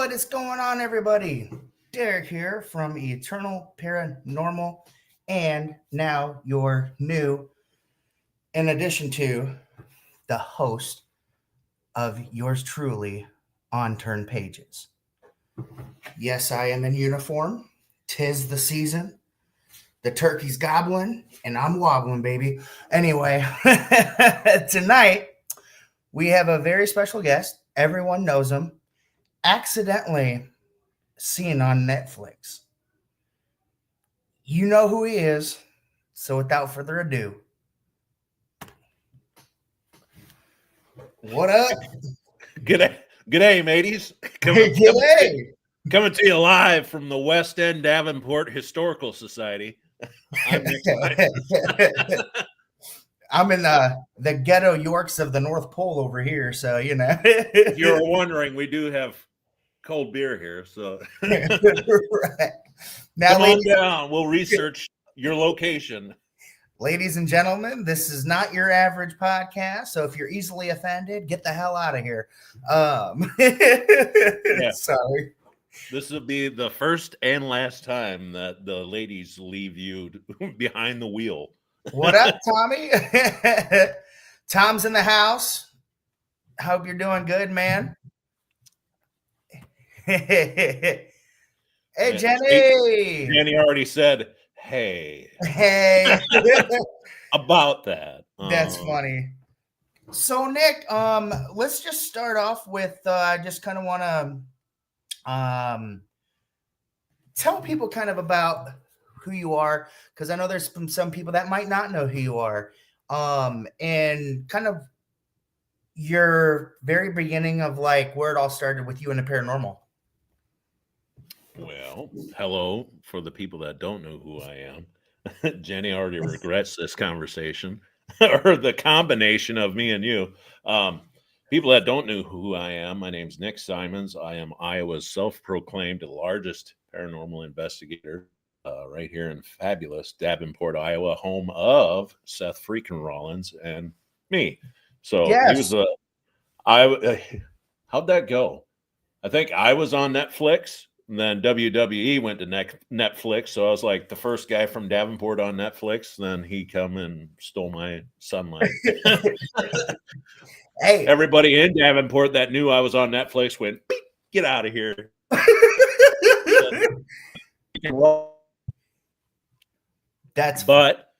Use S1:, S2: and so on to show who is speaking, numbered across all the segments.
S1: What is going on, everybody? Derek here from Eternal Paranormal, and now your new, in addition to the host of yours truly, Unturned Pages. Yes, I am in uniform. 'Tis the season. The turkey's gobbling, and I'm wobbling, baby. Anyway, tonight we have a very special guest. Everyone knows him. Accidentally seen on Netflix. You know who he is. So without further ado, what up?
S2: G'day, mateys. Coming to you live from the West End Davenport Historical Society. I'm Nick Simons.
S1: I'm in the ghetto Yorks of the North Pole over here, so you know.
S2: If you're wondering, we do have cold beer here, so
S1: right. Now,
S2: come on down. We'll research your location.
S1: Ladies and gentlemen, this is not your average podcast, so if you're easily offended, get the hell out of here.
S2: Yeah.
S1: Sorry.
S2: This will be the first and last time that the ladies leave you behind the wheel.
S1: What up, Tommy? Tom's in the house. Hope you're doing good, man. Hey, Jenny.
S2: Jenny already said, hey. About that.
S1: That's funny. So, Nick, let's just start off with I just kind of want to tell people kind of about who you are, because I know there's some people that might not know who you are, and kind of your very beginning of like where it all started with you in the paranormal.
S2: Well, hello for the people that don't know who I am. Jenny already regrets this conversation or the combination of me and you. People that don't know who I am, my name's Nick Simons. I am Iowa's self-proclaimed largest paranormal investigator right here in fabulous Davenport, Iowa, home of Seth freaking Rollins and me. So yes. He was how'd that go? I think I was on Netflix. And then WWE went to Netflix, so I was like the first guy from Davenport on Netflix. Then he come and stole my sunlight.
S1: Hey,
S2: everybody in Davenport that knew I was on Netflix went, "Get out of here!" But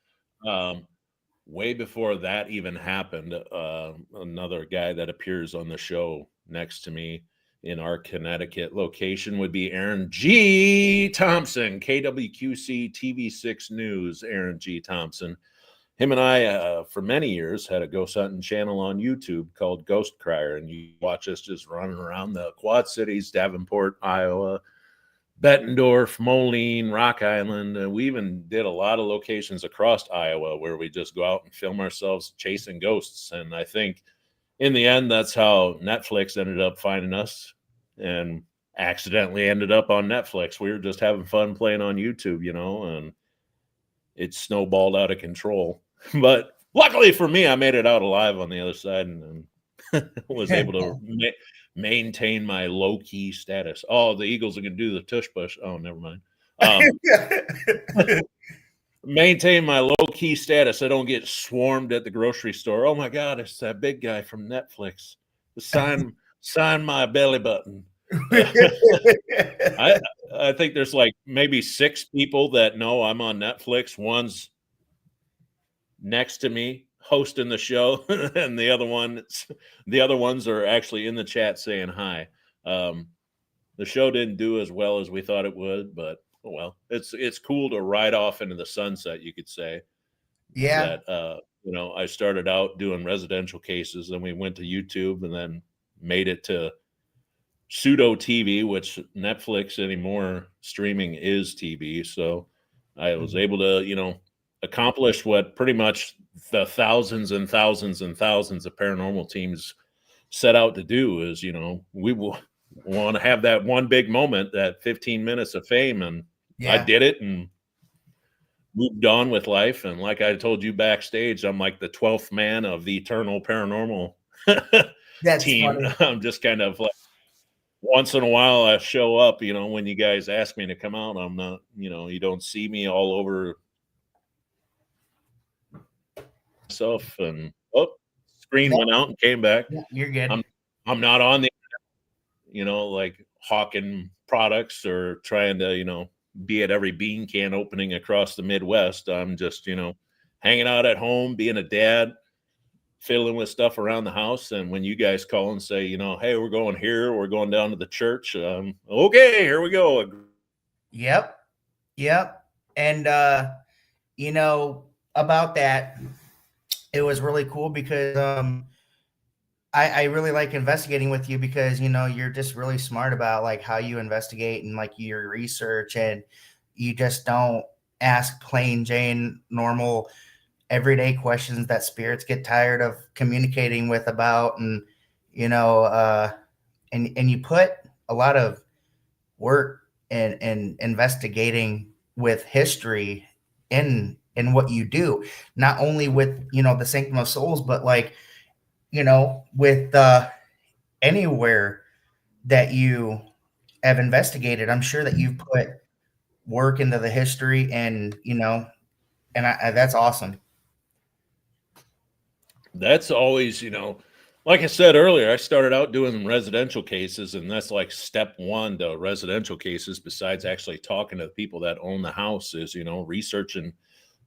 S2: way before that even happened, another guy that appears on the show next to me in our Connecticut location would be Aaron G. Thompson, KWQC TV6 News, Aaron G. Thompson. Him and I, for many years, had a ghost hunting channel on YouTube called Ghost Crier, and you watch us just running around the Quad Cities, Davenport, Iowa, Bettendorf, Moline, Rock Island. And we even did a lot of locations across Iowa where we just go out and film ourselves chasing ghosts. And I think in the end, that's how Netflix ended up finding us and accidentally ended up on Netflix. We were just having fun playing on YouTube, you know, and it snowballed out of control. But luckily for me, I made it out alive on the other side and was able to maintain my low-key status. Oh, the Eagles are going to do the tush push. Oh, never mind. Maintain my low-key status. I don't get swarmed at the grocery store. Oh my God, it's that big guy from Netflix. Sign my belly button. I think there's like maybe 6 people that know I'm on Netflix. One's next to me hosting the show, and the other ones are actually in the chat saying hi. The show didn't do as well as we thought it would, but well, it's cool to ride off into the sunset, you could say.
S1: Yeah.
S2: That I started out doing residential cases, and we went to YouTube, and then made it to pseudo TV, which Netflix anymore streaming is TV. So I was able to, accomplish what pretty much the thousands and thousands and thousands of paranormal teams set out to do is, we will want to have that one big moment, that 15 minutes of fame. And I did it and moved on with life. And like I told you backstage, I'm like the 12th man of the Eternal Paranormal
S1: That's
S2: team.
S1: funny.
S2: I'm just kind of like once in a while I show up, when you guys ask me to come out, I'm not, you don't see me all over myself and screen
S1: Yeah,
S2: went out and came back.
S1: yeah, you're good.
S2: I'm not on the, like hawking products or trying to, be at every bean can opening across the Midwest. I'm just, hanging out at home, being a dad, fiddling with stuff around the house. And when you guys call and say, hey, we're going here, we're going down to the church. Okay, here we go.
S1: Yep. Yep. And about that, it was really cool because I really like investigating with you because you're just really smart about like how you investigate and like your research, and you just don't ask plain Jane normal everyday questions that spirits get tired of communicating with about. And you know and you put a lot of work in investigating with history in what you do, not only with the sanctum of souls, but like with anywhere that you have investigated. I'm sure that you've put work into the history, and that's awesome.
S2: That's always, like I said earlier, I started out doing residential cases, and that's like step one to residential cases, besides actually talking to the people that own the house, is, researching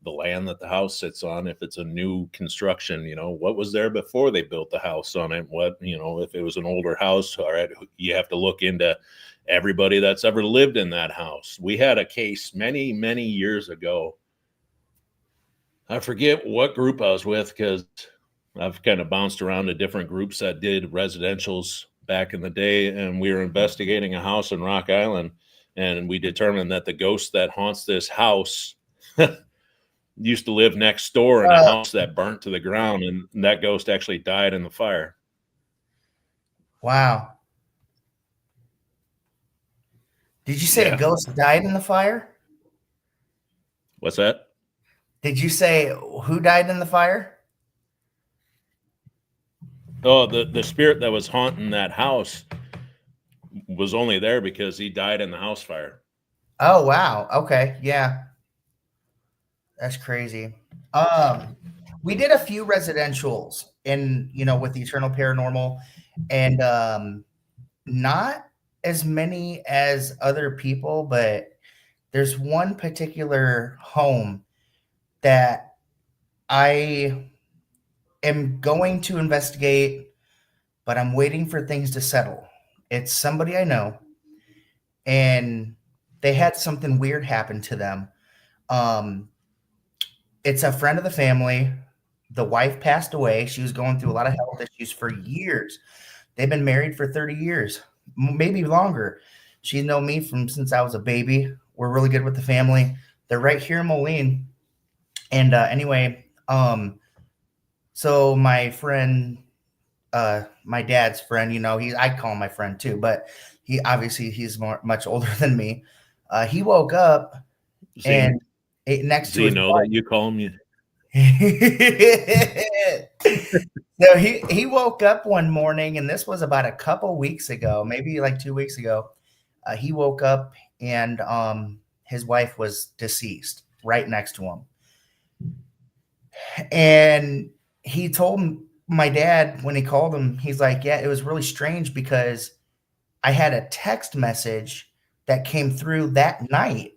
S2: the land that the house sits on. If it's a new construction, what was there before they built the house on it? What, if it was an older house, all right, you have to look into everybody that's ever lived in that house. We had a case many, many years ago. I forget what group I was with because I've kind of bounced around to different groups that did residentials back in the day, and we were investigating a house in Rock Island, and we determined that the ghost that haunts this house used to live next door in a
S1: Uh,
S2: house that burnt to the ground, and that ghost actually died in the fire.
S1: wow. Did you say a
S2: Yeah.
S1: ghost died in the fire?
S2: What's that?
S1: Did you say who died in the fire?
S2: Oh, the spirit that was haunting that house was only there because he died in the house fire.
S1: Oh, wow. Okay. Yeah. That's crazy. Um, we did a few residentials with the Eternal Paranormal, and not as many as other people, but there's one particular home that I am going to investigate, but I'm waiting for things to settle. It's somebody I know, and they had something weird happen to them. Um, it's a friend of the family. The wife passed away. She was going through a lot of health issues for years. They've been married for 30 years, maybe longer. She's known me from since I was a baby. We're really good with the family. They're right here in Moline. And anyway, so my friend, my dad's friend, I call him my friend too, but he's much older than me. He woke up
S2: Z,
S1: and next to his
S2: Know that you call him.
S1: So he woke up one morning, and this was about a couple weeks ago, maybe like 2 weeks ago. He woke up, and his wife was deceased right next to him. And he told my dad when he called him, he's like, yeah, it was really strange because I had a text message that came through that night,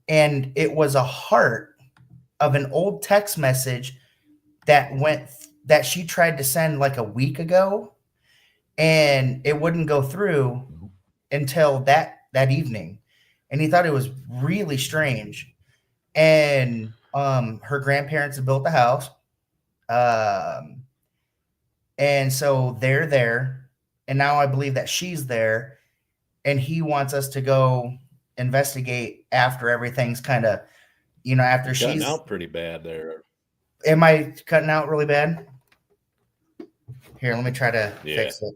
S1: and it was a heart of an old text message that she tried to send like a week ago, and it wouldn't go through until that evening. And he thought it was really strange. And her grandparents had built the house. Um and so they're there, and now I believe that she's there, and he wants us to go investigate after everything's kind of, after
S2: You're cutting
S1: she's.
S2: out pretty bad there.
S1: Am I cutting out really bad? Here, let me try to
S2: Yeah.
S1: fix it.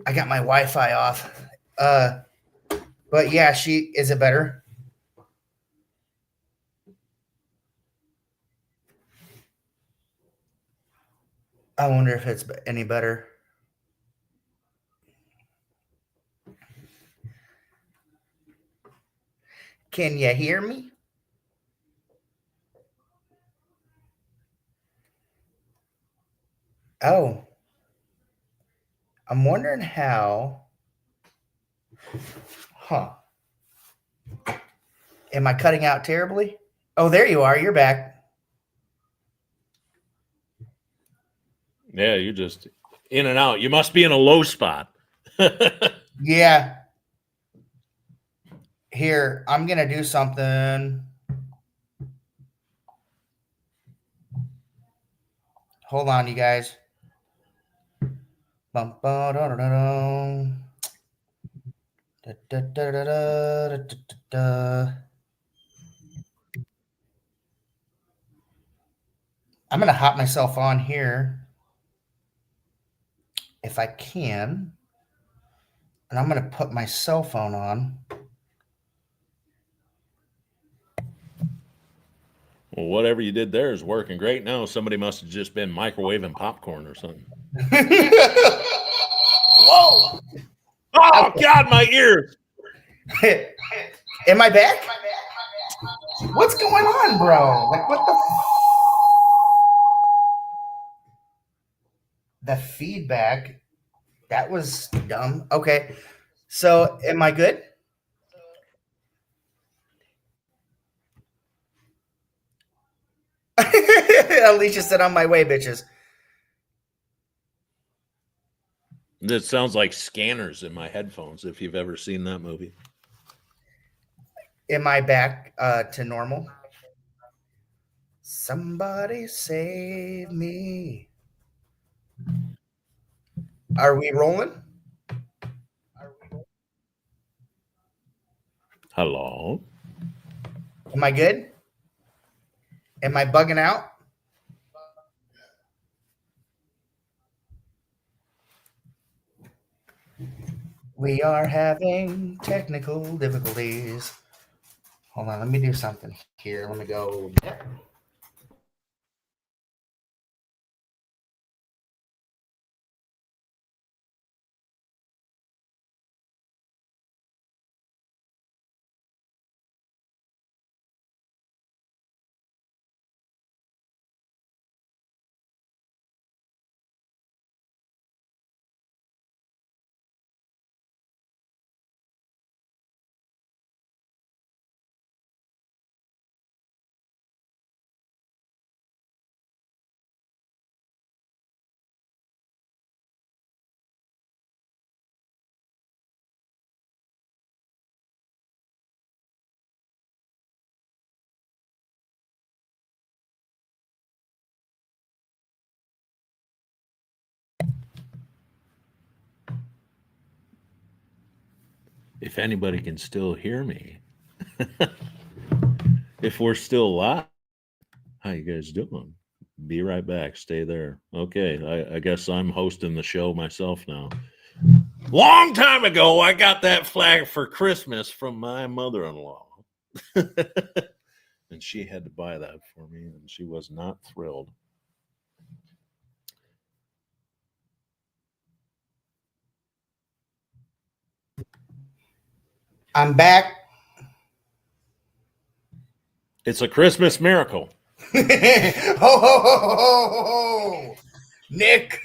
S1: I got my Wi-Fi off. But yeah, is it better? I wonder if it's any better. Can you hear me? Oh, I'm wondering how. Huh. Am I cutting out terribly? Oh, there you are. You're back.
S2: Yeah, you're just in and out. You must be in a low spot.
S1: Yeah. Here, I'm going to do something. Hold on, you guys. Bum, ba, da, da, da, da. Da, da, da, da, da, da, da, da. I'm going to hop myself on here if I can. And I'm going to put my cell phone on.
S2: Well, whatever you did there is working great now. Somebody must have just been microwaving popcorn or something.
S1: Whoa!
S2: Oh, God, my ears.
S1: Am I back? What's going on, bro? Like, what the feedback? That was dumb. Okay. So, am I good? Alicia said, on my way, bitches.
S2: That sounds like Scanners in my headphones, if you've ever seen that movie.
S1: Am I back to normal? Somebody save me. Are we rolling?
S2: Hello?
S1: Am I good? Am I bugging out? We are having technical difficulties. Hold on, let me do something here. Let me go.
S2: If anybody can still hear me. If we're still live, how you guys doing? Be right back. Stay there. Okay, I guess I'm hosting the show myself now. Long time ago, I got that flag for Christmas from my mother-in-law. And she had to buy that for me, and she was not thrilled.
S1: I'm back.
S2: It's a Christmas miracle.
S1: Ho, ho, ho, ho, ho, ho. Nick.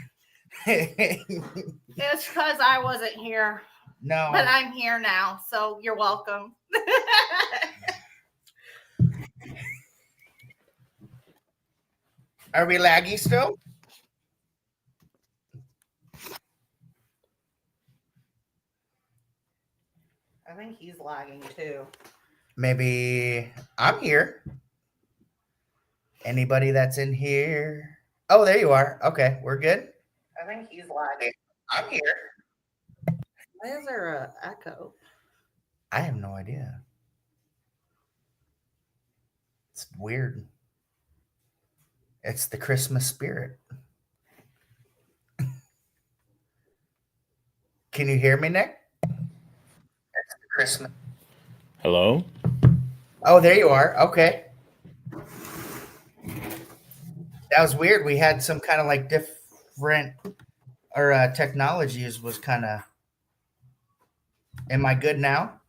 S3: It's because I wasn't here,
S1: No.
S3: but I'm here now, so you're welcome.
S1: Are we laggy still?
S3: I think he's lagging too.
S1: Maybe I'm here. Anybody that's in here? Oh, there you are. Okay, we're good.
S3: I think he's lagging.
S1: I'm here.
S3: Why is there an echo?
S1: I have no idea. It's weird. It's the Christmas spirit. Can you hear me, Nick? It's the Christmas.
S2: Hello?
S1: Oh, there you are. Okay. That was weird. We had some kind of like different or technologies was kind of. Am I good now?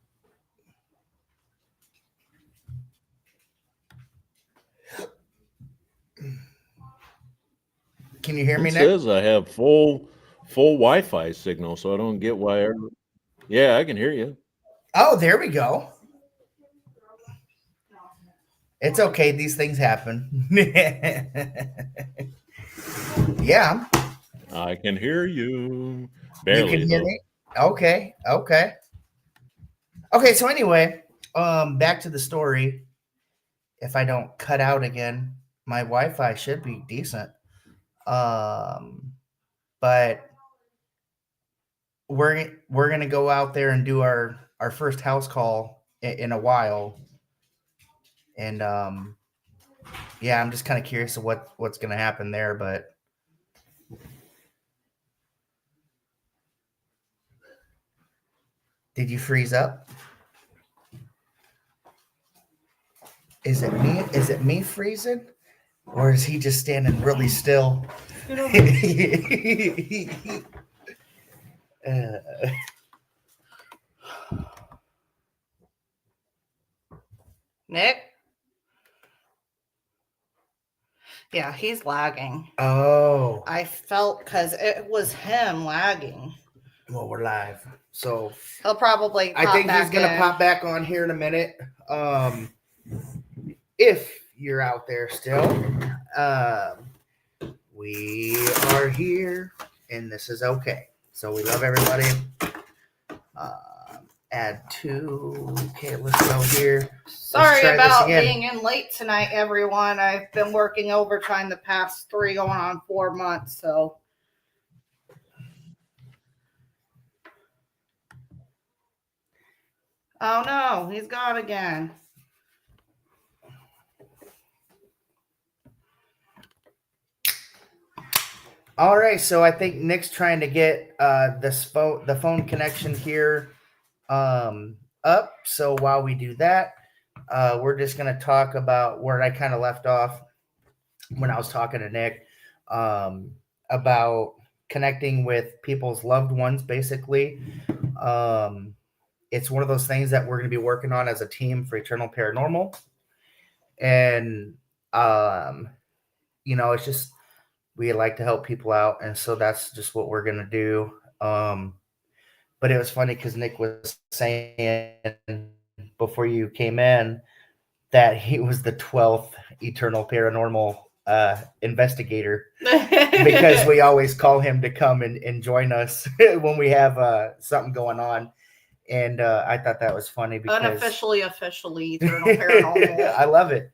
S1: Can you hear me,
S2: It
S1: Nick?
S2: says I have full Wi-Fi signal, so I don't get why. Yeah, I can hear you.
S1: Oh, there we go. It's okay. These things happen. Yeah.
S2: I can hear you.
S1: You
S2: Barely,
S1: can hear
S2: though.
S1: me? Okay. Okay. Okay. So anyway, back to the story. If I don't cut out again, my Wi-Fi should be decent. But we're gonna go out there and do our first house call in a while, and yeah, I'm just kind of curious of what's gonna happen there. But did you freeze up? Is it me? Is it me freezing, or is he just standing really still? Uh,
S3: Nick? Yeah, he's lagging.
S1: oh,
S3: I felt because it was him lagging.
S1: well, we're live, so
S3: He'll probably
S1: I think he's gonna pop back on here in a minute. If you're out there still, we are here, and this is okay. So we love everybody. Add two. Okay, let's go here.
S3: Sorry
S1: try this
S3: about
S1: again.
S3: being in late tonight, everyone. I've been working overtime the past 3 going on 4 months, so. Oh no, he's gone again.
S1: All right, so I think Nick's trying to get the phone connection here up. So while we do that, we're just going to talk about where I kind of left off when I was talking to Nick about connecting with people's loved ones, basically. It's one of those things that we're going to be working on as a team for Eternal Paranormal. And, it's just, we like to help people out. And so that's just what we're going to do. But it was funny because Nick was saying before you came in that he was the 12th Eternal Paranormal investigator because we always call him to come and join us when we have something going on. And I thought that was funny because
S3: officially Eternal Paranormal.
S1: I love it.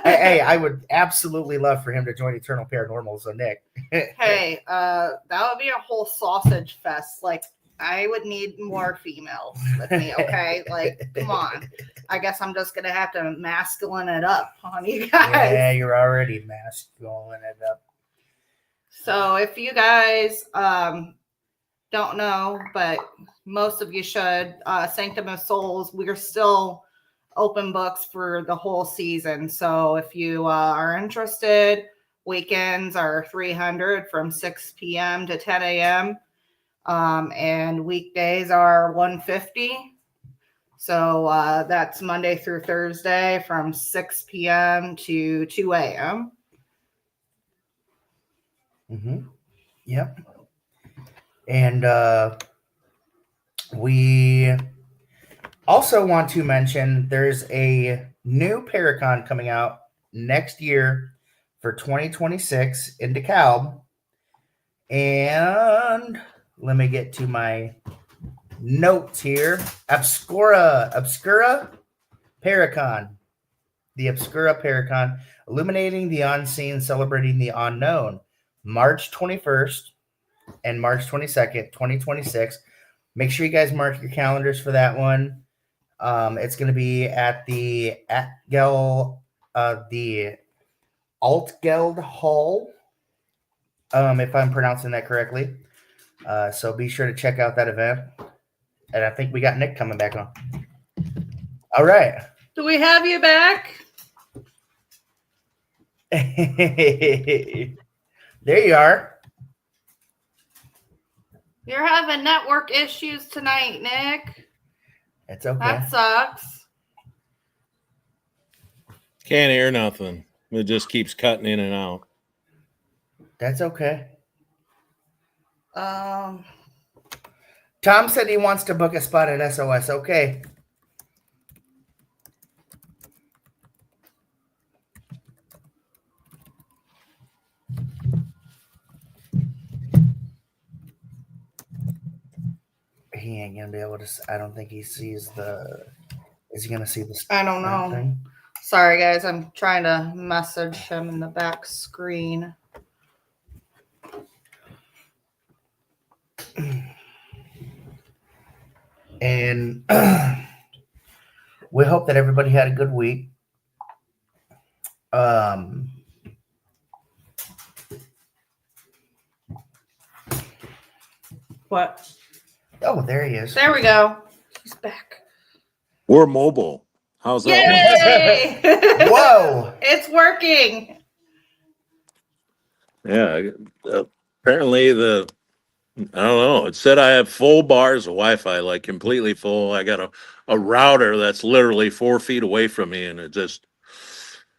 S1: Hey, I would absolutely love for him to join Eternal Paranormal. So Nick,
S3: hey, that would be a whole sausage fest. Like, I would need more females with me. Okay, like, come on. I guess I'm just gonna have to masculine it up on you guys.
S1: Yeah, you're already masculine it up.
S3: So if you guys don't know, but most of you should, Sanctum of Souls, we're still open books for the whole season. So if you are interested, weekends are $300 from 6 p.m. to 10 a.m. And weekdays are $150. So that's Monday through Thursday from 6 p.m. to 2 a.m.
S1: Mm-hmm. Yep. And we also want to mention there's a new Paracon coming out next year for 2026 in DeKalb. And let me get to my notes here. Obscura Paracon. The Obscura Paracon, illuminating the unseen, celebrating the unknown. March 21st and March 22nd, 2026. Make sure you guys mark your calendars for that one. It's going to be at the the Altgeld Hall, if I'm pronouncing that correctly. So be sure to check out that event. And I think we got Nick coming back on. All right.
S3: Do we have you back?
S1: There you are.
S3: You're having network issues tonight, Nick.
S1: It's okay.
S3: That sucks.
S2: Can't hear nothing. It just keeps cutting in and out.
S1: That's okay.
S3: Um,
S1: Tom said he wants to book a spot at SOS. Okay. He ain't gonna be able to. I don't think he sees the. Is he gonna see the?
S3: I don't know.
S1: Thing?
S3: Sorry, guys. I'm trying to message him in the back screen.
S1: And we hope that everybody had a good week.
S3: What?
S1: Oh, there he is.
S3: There we go. He's back.
S2: We're mobile. How's that?
S3: Yay!
S1: Whoa!
S3: It's working.
S2: Yeah. Apparently I don't know. It said I have full bars of Wi-Fi, like completely full. I got a router that's literally 4 feet away from me, and it just.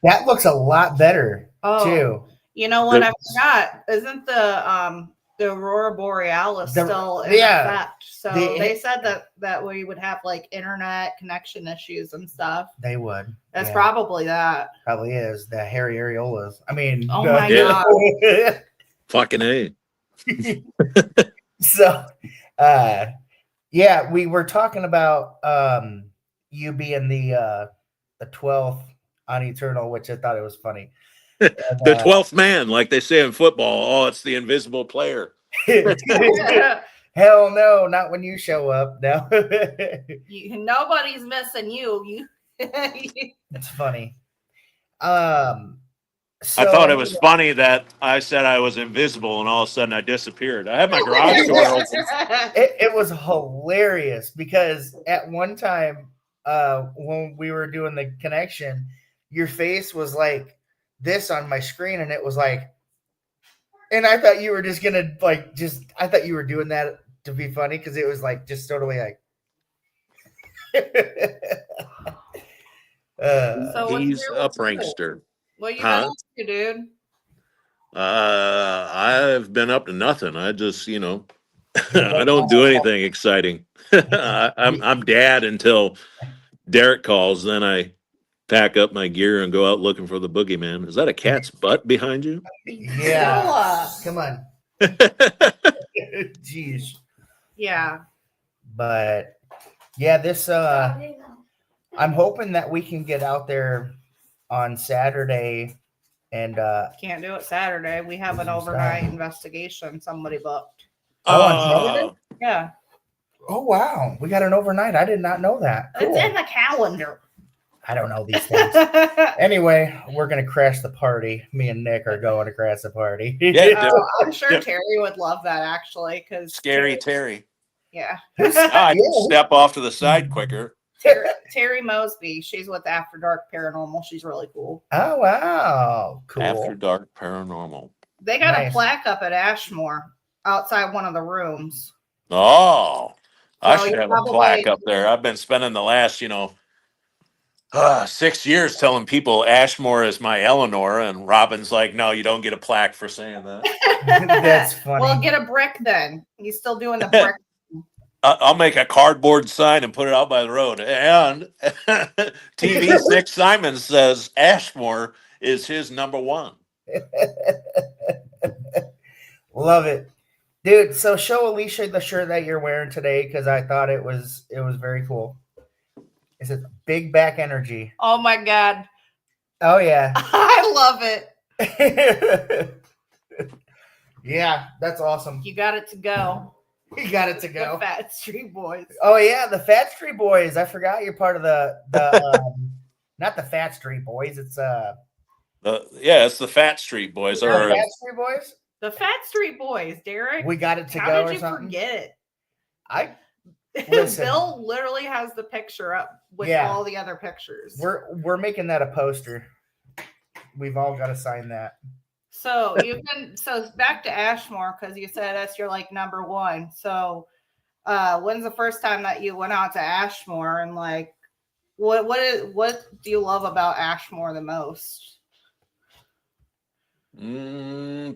S1: That looks a lot better
S3: Oh.
S1: too.
S3: You know what? I forgot. Isn't the Aurora Borealis still in effect? So they said that we would have like internet connection issues and stuff.
S1: They would.
S3: That's probably that.
S1: Probably is the hairy areolas. I mean,
S3: oh my god,
S2: fucking A.
S1: So, yeah, we were talking about you being the 12th on Eternal, which I thought it was funny. And,
S2: the 12th man, like they say in football. Oh, it's the invisible player.
S1: Hell no, not when you show up. No.
S3: Nobody's missing you.
S1: It's funny.
S2: I thought it was funny that I said I was invisible and all of a sudden I disappeared. I had my garage door open.
S1: It was hilarious because at one time when we were doing the connection, your face was like this on my screen, and it was like, and I thought you were just gonna like I thought you were doing that to be funny because it was like just totally like.
S3: So
S2: he's a prankster.
S3: What you been up to, dude?
S2: I've been up to nothing. I just, I don't do anything exciting. I'm dad until Derek calls. Then I pack up my gear and go out looking for the boogeyman. Is that a cat's butt behind you?
S1: Yeah. Come on. Jeez.
S3: Yeah.
S1: But yeah, this I'm hoping that we can get out there on Saturday and
S3: can't do it Saturday. We have an overnight investigation somebody booked.
S1: On Saturday?
S3: Yeah.
S1: Oh wow. We got an overnight. I did not know that. Cool.
S3: It's in the calendar.
S1: I don't know these things. Anyway, we're gonna crash the party. Me and Nick are going to crash the party.
S2: Yeah,
S3: I'm sure Terry would love that actually, because
S2: Scary Terry.
S3: Yeah.
S2: I can step off to the side quicker.
S3: Terry Mosby, she's with After Dark Paranormal. She's really cool.
S1: Oh wow, cool.
S2: After Dark Paranormal.
S3: They got a plaque up at Ashmore outside one of the rooms.
S2: Oh, I should have a plaque up there. I've been spending the last, 6 years telling people Ashmore is my Eleanor, and Robin's like, no, you don't get a plaque for saying that.
S1: That's funny.
S3: Well, get a brick then. He's still doing the brick.
S2: I'll make a cardboard sign and put it out by the road. And TV6 Simon says Ashmore is his number one.
S1: Love it, dude. So show Alicia the shirt that you're wearing today because I thought it was very cool. It says Big Back Energy.
S3: Oh my god.
S1: Oh yeah.
S3: I love it.
S1: Yeah, that's awesome.
S3: You got it to go.
S1: You got it to go.
S3: The Fat Street Boys.
S1: Oh yeah, the Fat Street Boys. I forgot you're part of the not the Fat Street Boys. It's
S2: it's the Fat Street Boys.
S1: The Fat Street Boys.
S3: The Fat Street Boys, Derek.
S1: We got it to
S3: How
S1: go.
S3: Did
S1: or
S3: you
S1: something?
S3: Forget
S1: it?
S3: Listen. Bill literally has the picture up with all the other pictures.
S1: We're making that a poster. We've all got to sign that.
S3: So back to Ashmore because you said that's your like number one. So when's the first time that you went out to Ashmore and like what do you love about Ashmore the most?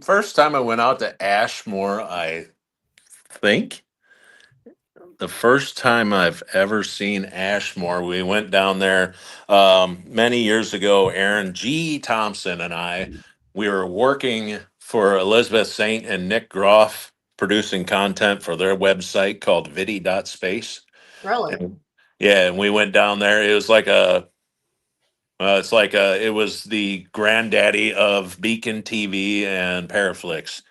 S2: First time I went out to Ashmore, I think the first time I've ever seen Ashmore, we went down there many years ago. Aaron G. Thompson and we were working for Elizabeth Saint and Nick Groff, producing content for their website called vidi.space.
S3: Really?
S2: And, yeah, and we went down there. It was like it was the granddaddy of Beacon TV and Paraflix.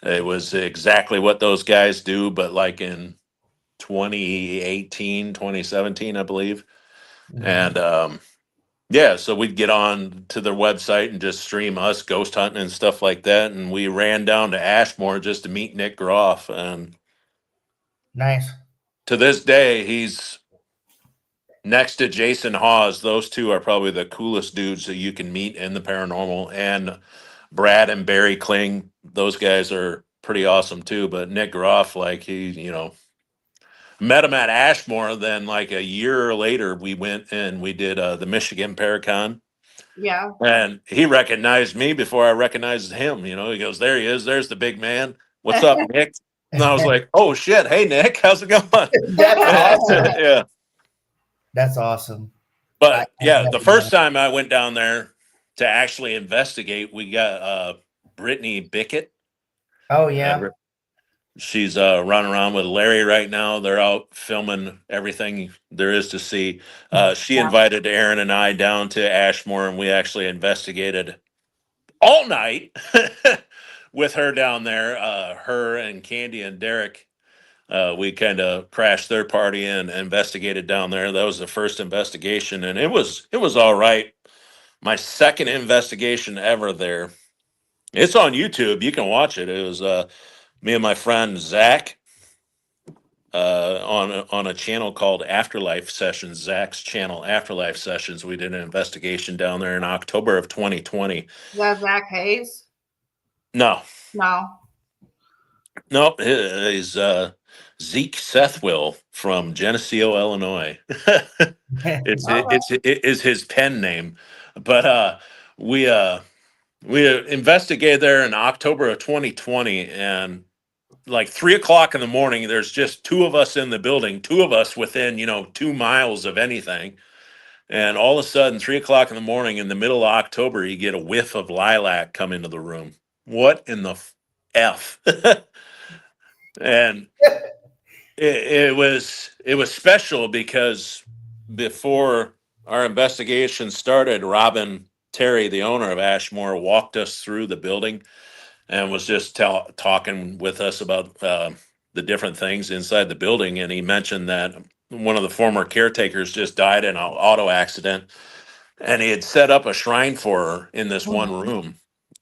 S2: It was exactly what those guys do, but like in 2018, 2017, I believe. And yeah, so we'd get on to their website and just stream us ghost hunting and stuff like that. And we ran down to Ashmore just to meet Nick Groff. And
S1: Nice.
S2: to this day, he's next to Jason Hawes. Those two are probably the coolest dudes that you can meet in the paranormal. And Brad and Barry Kling, those guys are pretty awesome too. But Nick Groff, like met him at Ashmore. Then like a year later, we went and we did the Michigan Paracon.
S3: Yeah.
S2: And he recognized me before I recognized him. He goes, there he is. There's the big man. What's up, Nick? And I was like, oh shit. Hey, Nick, how's it going?
S1: That's awesome.
S2: Yeah.
S1: That's awesome.
S2: But yeah, the first time I went down there to actually investigate, we got Brittany Bickett.
S1: Oh yeah.
S2: She's running around with Larry right now. They're out filming everything there is to see. She invited Aaron and I down to Ashmore, and we actually investigated all night with her down there. Her and Candy and Derek, we kind of crashed their party and investigated down there. That was the first investigation, and it was all right. My second investigation ever there. It's on YouTube. You can watch it. It was me and my friend Zach on a channel called Afterlife Sessions. Zach's channel, Afterlife Sessions. We did an investigation down there in October of 2020.
S3: Is that Zach Hayes?
S2: No, he's Zeke Sethwill from Geneseo, Illinois. It's his pen name, but we investigated there in October of 2020, and like 3:00 in the morning, there's just two of us in the building, two of us within 2 miles of anything, and all of a sudden 3:00 in the morning in the middle of October, you get a whiff of lilac come into the room. What in the F? And it was special because before our investigation started, Robin Terry, the owner of Ashmore, walked us through the building and was just talking with us about the different things inside the building. And he mentioned that one of the former caretakers just died in an auto accident, and he had set up a shrine for her in this one room.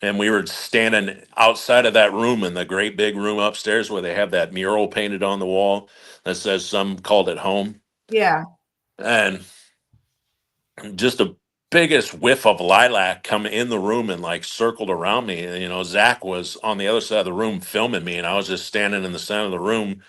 S2: And we were standing outside of that room in the great big room upstairs where they have that mural painted on the wall that says some called it home.
S3: Yeah.
S2: And just the biggest whiff of lilac come in the room and like circled around me. And, Zach was on the other side of the room filming me, and I was just standing in the center of the room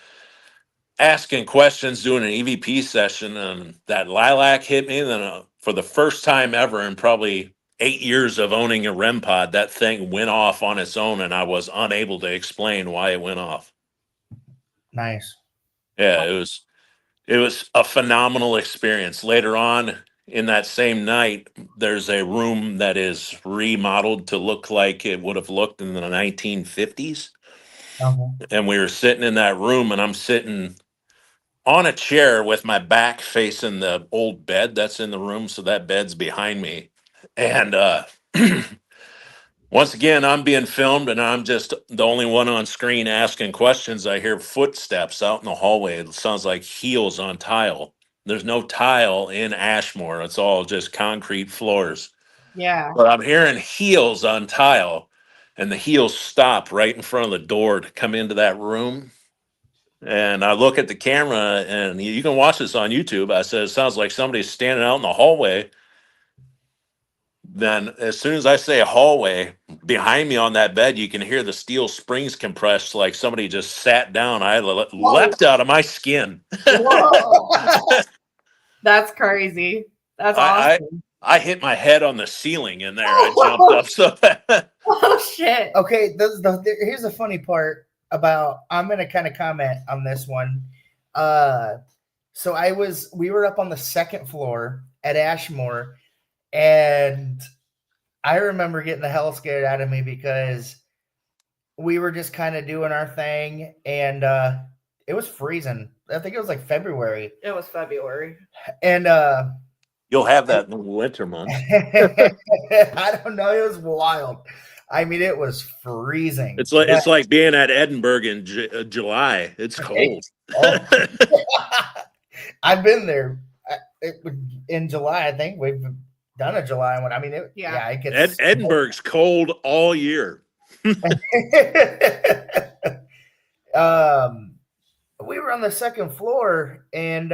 S2: asking questions, doing an EVP session, and that lilac hit me. And then for the first time ever in probably 8 years of owning a REM pod, that thing went off on its own, and I was unable to explain why it went off.
S1: Nice.
S2: Yeah, it was a phenomenal experience. Later on in that same night, there's a room that is remodeled to look like it would have looked in the 1950s. And we were sitting in that room, and I'm sitting on a chair with my back facing the old bed that's in the room. So that bed's behind me. And once again, I'm being filmed, and I'm just the only one on screen asking questions. I hear footsteps out in the hallway. It sounds like heels on tile. There's no tile in Ashmore. It's all just concrete floors.
S3: Yeah.
S2: But I'm hearing heels on tile, and the heels stop right in front of the door to come into that room. And I look at the camera, and you can watch this on YouTube. I said, it sounds like somebody's standing out in the hallway. Then as soon as I say hallway, behind me on that bed, you can hear the steel springs compressed like somebody just sat down. I leapt out of my skin.
S3: That's crazy. That's awesome.
S2: I hit my head on the ceiling in there. I jumped up so fast.
S3: Oh shit.
S1: Okay, here's the funny part about. I'm gonna kind of comment on this one. So we were up on the second floor at Ashmore, and I remember getting the hell scared out of me because we were just kind of doing our thing, and it was freezing. I think it was like February.
S3: It was February.
S1: And
S2: You'll have that in the winter months.
S1: I don't know. It was wild. I mean, it was freezing.
S2: It's like being at Edinburgh in July. It's cold.
S1: I've been there in July. I think we've done a July one. I mean, it gets
S2: Edinburgh's cold all year.
S1: We were on the second floor, and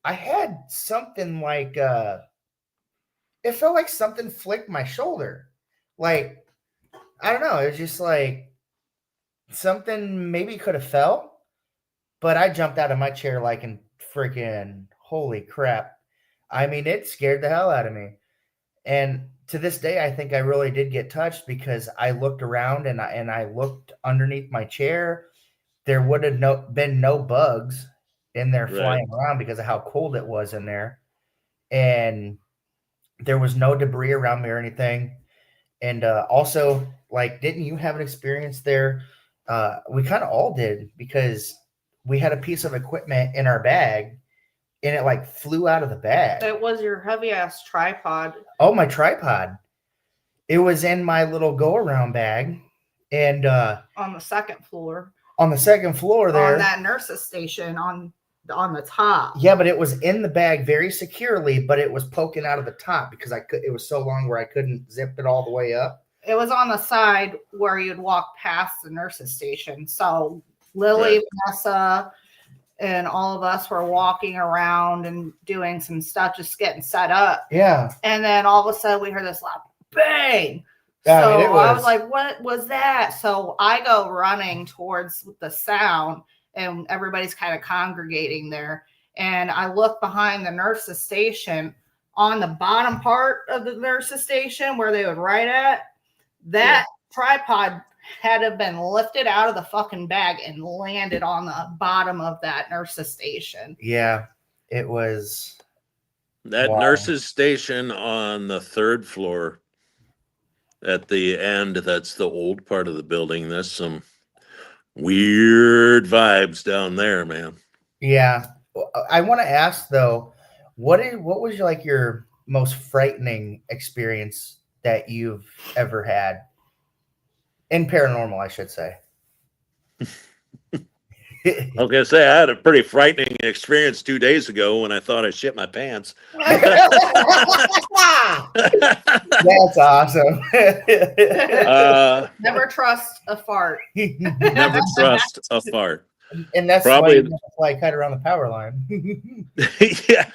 S1: I had something like it felt like something flicked my shoulder. Like, I don't know. It was just like something maybe could have fell, but I jumped out of my chair like in freaking holy crap. I mean, it scared the hell out of me. And to this day, I think I really did get touched because I looked around and I looked underneath my chair. There would have been no bugs in there flying around because of how cold it was in there. And there was no debris around me or anything. And also, like, didn't you have an experience there? We kind of all did because we had a piece of equipment in our bag and it like flew out of the bag.
S3: It was your heavy ass tripod.
S1: Oh, my tripod. It was in my little go around bag. And
S3: on the second floor.
S1: On the second floor there.
S3: On that nurse's station on the top.
S1: Yeah, but it was in the bag very securely, but it was poking out of the top because it was so long where I couldn't zip it all the way up.
S3: It was on the side where you'd walk past the nurse's station. So Lily, Vanessa, and all of us were walking around and doing some stuff, just getting set up.
S1: Yeah.
S3: And then all of a sudden we heard this loud bang.
S1: Yeah,
S3: so
S1: I
S3: was like, what was that? So I go running towards the sound, and everybody's kind of congregating there. And I look behind the nurse's station on the bottom part of the nurse's station where they would write at. That tripod had to have been lifted out of the fucking bag and landed on the bottom of that nurse's station.
S1: Yeah, it was.
S2: That nurse's station on the third floor at the end, that's the old part of the building. There's some weird vibes down there, man.
S1: Yeah. I want to ask though, what was your most frightening experience that you've ever had in paranormal, I should say?
S2: I was gonna say I had a pretty frightening experience 2 days ago when I thought I shit my pants.
S1: That's awesome.
S3: Never trust a fart.
S2: Never trust a fart.
S1: And that's
S2: probably
S1: why you fly kite around the power line.
S2: Yeah.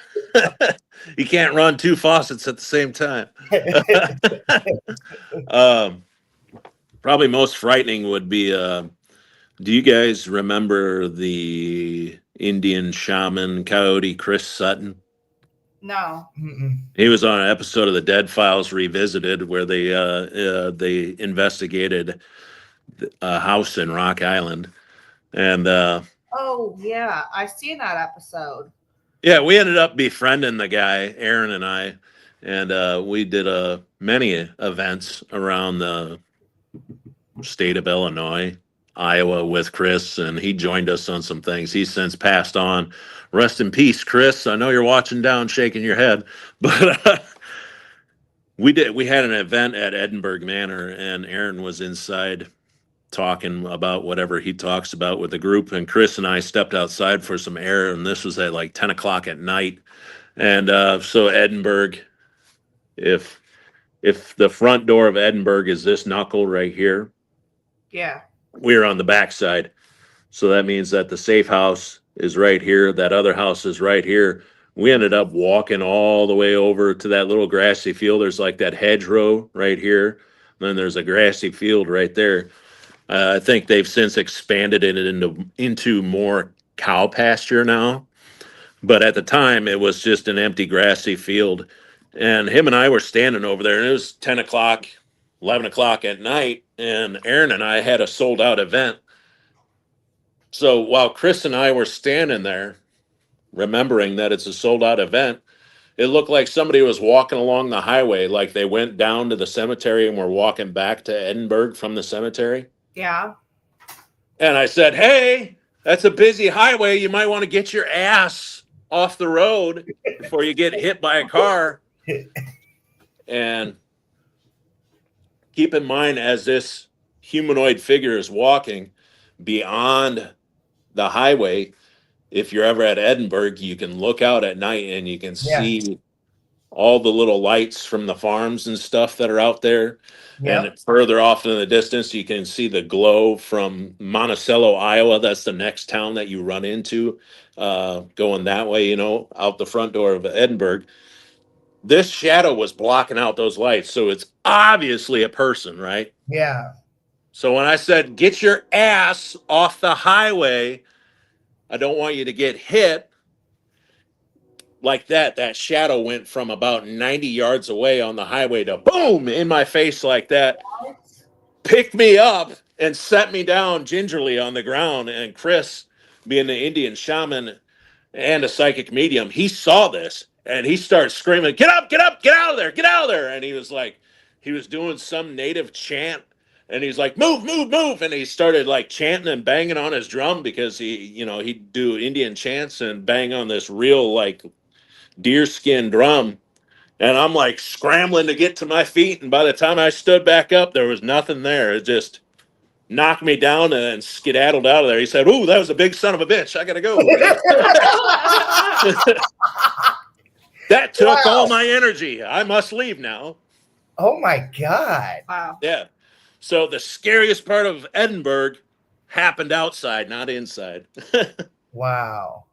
S2: You can't run two faucets at the same time. Probably most frightening would be do you guys remember the Indian shaman coyote Chris Sutton?
S3: No.
S1: Mm-mm.
S2: He was on an episode of the Dead Files Revisited where they investigated a house in Rock Island. And
S3: oh yeah, I seen that episode.
S2: Yeah, we ended up befriending the guy, Aaron and I, and we did many events around the state of Illinois, Iowa with Chris, and he joined us on some things. He's since passed on. Rest in peace, Chris. I know you're watching down, shaking your head, but we had an event at Edinburgh Manor, and Aaron was inside talking about whatever he talks about with the group, and Chris and I stepped outside for some air, and this was at like 10 o'clock at night. And so Edinburgh, if the front door of Edinburgh is this knuckle right here,
S3: yeah,
S2: we're on the back side. So that means that the safe house is right here, that other house is right here. We ended up walking all the way over to that little grassy field. There's like that hedgerow right here, and then there's a grassy field right there. I think they've since expanded it into more cow pasture now. But at the time, it was just an empty grassy field. And him and I were standing over there, and it was 10 o'clock, 11 o'clock at night, and Aaron and I had a sold out event. So while Chris and I were standing there, remembering that it's a sold out event, it looked like somebody was walking along the highway, like they went down to the cemetery and were walking back to Edinburgh from the cemetery.
S3: Yeah.
S2: And I said, hey, that's a busy highway. You might want to get your ass off the road before you get hit by a car. And keep in mind, as this humanoid figure is walking beyond the highway, if you're ever at Edinburgh, you can look out at night and you can see all the little lights from the farms and stuff that are out there. Yep. And further off in the distance, you can see the glow from Monticello, Iowa. That's the next town that you run into, going that way, out the front door of Edinburgh. This shadow was blocking out those lights, so it's obviously a person, right?
S1: Yeah.
S2: So when I said, get your ass off the highway, I don't want you to get hit, like that shadow went from about 90 yards away on the highway to boom in my face like that, picked me up and set me down gingerly on the ground. And Chris, being the Indian shaman and a psychic medium, he saw this and he started screaming, get up, get up, get out of there, get out of there. And he was doing some native chant. And he's like, move, move, move. And he started like chanting and banging on his drum because he'd do Indian chants and bang on this real like deerskin drum. And I'm like scrambling to get to my feet. And by the time I stood back up, there was nothing there. It just knocked me down and then skedaddled out of there. He said, ooh, that was a big son of a bitch. I got to go. That took all my energy. I must leave now.
S1: Oh my God.
S3: Wow.
S2: Yeah. So the scariest part of Edinburgh happened outside, not inside.
S1: Wow.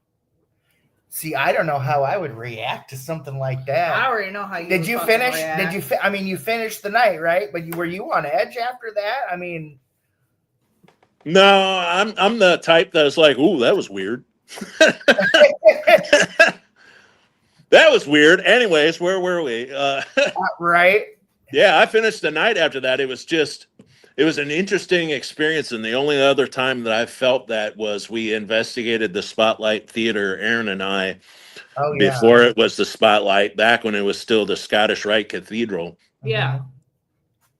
S1: See, I don't know how I would react to something like that.
S3: I already know how you.
S1: Did you finish? I mean, you finished the night, right? But were you on edge after that? I mean,
S2: no, I'm the type that's like, ooh, that was weird. That was weird. Anyways, where were we?
S1: Right.
S2: Yeah, I finished the night after that. It was an interesting experience. And the only other time that I felt that was we investigated the Spotlight Theater, Aaron and I, before it was the Spotlight, back when it was still the Scottish Rite Cathedral.
S3: Yeah.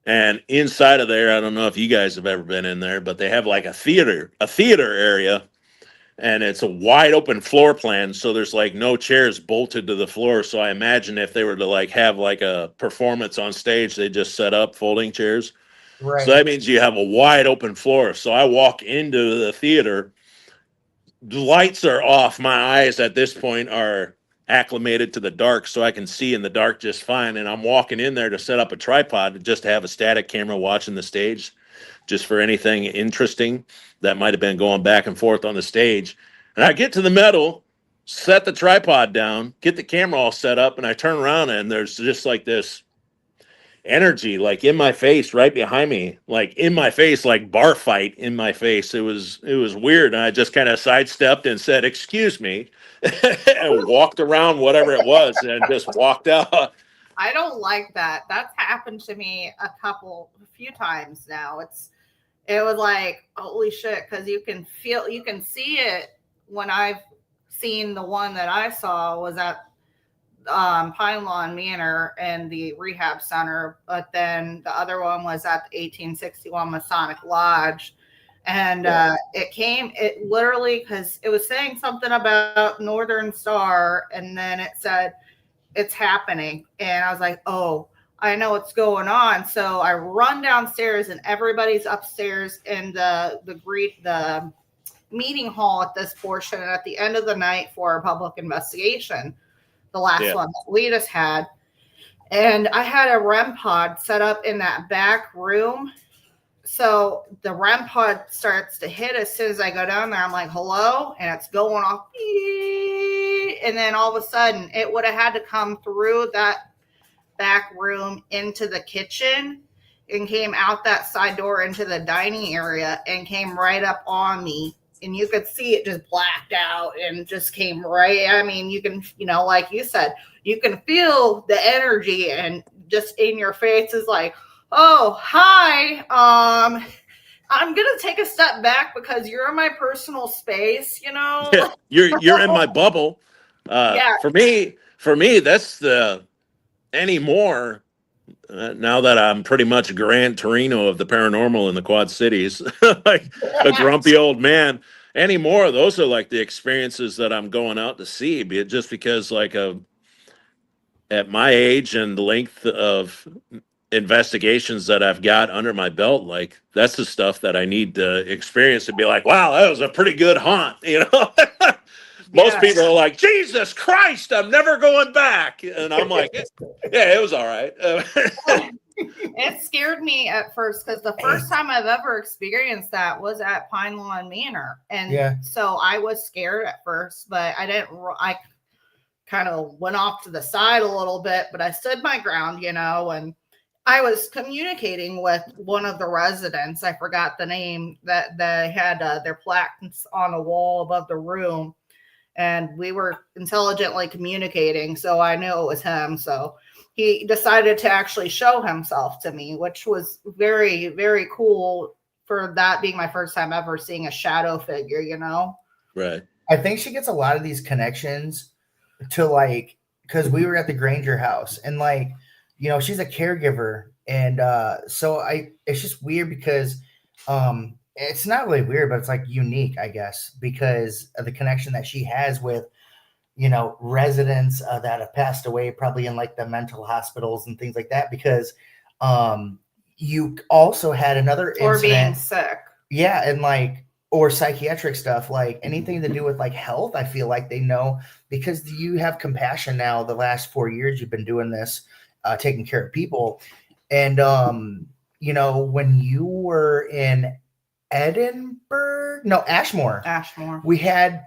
S2: And inside of there, I don't know if you guys have ever been in there, but they have like a theater area. And it's a wide open floor plan. So there's like no chairs bolted to the floor. So I imagine if they were to like have like a performance on stage, they just set up folding chairs. Right. So that means you have a wide open floor. So I walk into the theater. The lights are off. My eyes at this point are acclimated to the dark, so I can see in the dark just fine. And I'm walking in there to set up a tripod just to have a static camera watching the stage, just for anything interesting that might have been going back and forth on the stage. And I get to the middle, set the tripod down, get the camera all set up, and I turn around and there's just like this energy, like in my face, right behind me, like in my face, like bar fight in my face. It was weird. And I just kind of sidestepped and said, excuse me, and walked around whatever it was and just walked out.
S3: I don't like that. That's happened to me a few times now. It was like, holy shit, because you can see it. When I've seen the one that I saw was at Pine Lawn Manor and the rehab center, but then the other one was at the 1861 Masonic Lodge. And it literally, because it was saying something about Northern Star, and then it said, it's happening. And I was like, oh, I know what's going on. So I run downstairs and everybody's upstairs in the meeting hall at this portion. And at the end of the night for a public investigation, the last one that we just had. And I had a REM pod set up in that back room. So the REM pod starts to hit as soon as I go down there. I'm like, hello? And it's going off. And then all of a sudden it would have had to come through that back room into the kitchen and came out that side door into the dining area and came right up on me and you could see it just blacked out and just came right. I mean, you can, like you said, you can feel the energy and just in your face is like, oh, hi. I'm gonna take a step back because you're in my personal space,
S2: Yeah, you're in my bubble.
S3: Yeah.
S2: For me, that's the anymore. Now that I'm pretty much Gran Torino of the paranormal in the Quad Cities, like a grumpy old man anymore, those are like the experiences that I'm going out to see. Be it just because like at my age and the length of investigations that I've got under my belt, like that's the stuff that I need to experience to be like, wow, that was a pretty good haunt, Most people are like, Jesus Christ, I'm never going back. And I'm like, yeah, it was all right.
S3: It scared me at first because the first time I've ever experienced that was at Pine Lawn Manor. And so I was scared at first, but I kind of went off to the side a little bit, but I stood my ground, and I was communicating with one of the residents. I forgot the name that they had their plaques on a wall above the room. And we were intelligently communicating, so I knew it was him. So he decided to actually show himself to me, which was very, very cool for that being my first time ever seeing a shadow figure,
S2: Right.
S1: I think she gets a lot of these connections to because we were at the Granger house and she's a caregiver. And so it's just weird because it's not really weird, but it's unique, I guess, because of the connection that she has with, residents that have passed away, probably in the mental hospitals and things like that, because you also had another
S3: or
S1: incident.
S3: Being sick.
S1: Yeah. And or psychiatric stuff, anything to do with health. I feel like they know because you have compassion now. The last 4 years you've been doing this, taking care of people. And, when you were in Ashmore, we had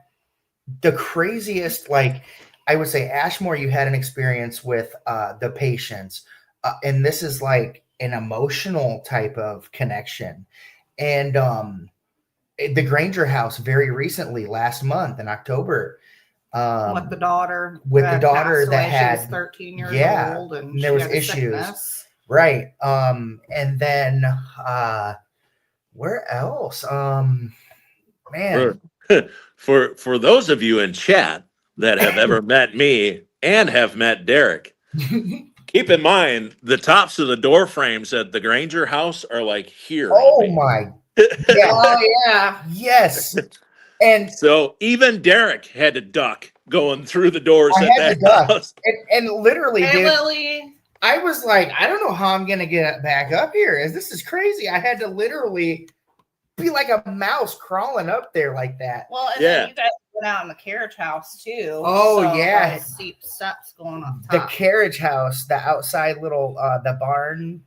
S1: the craziest, I would say Ashmore, you had an experience with the patients. And this is an emotional type of connection. And the Granger house very recently, last month in October,
S3: with the daughter
S1: that had,
S3: she was 13 years old and
S1: there was issues. Right. And then where else? Man.
S2: For those of you in chat that have ever met me and have met Derek, keep in mind the tops of the door frames at the Granger house are here.
S1: Oh my.
S3: Yeah. Oh yeah.
S1: Yes. And
S2: so even Derek had to duck going through the doors at that house.
S1: And literally,
S3: hey,
S1: dude,
S3: Lily.
S1: I was like, I don't know how I'm gonna get back up here. This is crazy. I had to literally be like a mouse crawling up there like that.
S3: Well, and then you guys went out in the carriage house too.
S1: Oh so yeah,
S3: steep steps going up top.
S1: The carriage house, the outside little the barn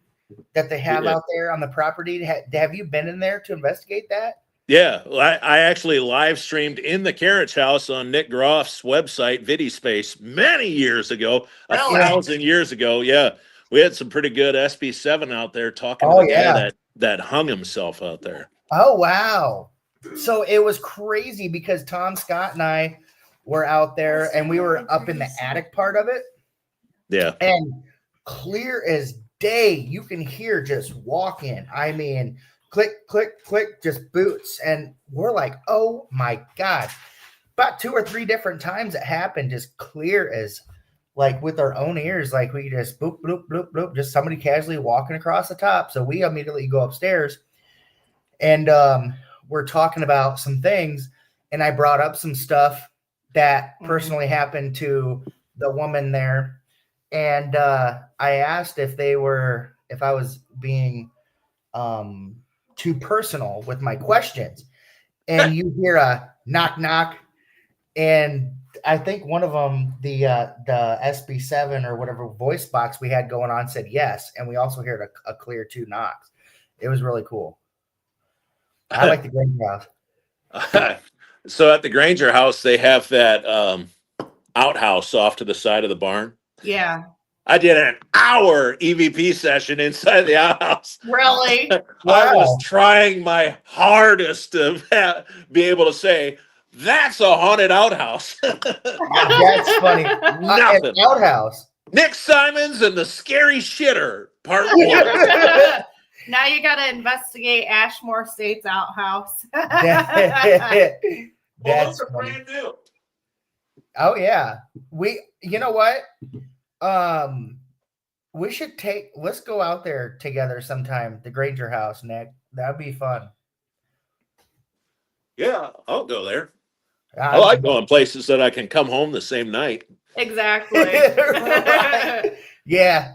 S1: that they have out there on the property. Have you been in there to investigate that?
S2: Yeah, I actually live streamed in the carriage house on Nick Groff's website, VidiSpace, many years ago, 1,000 years ago. Yeah, we had some pretty good SB7 out there talking to the guy that hung himself out there.
S1: Oh, wow. So it was crazy because Tom Scott and I were out there and we were up in the attic part of it.
S2: Yeah.
S1: And clear as day, you can hear just walking. I mean, click, click, click, just boots. And we're like, oh my God. About 2 or 3 different times it happened, just clear as with our own ears. We just boop, bloop, bloop, bloop, just somebody casually walking across the top. So we immediately go upstairs and we're talking about some things. And I brought up some stuff that personally happened to the woman there. And I asked if I was being too personal with my questions, and you hear a knock, knock. And I think one of them, the SB7 or whatever voice box we had going on said yes. And we also heard a clear 2 knocks. It was really cool. I like the Granger house.
S2: So at the Granger house, they have that outhouse off to the side of the barn.
S3: Yeah.
S2: I did an hour EVP session inside the outhouse.
S3: Really?
S2: I
S1: Wow.
S2: was trying my hardest to be able to say, that's a haunted outhouse.
S1: That's funny.
S2: Nothing.
S1: An outhouse.
S2: Nick Simons and the Scary Shitter, part 1.
S3: Now you got to investigate Ashmore State's outhouse.
S1: That's
S2: Those are
S1: funny.
S2: brand new.
S1: Oh yeah. You know what? Let's go out there together sometime, the Granger house, Nick. That'd be fun.
S2: Yeah, I'll go there. I like going places that I can come home the same night.
S3: Exactly.
S1: Right. Yeah.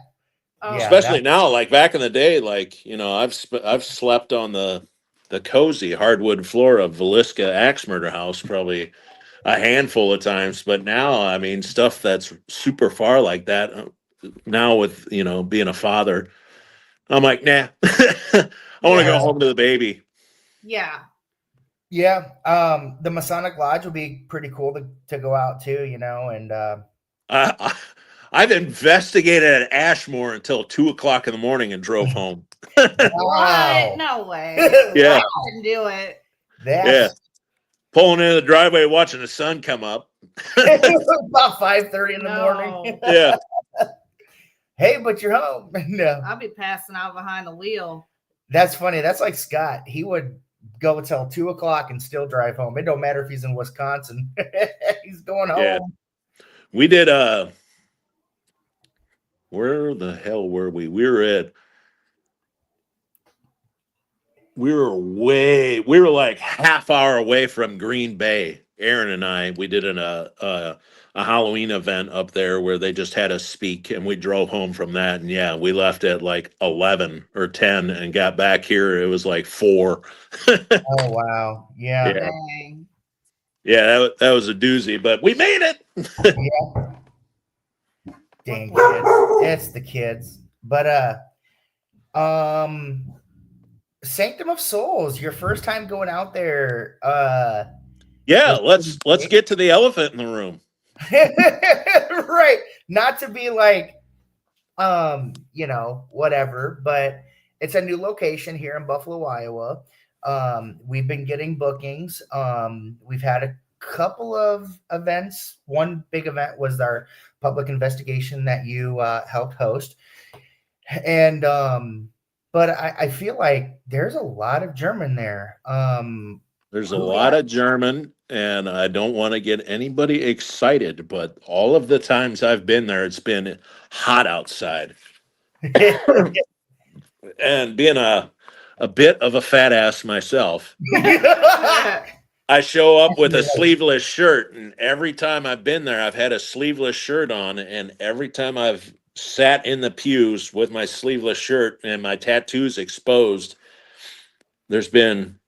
S3: Oh.
S1: Yeah,
S2: Especially now, like back in the day, like, you know, I've slept on the cozy hardwood floor of Villisca Axe Murder House probably a handful of times, but now, I mean, stuff that's super far like that. Now with, you know, being a father, I'm like, nah, I want to go home to the baby.
S3: Yeah.
S1: Yeah. The Masonic Lodge will be pretty cool to go out to, you know, and
S2: I've investigated at Ashmore until 2:00 in the morning and drove home.
S1: wow.
S3: What? No way.
S2: Yeah.
S3: I couldn't do it.
S1: That's
S2: Pulling into the driveway, watching the sun come up.
S1: about 5:30 in the morning.
S2: Yeah.
S1: Hey, but you're home. No.
S3: I'll be passing out behind the wheel.
S1: That's funny. That's like Scott. He would go until 2:00 and still drive home. It don't matter if he's in Wisconsin. He's going home.
S2: Yeah. We did where the hell were we? We were like half hour away from Green Bay. Aaron and I, we did a Halloween event up there where they just had us speak, and we drove home from that. And yeah, we left at like 11 or 10 and got back here. It was like 4.
S1: Oh wow. Yeah.
S3: Dang.
S2: Yeah, that was a doozy, but we made it.
S1: Yeah. Dang kids. It's the kids. But Sanctum of Souls, your first time going out there.
S2: Yeah, let's get to the elephant in the room.
S1: Right. Not to be like you know, whatever, but it's a new location here in Buffalo, Iowa. We've been getting bookings. We've had a couple of events. One big event was our public investigation that you helped host. And but I feel like there's a lot of German there.
S2: There's a lot of German, and I don't want to get anybody excited, but all of the times I've been there, it's been hot outside. And being a bit of a fat ass myself, I show up with a sleeveless shirt, and every time I've been there, I've had a sleeveless shirt on, and every time I've sat in the pews with my sleeveless shirt and my tattoos exposed, there's been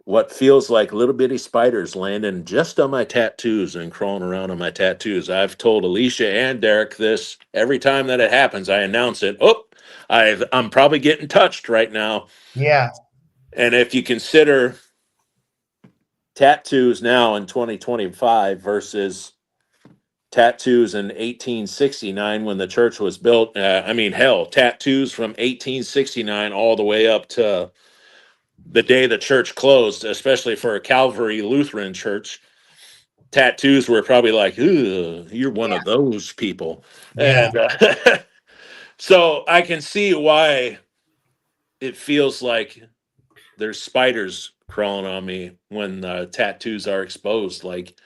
S2: what feels like little bitty spiders landing just on my tattoos and crawling around on my tattoos. I've told Alicia and Derek this every time that it happens. I announce it. Oh, I'm probably getting touched right now.
S1: Yeah.
S2: And if you consider tattoos now in 2025 versus tattoos in 1869 when the church was built, tattoos from 1869 all the way up to the day the church closed, especially for a Calvary Lutheran church, tattoos were probably like, "Ooh, you're one of those people."
S1: Yeah.
S2: And so I can see why it feels like there's spiders crawling on me when tattoos are exposed. Like,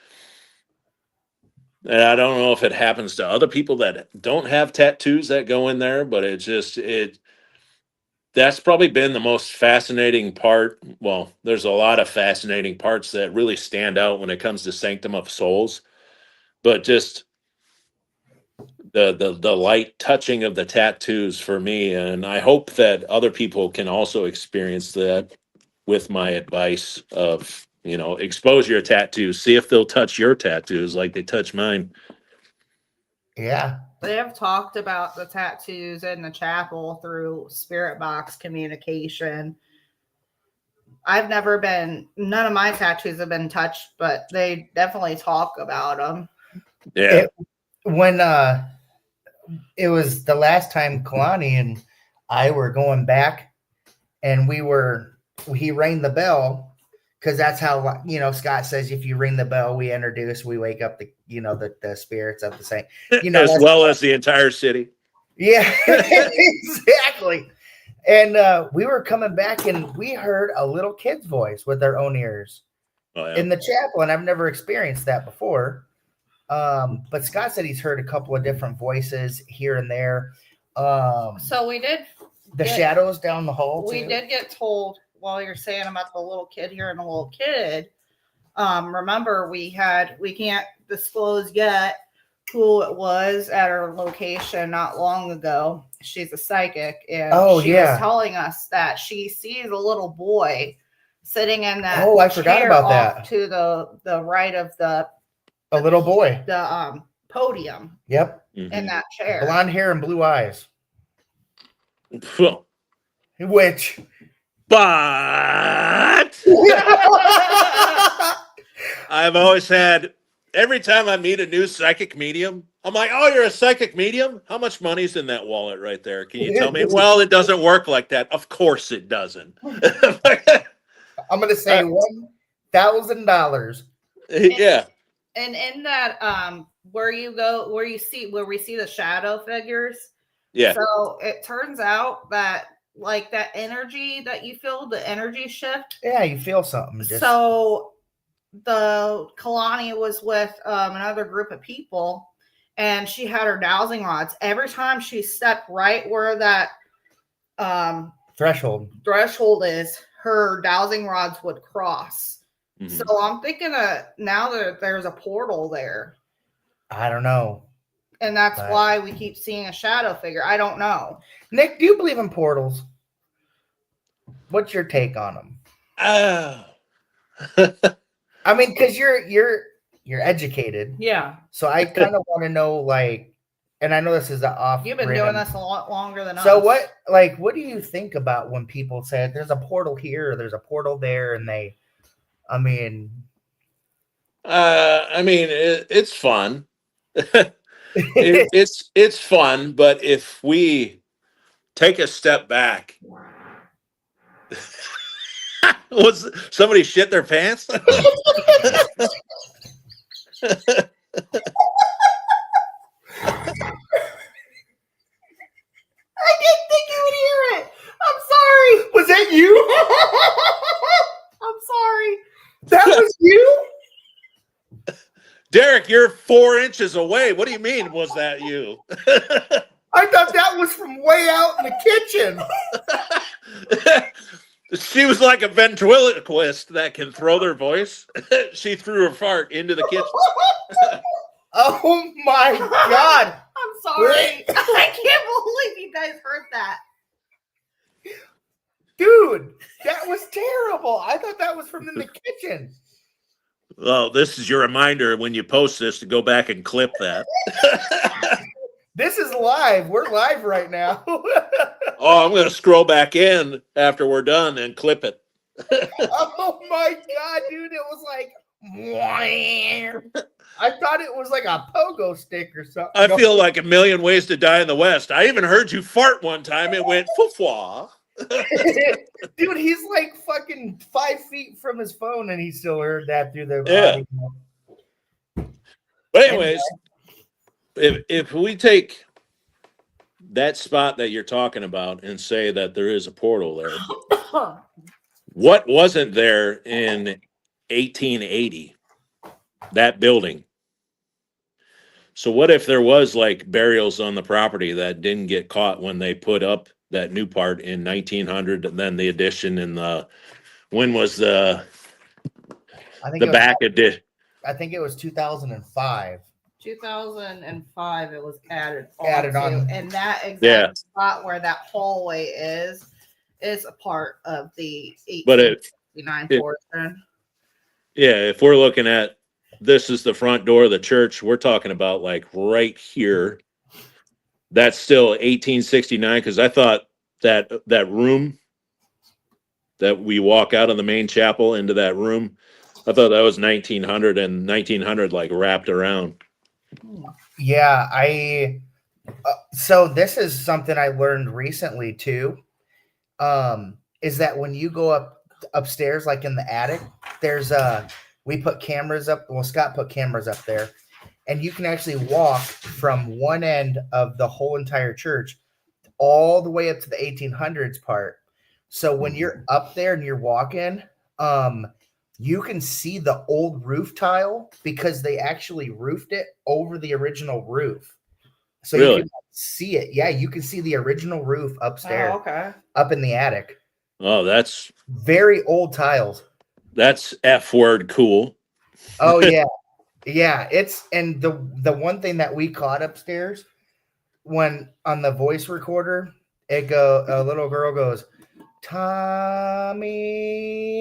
S2: and I don't know if it happens to other people that don't have tattoos that go in there, but that's probably been the most fascinating part. Well, there's a lot of fascinating parts that really stand out when it comes to Sanctum of Souls, but just the light touching of the tattoos for me, and I hope that other people can also experience that with my advice of, you know, expose your tattoos, see if they'll touch your tattoos like they touch mine.
S1: Yeah.
S3: They have talked about the tattoos in the chapel through spirit box communication. I've never been, none of my tattoos have been touched, but they definitely talk about them.
S2: Yeah.
S1: it was the last time Kalani and I were going back, and he rang the bell. Because that's how, Scott says, if you ring the bell, we introduce, we wake up the spirits of the saint.
S2: As well as the entire city.
S1: Yeah, exactly. And we were coming back, and we heard a little kid's voice with their own ears in the chapel, and I've never experienced that before. But Scott said he's heard a couple of different voices here and there.
S3: So we did
S1: the shadows down the hall.
S3: We did get told while you're saying about the little kid here and the little kid. Remember, we can't disclose yet who it was at our location not long ago. She's a psychic, and she was telling us that she sees a little boy sitting in that.
S1: Oh, I forgot about that.
S3: To the right of a
S1: little boy.
S3: The podium.
S1: Yep.
S3: In that chair.
S1: Blonde hair and blue eyes. Which.
S2: But I've always had, every time I meet a new psychic medium, I'm like, oh, you're a psychic medium? How much money's in that wallet right there? Can you tell me? Well, it doesn't work like that. Of course it doesn't.
S1: I'm going to say $1,000.
S2: Yeah.
S3: And in that, where we see the shadow figures.
S2: Yeah.
S3: So it turns out that, like, that energy that you feel, the energy shift.
S1: Yeah, you feel something.
S3: So the Kalani was with another group of people, and she had her dowsing rods. Every time she stepped right where that
S1: threshold
S3: is, her dowsing rods would cross. Mm-hmm. So I'm thinking now that there's a portal there.
S1: I don't know.
S3: And that's why we keep seeing a shadow figure. I don't know.
S1: Nick, do you believe in portals? What's your take on them?
S2: I
S1: mean, because you're educated.
S3: Yeah.
S1: So I kind of want to know, like, and I know this is the off.
S3: You've been doing this a lot longer than us.
S1: So what do you think about when people say there's a portal here, or there's a portal there, and
S2: it's fun. It's fun, but if we take a step back, was somebody shit their pants?
S3: I didn't think you would hear it. I'm sorry.
S1: Was that you?
S3: I'm sorry.
S1: That was you?
S2: Derek, you're 4 inches away. What do you mean, was that you?
S1: I thought that was from way out in the kitchen.
S2: She was like a ventriloquist that can throw their voice. She threw her fart into the kitchen.
S1: Oh my God.
S3: I'm sorry. I can't believe you guys heard that.
S1: Dude, that was terrible. I thought that was from in the kitchen.
S2: Well, this is your reminder when you post this to go back and clip that.
S1: This is live. We're live right now.
S2: Oh, I'm going to scroll back in after we're done and clip it.
S1: Oh my God, dude. It was like, I thought it was like a pogo stick or something.
S2: I feel like A Million Ways to Die in the West. I even heard you fart one time. It went foo-fwa.
S1: Dude, he's like fucking 5 feet from his phone, and he still heard that through the
S2: audio. But anyways, if we take that spot that you're talking about and say that there is a portal there, what wasn't there in 1880? That building. So what if there was like burials on the property that didn't get caught when they put up that new part in 1900, and then the addition in when was the back addition?
S1: I think it was 2005.
S3: 2005 it was added
S1: on.
S3: And that exact spot where that hallway is a part of the 1869 portion.
S2: Yeah, if we're looking at this is the front door of the church, we're talking about like right here. That's still 1869, because I thought that room that we walk out of the main chapel into that room, I thought that was 1900, and 1900 like wrapped around.
S1: Yeah, So this is something I learned recently too. Is that when you go upstairs, like in the attic, there's we put cameras up. Well, Scott put cameras up there, and you can actually walk from one end of the whole entire church all the way up to the 1800s part. So when you're up there and you're walking, you can see the old roof tile because they actually roofed it over the original roof. So
S2: Really?
S1: you can see it. Yeah, you can see the original roof upstairs,
S3: Oh, okay.
S1: up in the attic.
S2: Oh, that's
S1: Very old tiles.
S2: F word cool.
S1: Oh yeah. Yeah, it's and the one thing that we caught upstairs when on the voice recorder, a little girl goes, Tommy,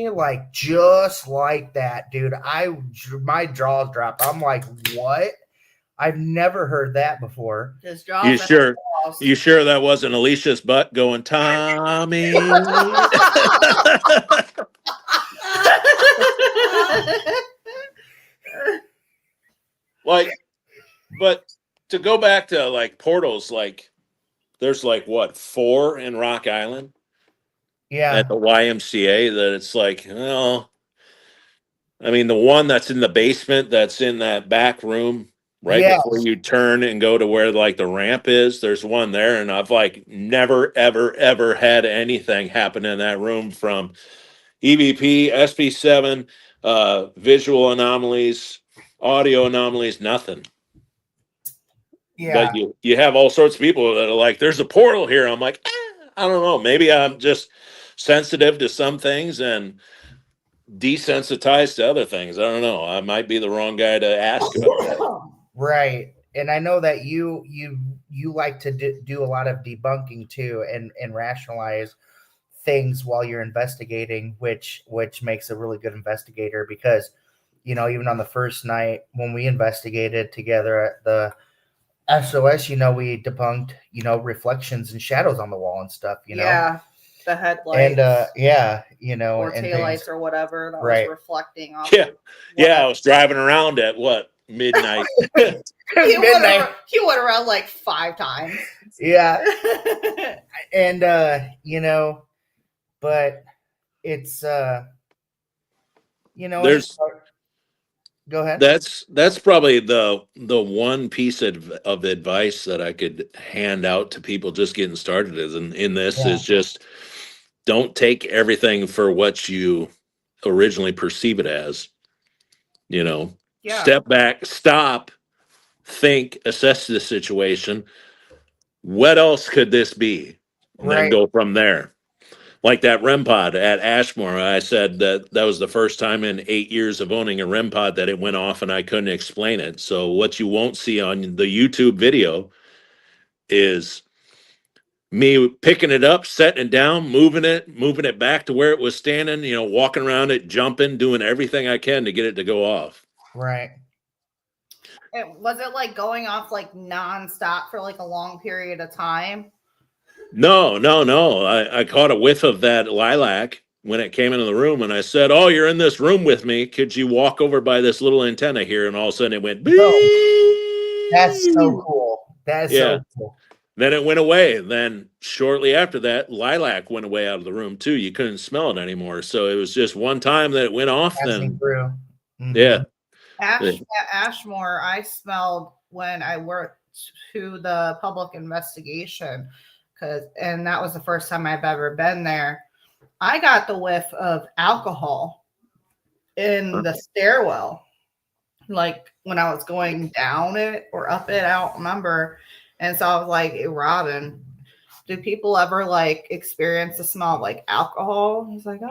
S1: like just like that, dude. My jaws dropped. I'm like, what? I've never heard that before.
S3: Just
S2: You
S3: draws
S2: sure? You sure that wasn't Alicia's butt going, Tommy? Like, but to go back to like portals, like there's like what, 4 in Rock Island
S1: Yeah.
S2: at the YMCA that it's like, well, I mean, the one that's in the basement, that's in that back room right
S1: Yes.
S2: before you turn and go to where like the ramp is, there's one there, and I've like never, ever, ever had anything happen in that room from EVP, SP7, visual anomalies, audio anomalies, nothing.
S1: Yeah.
S2: But you have all sorts of people that are like, there's a portal here. I'm like, I don't know. Maybe I'm just sensitive to some things and desensitized to other things. I don't know. I might be the wrong guy to ask about that.
S1: Right. And I know that you like to do a lot of debunking too and rationalize things while you're investigating, which makes a really good investigator because, you know, even on the first night when we investigated together at the SOS, you know, we debunked, you know, reflections and shadows on the wall and stuff, you know?
S3: Yeah. The headlights.
S1: And yeah, you know,
S3: or
S1: and
S3: taillights
S1: things.
S3: or whatever that
S1: Right.
S3: was reflecting off.
S2: Yeah. Yeah. I was driving around at what? Midnight.
S3: He
S1: Midnight.
S3: went around like 5 times.
S1: Yeah. And you know, but it's you know,
S2: There's
S1: go ahead.
S2: that's probably the one piece of advice that I could hand out to people just getting started in this is just don't take everything for what you originally perceive it as. You know, step back, stop, think, assess the situation. What else could this be? And then go from there. Like that REM pod at Ashmore, I said that was the first time in 8 years of owning a REM pod that it went off and I couldn't explain it. So what you won't see on the YouTube video is me picking it up, setting it down, moving it back to where it was standing, you know, walking around it, jumping, doing everything I can to get it to go off.
S1: Right.
S3: Was it like going off like nonstop for like a long period of time?
S2: No. I caught a whiff of that lilac when it came into the room, and I said, "Oh, you're in this room with me. Could you walk over by this little antenna here?" And all of a sudden, it went.
S1: That's so cool. That's so cool.
S2: Then it went away. Then shortly after that, lilac went away out of the room too. You couldn't smell it anymore. So it was just one time that it went off. Then yeah.
S3: At Ashmore, I smelled when I worked to the public investigation, and that was the first time I've ever been there. I got the whiff of alcohol in the stairwell, like when I was going down it or up it, I don't remember. And so I was like, hey, Robin, do people ever like experience the smell of like alcohol? He's like, I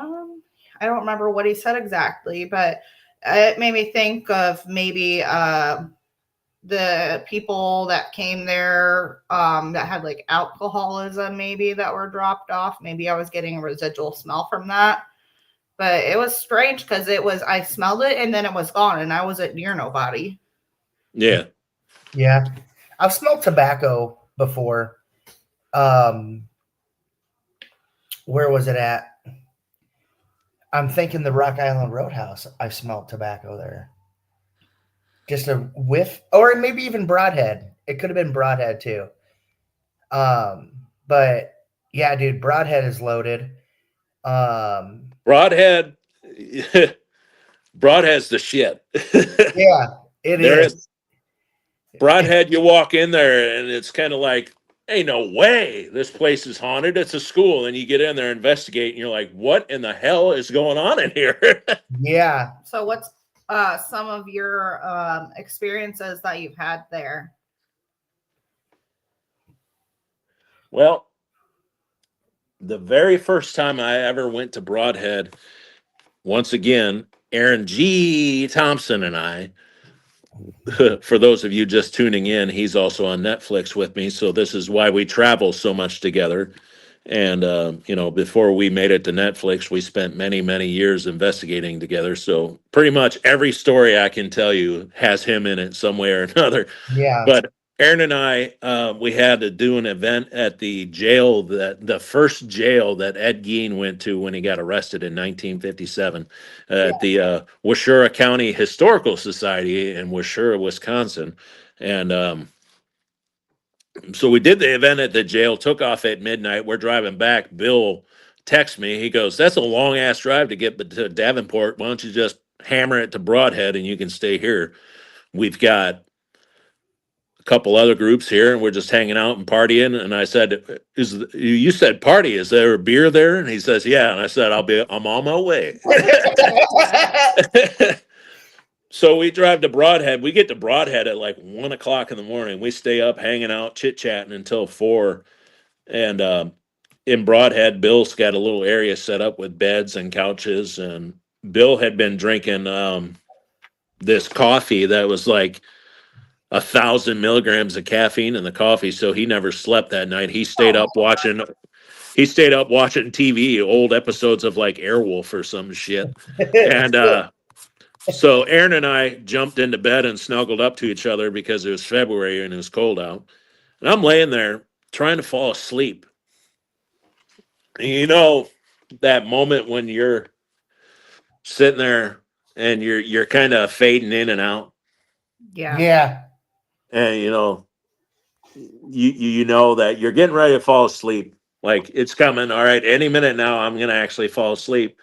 S3: don't remember what he said exactly, but it made me think of maybe the people that came there that had like alcoholism, maybe that were dropped off. Maybe I was getting a residual smell from that. But it was strange because I smelled it and then it was gone and I wasn't near nobody.
S2: Yeah.
S1: Yeah. I've smelled tobacco before. Where was it at? I'm thinking the Rock Island Roadhouse. I smelled tobacco there. Just a whiff, or maybe even Broadhead. It could have been Broadhead too. But yeah, dude, Broadhead is loaded.
S2: Broadhead, Broadhead's the shit.
S1: Yeah, it
S2: There
S1: is.
S2: is Broadhead. You walk in there, and it's kind of like, hey, no way, this place is haunted. It's a school, and you get in there, investigate, and you're like, what in the hell is going on in here?
S1: Yeah.
S3: So what's some of your experiences that you've had there?
S2: Well, the very first time I ever went to Broadhead, once again, Aaron G. Thompson and I, for those of you just tuning in, he's also on Netflix with me. So this is why we travel so much together. And, before we made it to Netflix, we spent many, many years investigating together. So pretty much every story I can tell you has him in it some way or another.
S1: Yeah.
S2: But Aaron and I, we had to do an event at the jail, the first jail that Ed Gein went to when he got arrested in 1957, at the Washura County Historical Society in Washura, Wisconsin. And so we did the event at the jail, took off at midnight. We're driving back. Bill texts me. He goes, "That's a long ass drive to get to Davenport. Why don't you just hammer it to Broadhead and you can stay here? We've got a couple other groups here and we're just hanging out and partying." And I said, you said party, is there a beer there? And he says, yeah. And I said, I'm on my way. So we drive to Broadhead. We get to Broadhead at like 1 o'clock in the morning. We stay up hanging out, chit chatting until 4. And in Broadhead, Bill's got a little area set up with beds and couches. And Bill had been drinking this coffee that was like 1,000 milligrams of caffeine in the coffee. So he never slept that night. He stayed up watching TV, old episodes of like Airwolf or some shit. And so Aaron and I jumped into bed and snuggled up to each other because it was February and it was cold out. And I'm laying there trying to fall asleep. And you know that moment when you're sitting there and you're kind of fading in and out.
S3: Yeah.
S1: Yeah.
S2: And you know that you're getting ready to fall asleep. Like it's coming. All right, any minute now I'm gonna actually fall asleep.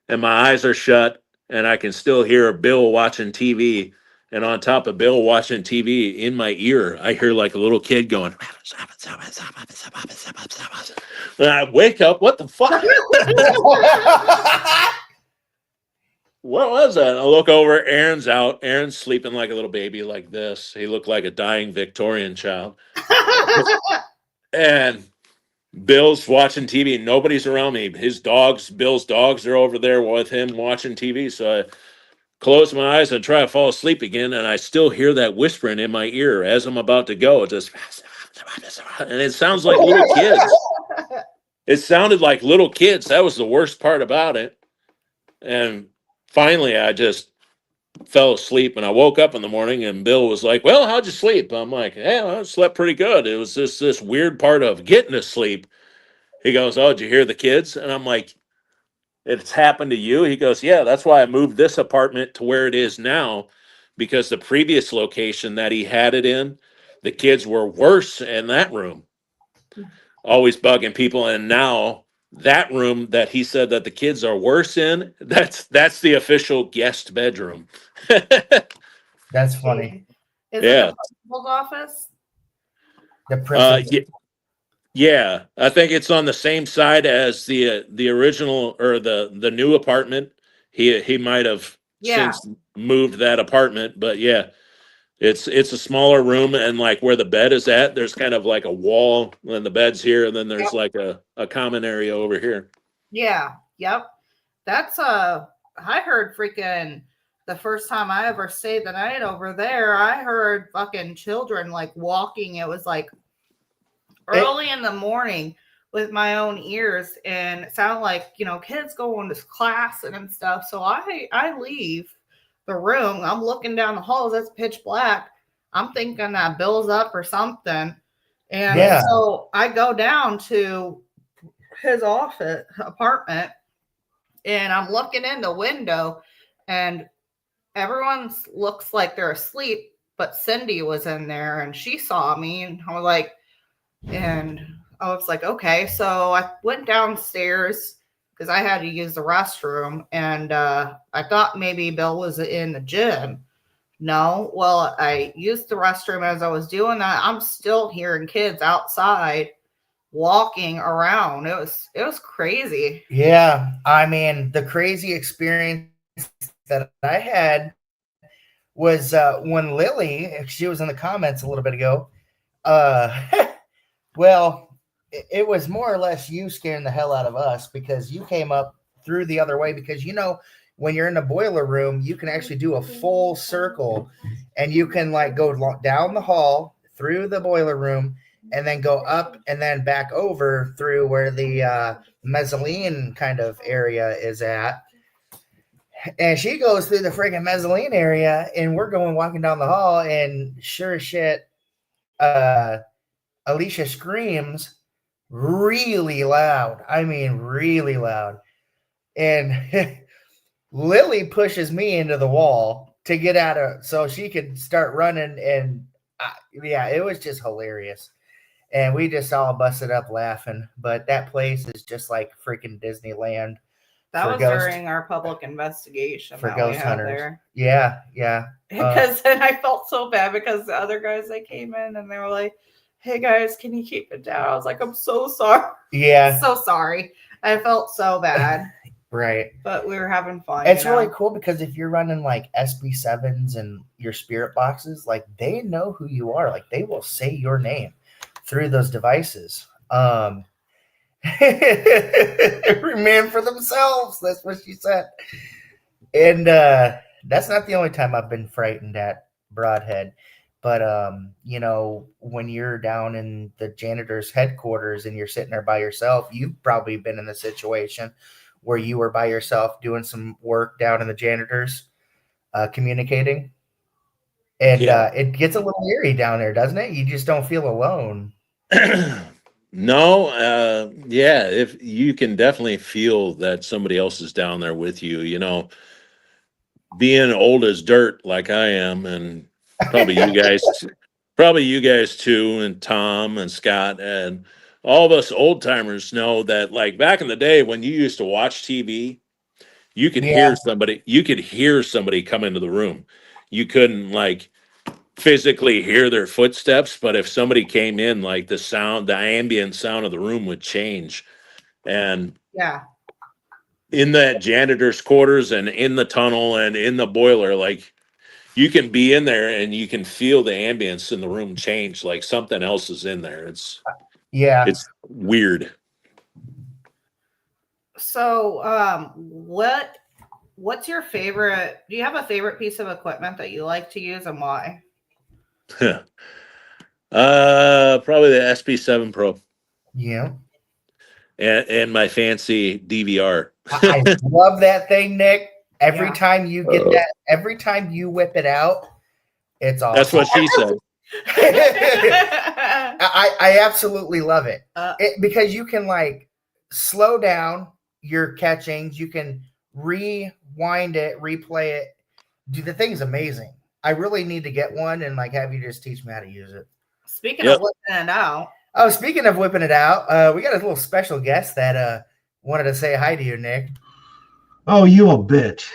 S2: And my eyes are shut and I can still hear Bill watching TV. And on top of Bill watching TV, in my ear, I hear like a little kid going, and I wake up, what the fuck? What was that? I look over, Aaron's out. Aaron's sleeping like a little baby like this. He looked like a dying Victorian child. And Bill's watching TV. Nobody's around me. Bill's dogs are over there with him watching TV. So I close my eyes and try to fall asleep again. And I still hear that whispering in my ear as I'm about to go. Just, and it sounds like little kids. It sounded like little kids. That was the worst part about it. And finally, I just fell asleep and I woke up in the morning and Bill was like, "Well, how'd you sleep?" I'm like, "Yeah, I slept pretty good. It was this weird part of getting to sleep." He goes, "Oh, did you hear the kids?" And I'm like, "It's happened to you?" He goes, "Yeah, that's why I moved this apartment to where it is now, because the previous location that he had it in, the kids were worse in that room, always bugging people. And now that room that he said that the kids are worse in, that's the official guest bedroom."
S1: That's funny.
S3: Is
S2: Yeah.
S3: it the principal's office?
S1: The prison.
S2: Yeah, I think it's on the same side as the original or the new apartment. He might have since moved that apartment, but yeah, it's a smaller room, and like where the bed is at, there's kind of like a wall, and the bed's here, and then there's like a common area over here.
S3: Yeah. Yep. That's I heard freaking the first time I ever stayed the night over there, I heard fucking children like walking. It was like early in the morning with my own ears, and it sounded like, kids going to class and stuff. So I leave the room. I'm looking down the halls. It's pitch black. I'm thinking that Bill's up or something. And so I go down to his apartment, and I'm looking in the window, and everyone looks like they're asleep, but Cindy was in there and she saw me, and I was like, And I was like, okay. So I went downstairs because I had to use the restroom, and I thought maybe Bill was in the gym. No, well, I used the restroom as I was doing that. I'm still hearing kids outside walking around. It was crazy.
S1: Yeah, I mean, the crazy experience that I had was when Lily, she was in the comments a little bit ago. Well, it was more or less you scaring the hell out of us because you came up through the other way because when you're in the boiler room, you can actually do a full circle and you can like go down the hall through the boiler room and then go up and then back over through where the mezzanine kind of area is at. And she goes through the freaking mezzanine area and we're going walking down the hall and sure as shit, Alicia screams really loud. I mean, really loud. And Lily pushes me into the wall to get out of so she could start running. And yeah, it was just hilarious. And we just all busted up laughing. But that place is just like freaking Disneyland.
S3: That was during our public investigation
S1: for
S3: that
S1: ghost
S3: we had
S1: hunters.
S3: there.
S1: Yeah.
S3: Because then I felt so bad because the other guys that came in and they were like, "Hey guys, can you keep it down?" I was like, "I'm so sorry."
S1: Yeah.
S3: So sorry. I felt so bad.
S1: Right.
S3: But we were having fun.
S1: It's really cool because if you're running like SB7s and your spirit boxes, like they know who you are. Like they will say your name through those devices. Every man for themselves. That's what she said. And that's not the only time I've been frightened at Broadhead. But when you're down in the janitor's headquarters and you're sitting there by yourself, you've probably been in the situation where you were by yourself doing some work down in the janitor's communicating. And it gets a little eerie down there, doesn't it? You just don't feel alone.
S2: No, yeah, if you can definitely feel that somebody else is down there with you, being old as dirt like I am, and probably you guys too, and Tom and Scott and all of us old timers know that like back in the day when you used to watch TV, you could hear somebody come into the room. You couldn't like physically hear their footsteps, but if somebody came in, like the ambient sound of the room would change. And in that janitor's quarters and in the tunnel and in the boiler, like you can be in there and you can feel the ambience in the room change, like something else is in there. It's weird.
S3: So what's your favorite? Do you have a favorite piece of equipment that you like to use and why?
S2: Probably the SP7 Pro.
S1: Yeah.
S2: And my fancy DVR.
S1: I love that thing, Nick. Every time you get that, every time you whip it out, it's awesome.
S2: That's what she said.
S1: I absolutely love it. Because you can like slow down your catchings. You can rewind it, replay it. Dude, the thing's amazing. I really need to get one and like have you just teach me how to use it.
S3: Speaking of whipping it out.
S1: Oh, speaking of whipping it out, we got a little special guest that wanted to say hi to you, Nick.
S4: Oh, you a bitch.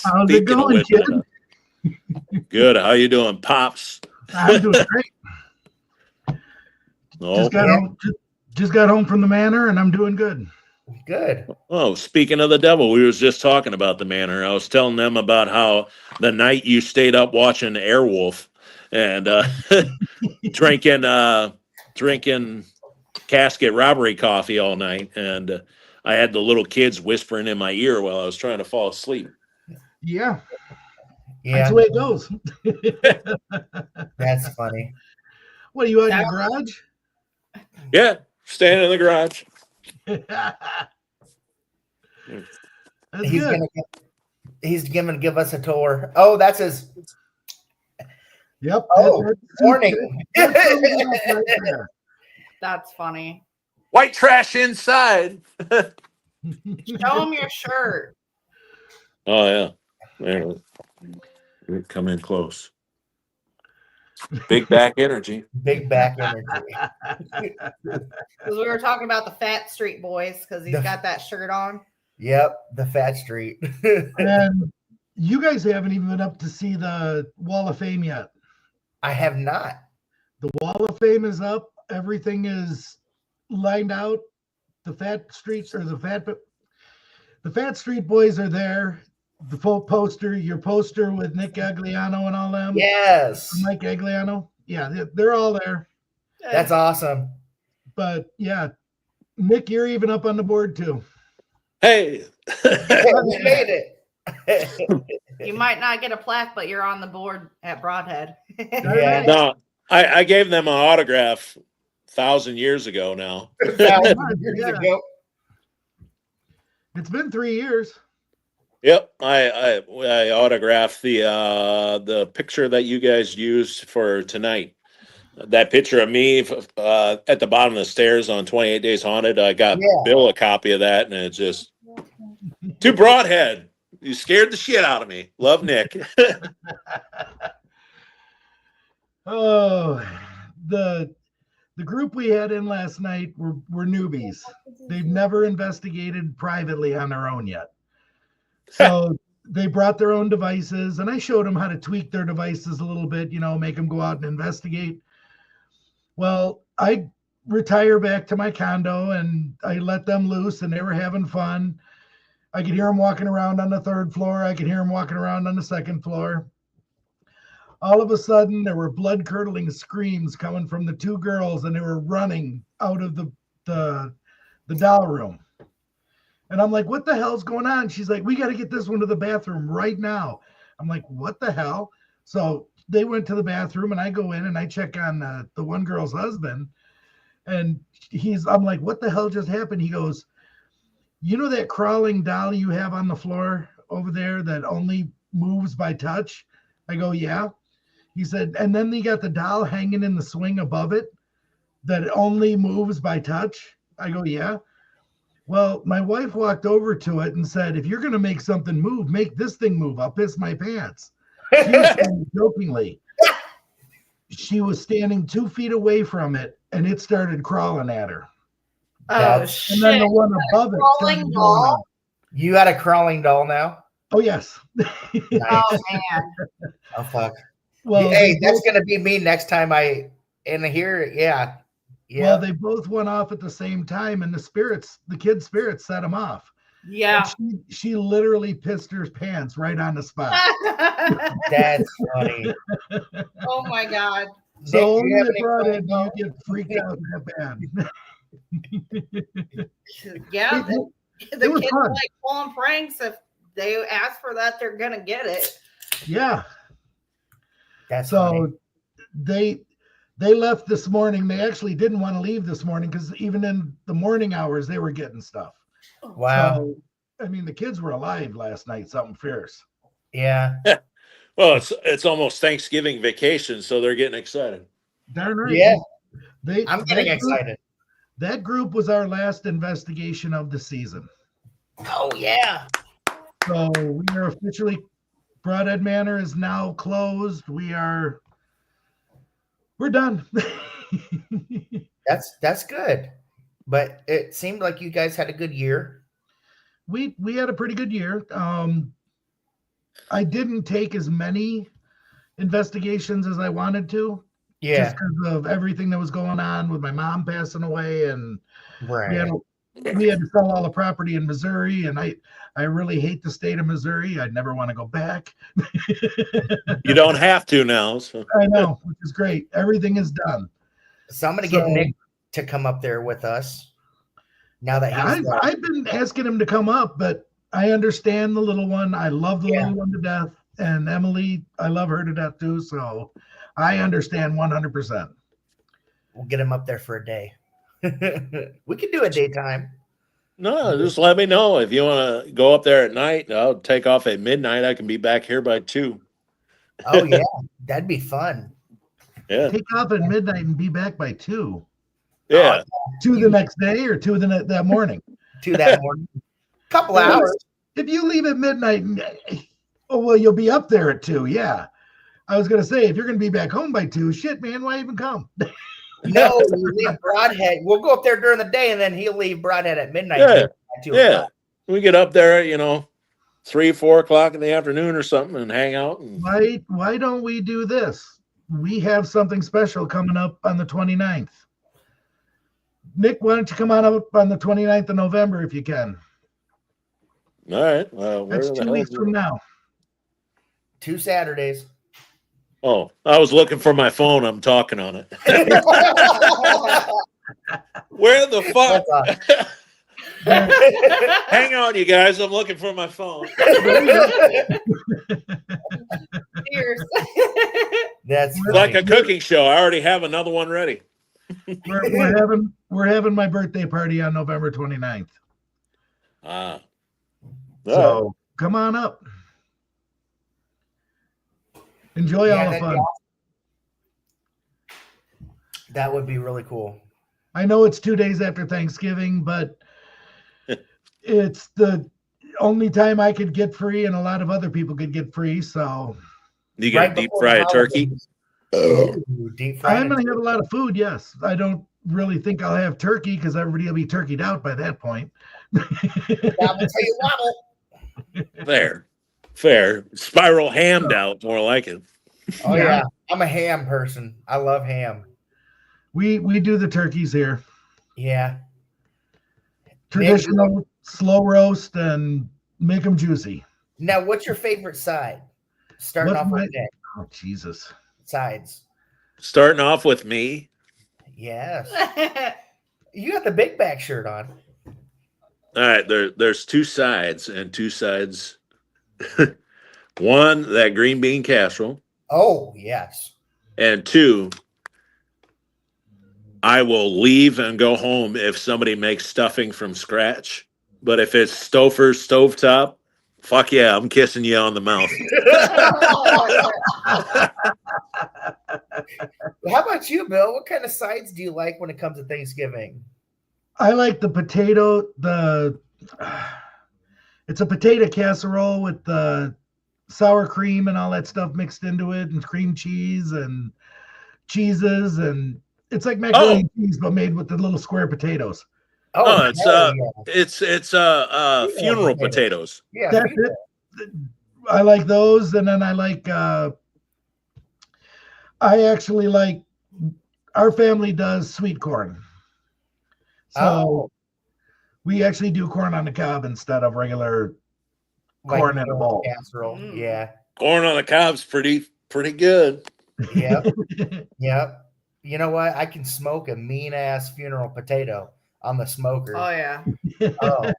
S4: How's it going, kid?
S2: Good. How you doing, Pops?
S4: I'm doing great. Just got home from the manor, and I'm doing good.
S1: Good.
S2: Oh, speaking of the devil, we was just talking about the manor. I was telling them about how the night you stayed up watching Airwolf and drinking casket robbery coffee all night, and I had the little kids whispering in my ear while I was trying to fall asleep.
S4: Yeah. That's the way it goes.
S1: That's funny.
S4: What are you out in your garage?
S2: Yeah, standing in the garage.
S1: He's gonna give us a tour. Oh, that's his.
S4: Yep.
S1: Oh, warning.
S3: That's funny.
S2: White trash inside.
S3: Show him your shirt.
S2: Oh yeah. Come in close. Big back energy.
S1: Big back energy.
S3: Because we were talking about the Fat Street Boys because he's got that shirt on.
S1: Yep, the Fat Street.
S4: And you guys haven't even been up to see the Wall of Fame yet.
S1: I have not.
S4: The Wall of Fame is up. Everything is lined out. The Fat Street Boys are there. The full poster, your poster with Nick Agliano and all them.
S1: Yes.
S4: Mike Agliano. Yeah, they're all there.
S1: That's awesome.
S4: But yeah, Nick, you're even up on the board too.
S2: Hey.
S1: We made it.
S3: You might not get a plaque, but you're on the board at Broadhead.
S1: Yeah.
S2: No, I gave them an autograph 1,000 years ago now.
S1: 1,000 years ago.
S4: It's been 3 years.
S2: Yep, I autographed the picture that you guys used for tonight. That picture of me at the bottom of the stairs on 28 Days Haunted. I got Bill a copy of that, and it's just too Broadhead. You scared the shit out of me. Love, Nick.
S4: Oh, the group we had in last night were newbies. They've never investigated privately on their own yet. So they brought their own devices, and I showed them how to tweak their devices a little bit, make them go out and investigate. Well, I retire back to my condo, and I let them loose, and they were having fun. I could hear them walking around on the 3rd floor. I could hear them walking around on the 2nd floor. All of a sudden, there were blood-curdling screams coming from the 2 girls, and they were running out of the doll room. And I'm like, what the hell's going on? She's like, we got to get this one to the bathroom right now. I'm like, what the hell? So they went to the bathroom, and I go in and I check on the one girl's husband. And I'm like, what the hell just happened? He goes, you know that crawling doll you have on the floor over there that only moves by touch? I go, yeah. He said, and then you got the doll hanging in the swing above it that only moves by touch? I go, yeah. Well, my wife walked over to it and said, if you're going to make something move, make this thing move. I'll piss my pants. She was saying jokingly. She was standing 2 feet away from it, and it started crawling at her.
S3: Oh, shit.
S4: And then the one above it.
S3: Crawling doll?
S1: You got a crawling doll now?
S4: Oh, yes.
S1: Nice.
S3: Oh, man.
S1: Oh, fuck.
S4: Well,
S1: hey, that's going to be me next time I in here. Yeah. Yeah.
S4: Well, they both went off at the same time, and the kid's spirits set them off.
S3: Yeah.
S4: She literally pissed her pants right on the spot.
S1: That's funny.
S3: Oh my God.
S4: So
S1: Nick,
S4: only
S1: do
S4: at
S1: you
S4: Broadhead do you get freaked out that bad.
S3: Yeah. The
S4: was
S3: kids
S4: fun.
S3: like pulling pranks. If they ask for that, they're going to get it.
S4: Yeah.
S1: That's
S4: So
S1: funny.
S4: they left this morning. They actually didn't want to leave this morning because even in the morning hours, they were getting stuff.
S1: Wow.
S4: So, I mean, the kids were alive last night, something fierce.
S1: Yeah.
S2: Well, it's almost Thanksgiving vacation, so they're getting excited.
S4: Darn right.
S1: Yeah.
S4: I'm
S1: getting excited.
S4: That group was our last investigation of the season.
S1: Oh, yeah.
S4: So we are officially, Broadhead Manor is now closed. We're done.
S1: That's good. But it seemed like you guys had a good year.
S4: We had a pretty good year. I didn't take as many investigations as I wanted to.
S1: Yeah.
S4: Just because of everything that was going on with my mom passing away, and
S1: Right.
S4: we had to sell all the property in Missouri, and I really hate the state of Missouri. I'd never want to go back.
S2: You don't have to now. So.
S4: I know, which is great. Everything is done.
S1: So I'm going to get Nick to come up there with us. Now that
S4: I've been asking him to come up, but I understand the little one. I love the little one to death. And Emily, I love her to death too. So I understand 100%.
S1: We'll get him up there for a day. We could do a daytime.
S2: No, just let me know if you want to go up there at night. I'll take off at midnight. I can be back here by 2.
S1: Oh, yeah. That'd be fun.
S2: Yeah.
S4: Take off at midnight and be back by 2.
S2: Yeah.
S4: 2 the next day or 2 that morning?
S1: 2 that morning. Couple hours.
S4: If you leave at midnight, Oh, well, you'll be up there at 2. Yeah. I was going to say, if you're going to be back home by 2, shit, man, why even come?
S1: No, we leave Broadhead. We'll go up there during the day, and then he'll leave Broadhead at midnight.
S2: Yeah.
S1: At 2 o'clock.
S2: We get up there, 3, 4 o'clock in the afternoon or something and hang out. And...
S4: Why don't we do this? We have something special coming up on the 29th. Nick, why don't you come on up on the 29th of November if you can?
S2: All right. Well,
S4: That's 2 weeks from now.
S1: 2 Saturdays.
S2: Oh, I was looking for my phone. I'm talking on it. Where the fuck? Hang on, you guys. I'm looking for my phone.
S3: Cheers.
S1: That's
S2: like a cooking show. I already have another one ready.
S4: We're having my birthday party on November 29th. So come on up. Enjoy all the fun.
S1: That would be really cool.
S4: I know it's 2 days after Thanksgiving, but it's the only time I could get free, and a lot of other people could get free. So
S2: you got deep fry a turkey?
S1: Deep fry.
S4: I'm going to have a lot of food. Yes, I don't really think I'll have turkey because everybody will be turkeyed out by that point.
S2: Fair. Spiral hammed out, more like it.
S1: Oh yeah, I'm a ham person. I love ham.
S4: We do the turkeys here.
S1: Yeah.
S4: Traditional slow roast and make them juicy.
S1: Now, what's your favorite side? Starting off with that.
S4: Oh Jesus.
S1: Sides.
S2: Starting off with me.
S1: Yes. You got the big back shirt on.
S2: All right, there's 2 sides and 2 sides. One, that green bean casserole.
S1: Oh, yes.
S2: And 2, I will leave and go home if somebody makes stuffing from scratch. But if it's Stouffer's stovetop, fuck yeah, I'm kissing you on the mouth.
S1: How about you, Bill? What kind of sides do you like when it comes to Thanksgiving?
S4: I like the potato. It's a potato casserole with the sour cream and all that stuff mixed into it, and cream cheese and cheeses, and it's like macaroni and cheese but made with the little square potatoes.
S2: It's funeral potatoes.
S1: Yeah,
S4: that's it. I like those, and then I like. I actually like. Our family does sweet corn, so we actually do corn on the cob instead of regular corn in a bowl.
S1: Casserole. Yeah,
S2: corn on the cob's pretty good.
S1: Yep. Yep. You know what? I can smoke a mean ass funeral potato on the smoker.
S3: Oh yeah.
S1: Oh.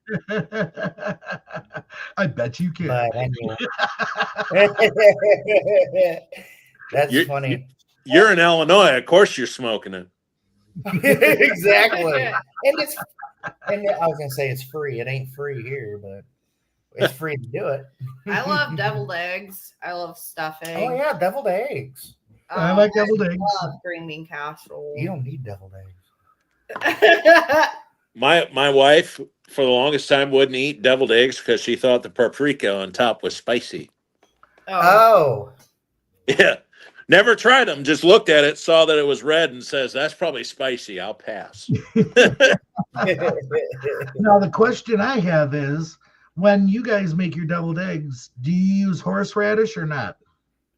S4: I bet you can.
S1: But anyway. That's funny.
S2: You're in Illinois, of course you're smoking it.
S1: Exactly. And I was gonna say it's free. It ain't free here, but it's free to do it.
S3: I love deviled eggs. I love stuffing.
S1: Oh yeah, deviled eggs.
S4: I like deviled eggs.
S3: I love green bean casserole.
S1: You don't need deviled eggs.
S2: My wife for the longest time wouldn't eat deviled eggs because she thought the paprika on top was spicy.
S1: Oh.
S2: Yeah. Never tried them. Just looked at it, saw that it was red, and says, that's probably spicy. I'll pass.
S4: Now, the question I have is, when you guys make your deviled eggs, do you use horseradish or not?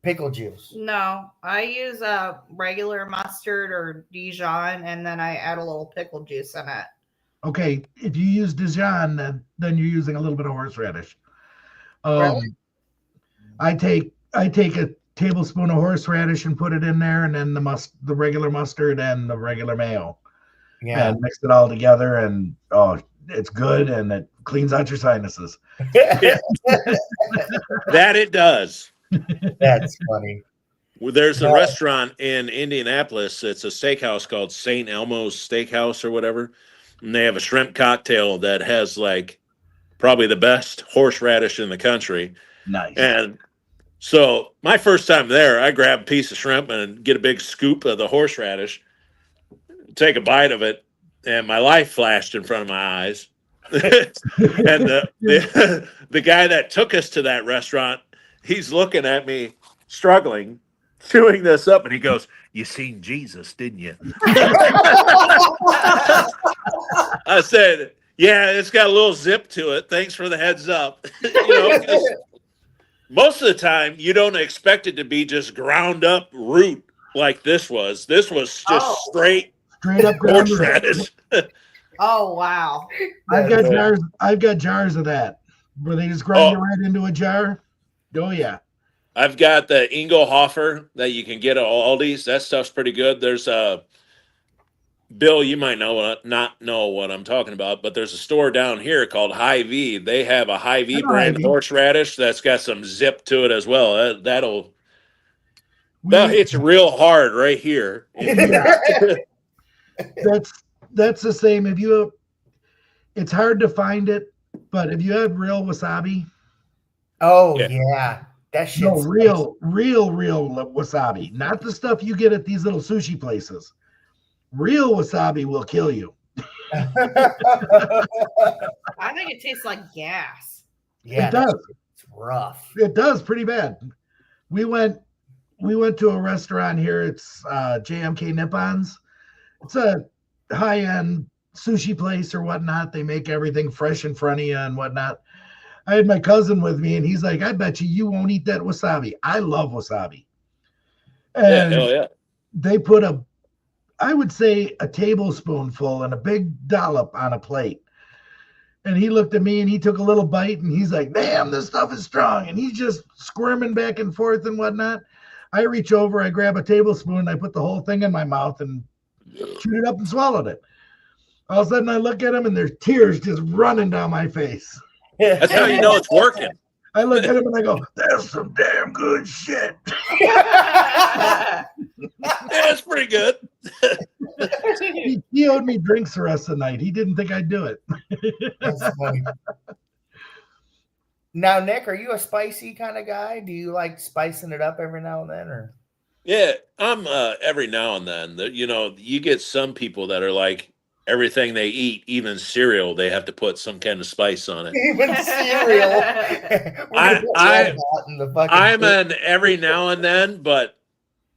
S1: Pickle juice.
S3: No, I use regular mustard or Dijon, and then I add a little pickle juice in it.
S4: Okay, if you use Dijon, then you're using a little bit of horseradish.
S1: Really?
S4: I take a tablespoon of horseradish and put it in there, and then the regular mustard and the regular mayo.
S1: Yeah.
S4: And mix it all together, and it's good, and it cleans out your sinuses.
S2: That it does.
S1: That's funny.
S2: There's a restaurant in Indianapolis. It's a steakhouse called St. Elmo's Steakhouse or whatever. And they have a shrimp cocktail that has like probably the best horseradish in the country.
S4: Nice.
S2: And so my first time there, I grab a piece of shrimp and get a big scoop of the horseradish, take a bite of it, and my life flashed in front of my eyes. And the guy that took us to that restaurant, he's looking at me, struggling, chewing this up, and he goes, "You seen Jesus, didn't you?" I said, "Yeah, it's got a little zip to it. Thanks for the heads up." 'Cause most of the time you don't expect it to be just ground up root like this was. This was just straight
S4: up ground root.
S2: horseradish.
S3: Oh wow!
S4: I've got jars of that where they just grind it right into a jar. Oh yeah.
S2: I've got the Ingelhofer that you can get at Aldi's. That stuff's pretty good. There's a Bill, you might not know what I'm talking about, but there's a store down here called Hy-Vee. They have a Hy-Vee brand horseradish that's got some zip to it as well. That'll hit you real hard right here.
S4: That's the same. It's hard to find it, but if you had real wasabi.
S1: Oh yeah. That shit's
S4: real wasabi, not the stuff you get at these little sushi places. Real wasabi will kill you.
S3: I think it tastes like gas.
S1: Yeah,
S4: it does.
S1: It's rough.
S4: It does pretty bad. We went to a restaurant here. It's JMK Nippon's. It's a high-end sushi place or whatnot. They make everything fresh in front of you and whatnot. I had my cousin with me, and he's like, "I bet you won't eat that wasabi." I love wasabi. And
S2: hell yeah.
S4: They put I would say a tablespoonful and a big dollop on a plate. And he looked at me and he took a little bite and he's like, "Damn, this stuff is strong." And he's just squirming back and forth and whatnot. I reach over, I grab a tablespoon, I put the whole thing in my mouth and chewed it up and swallowed it. All of a sudden I look at him and there's tears just running down my face.
S2: That's how you know it's working.
S4: I look at him and I go, "That's some damn good shit."
S2: That's pretty good.
S4: He owed me drinks the rest of the night. He didn't think I'd do it.
S1: That's funny. Now, Nick, are you a spicy kind of guy? Do you like spicing it up every now and then, or?
S2: Yeah, I'm every now and then. You get some people that are like, everything they eat, even cereal, they have to put some kind of spice on it.
S1: Even cereal.
S2: I'm an every now and then, but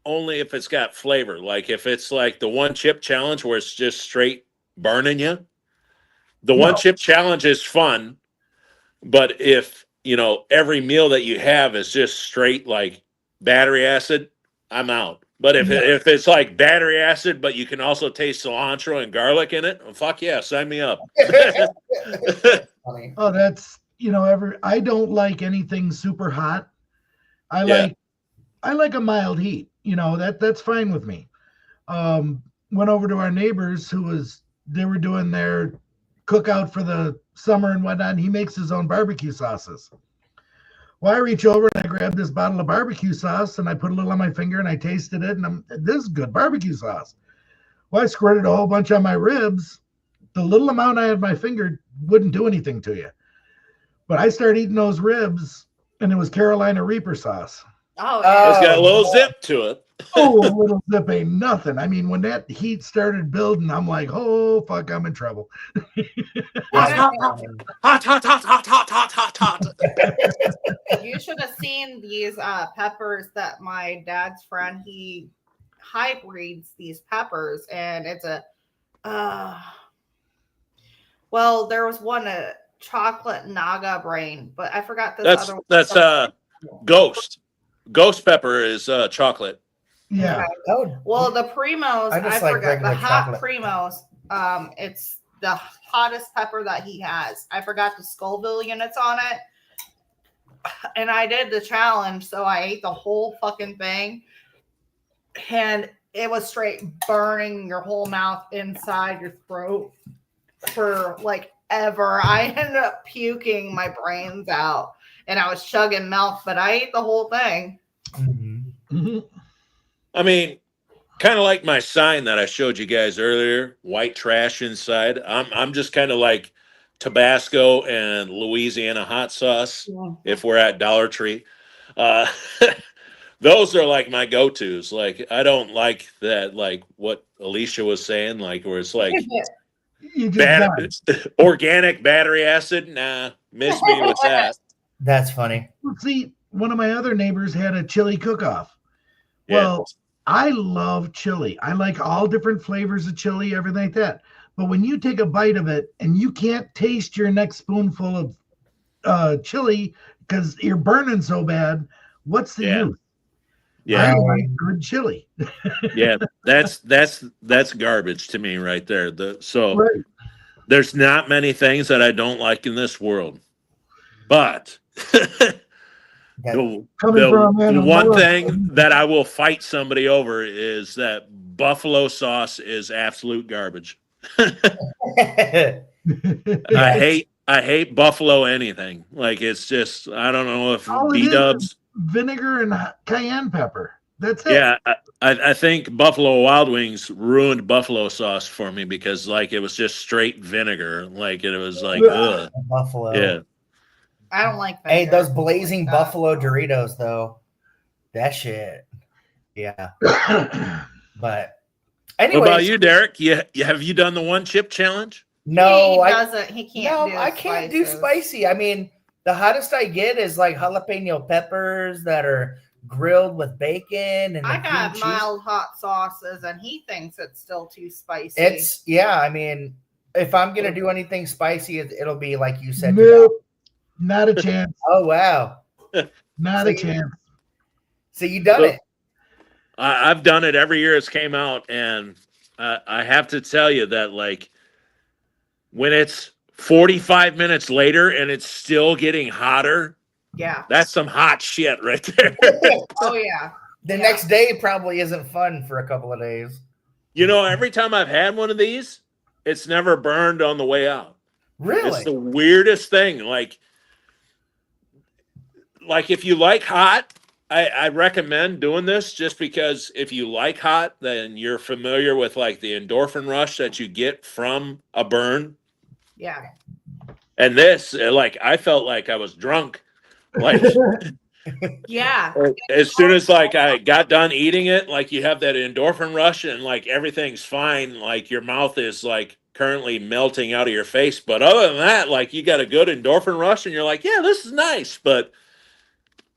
S2: only if it's got flavor. Like if it's like the one chip challenge where it's just straight burning you. The one chip challenge is fun, but if every meal that you have is just straight like battery acid, I'm out. But if it's like battery acid, but you can also taste cilantro and garlic in it, well, fuck yeah, sign me up.
S4: Oh, that's I don't like anything super hot. I like a mild heat. That's fine with me. Went over to our neighbors they were doing their cookout for the summer and whatnot, and he makes his own barbecue sauces. Well, I reach over and I grab this bottle of barbecue sauce and I put a little on my finger and I tasted it and this is good barbecue sauce. Well, I squirted a whole bunch on my ribs. The little amount I had in my finger wouldn't do anything to you. But I started eating those ribs and it was Carolina Reaper sauce.
S3: Oh, yeah.
S2: It's got a little zip to it.
S4: Oh, a little zip ain't nothing. I mean, when that heat started building, I'm like, "Oh, fuck, I'm in trouble."
S2: Hot, hot, hot, hot, hot, hot, hot.
S3: You should have seen these peppers that my dad's friend, he hybrids these peppers, and it's well, there was one chocolate naga brain, but I forgot this other one.
S2: That's ghost. Ghost pepper is chocolate.
S4: Yeah.
S3: Well, the primos, I forgot the hot primos. It's the hottest pepper that he has. I forgot the Scoville units on it. And I did the challenge, so I ate the whole fucking thing. And it was straight burning your whole mouth inside your throat for like ever. I ended up puking my brains out. And I was chugging milk, but I ate the whole thing.
S4: Mm-hmm.
S2: I mean, kind of like my sign that I showed you guys earlier, white trash inside. I'm just kind of like Tabasco and Louisiana hot sauce if we're at Dollar Tree. Those are like my go-tos. Like I don't like that, like what Alicia was saying, like where it's like
S4: just
S2: organic battery acid. Nah, miss me with that.
S1: That's funny.
S4: See, one of my other neighbors had a chili cook-off.
S2: Yeah.
S4: Well, I love chili. I like all different flavors of chili, everything like that. But when you take a bite of it and you can't taste your next spoonful of chili because you're burning so bad, what's the use?
S2: Yeah.
S4: I like good chili.
S2: Yeah, that's garbage to me right there.
S4: Right.
S2: There's not many things that I don't like in this world, but
S4: Coming from a man
S2: the
S4: who
S2: one
S4: loves
S2: thing that I will fight somebody over is that buffalo sauce is absolute garbage. I hate buffalo anything. Like, it's just, I don't know if
S4: All it
S2: B-dubs.
S4: is vinegar and cayenne pepper. That's it.
S2: Yeah, I think Buffalo Wild Wings ruined buffalo sauce for me because, like, it was just straight vinegar. Like, it was like, ugh.
S1: Buffalo.
S2: Yeah.
S3: I don't like that.
S1: Hey, those blazing buffalo Doritos, though. That shit. Yeah. But anyway.
S2: What about you, Derek? Have you done the one chip challenge?
S1: No,
S3: he doesn't. He can't.
S1: I can't do spicy. I mean, the hottest I get is like jalapeno peppers that are grilled with bacon, and
S3: I got mild hot sauces, and he thinks it's still too spicy.
S1: I mean, if I'm gonna do anything spicy, it'll be like you said.
S4: Nope, not a chance.
S1: Oh wow,
S4: not a chance.
S1: So you done it?
S2: I've done it every year it's came out, and I have to tell you that, like, when it's 45 minutes later and it's still getting hotter.
S3: Yeah.
S2: That's some hot shit right there.
S3: Oh, yeah.
S1: The next day probably isn't fun for a couple of days.
S2: You know, every time I've had one of these, it's never burned on the way out.
S1: Really?
S2: It's the weirdest thing. Like if you like hot, I recommend doing this just because if you like hot, then you're familiar with, like, the endorphin rush that you get from a burn.
S3: Yeah.
S2: And this, like, I felt like I was drunk. Like,
S3: yeah.
S2: As soon as, like, I got done eating it, like, you have that endorphin rush and, like, everything's fine. Like, your mouth is, like, currently melting out of your face. But other than that, like, you got a good endorphin rush and you're like, yeah, this is nice. But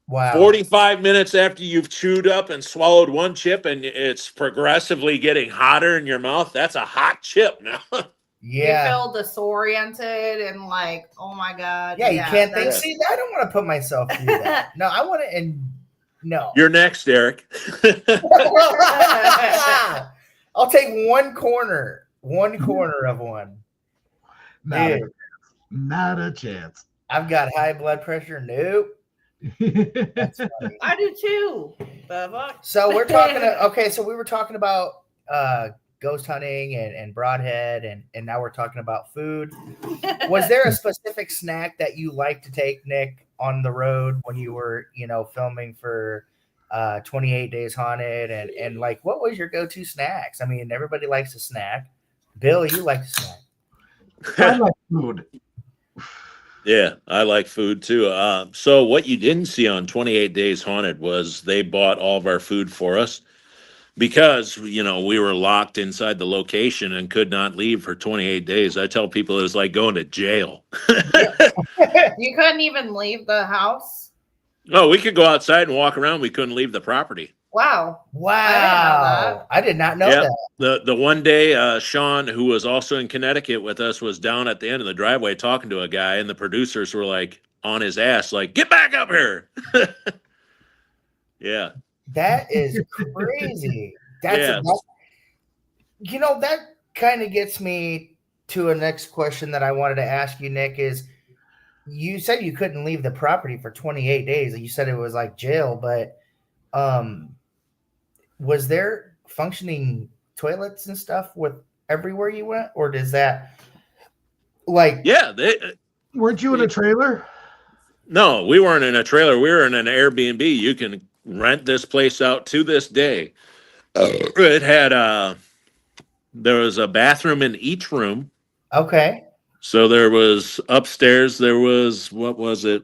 S1: wow,
S2: 45 minutes after you've chewed up and swallowed one chip and it's progressively getting hotter in your mouth, that's a hot chip now.
S1: Yeah.
S3: You feel disoriented and like, oh my God.
S1: Yeah, you can't think. See, I don't want to put myself through that. No, I want to. And no.
S2: You're next, Derek.
S1: I'll take one corner of one.
S4: Not a chance.
S1: I've got high blood pressure. Nope. That's funny.
S3: I do too.
S1: So we're talking. Okay, so we were talking about ghost hunting and broadhead, and now we're talking about food. Was there a specific snack that you like to take, Nick, on the road when you were, filming for 28 Days Haunted, and like, what was your go-to snacks? I mean, everybody likes a snack. Bill, you like to snack.
S4: I like food.
S2: Yeah, I like food too. So what you didn't see on 28 Days Haunted was they bought all of our food for us. Because, we were locked inside the location and could not leave for 28 days. I tell people it was like going to jail.
S3: You couldn't even leave the house?
S2: No, we could go outside and walk around. We couldn't leave the property.
S3: Wow.
S1: I did not know that.
S2: The one day, Sean, who was also in Connecticut with us, was down at the end of the driveway talking to a guy, and the producers were like on his ass, like, get back up here. Yeah.
S1: That is crazy. That kind of gets me to a next question that I wanted to ask you, Nick, is you said you couldn't leave the property for 28 days. You said it was like jail, but was there functioning toilets and stuff with everywhere you went? Or does that
S4: weren't you in a trailer?
S2: No, we weren't in a trailer. We were in an Airbnb. You can rent this place out to this day. It had there was a bathroom in each room.
S1: Okay.
S2: So there was upstairs, there was, what was it?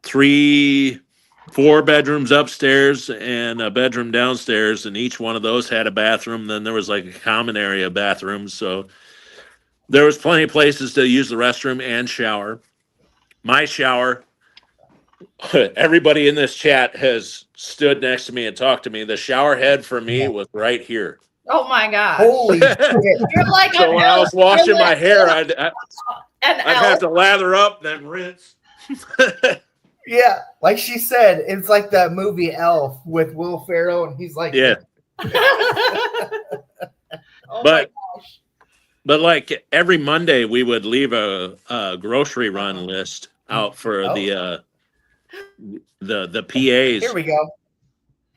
S2: 4 bedrooms upstairs and a bedroom downstairs, and each one of those had a bathroom. Then there was like a common area bathroom. So there was plenty of places to use the restroom and shower. My shower everybody in this chat has stood next to me and talked to me. The shower head for me was right here.
S3: Oh my gosh.
S1: Holy shit.
S3: You're like
S2: So
S3: an
S2: when I was
S3: elf. You're
S2: washing my
S3: like
S2: hair,
S3: an
S2: I'd have
S3: elf.
S2: to lather up, then rinse.
S1: Yeah, like she said, it's like that movie Elf with Will Ferrell, and he's like,
S2: Yeah.
S3: Oh
S2: But-
S3: my gosh.
S2: But like every Monday, we would leave a grocery run list out for the PAs.
S1: Here we go.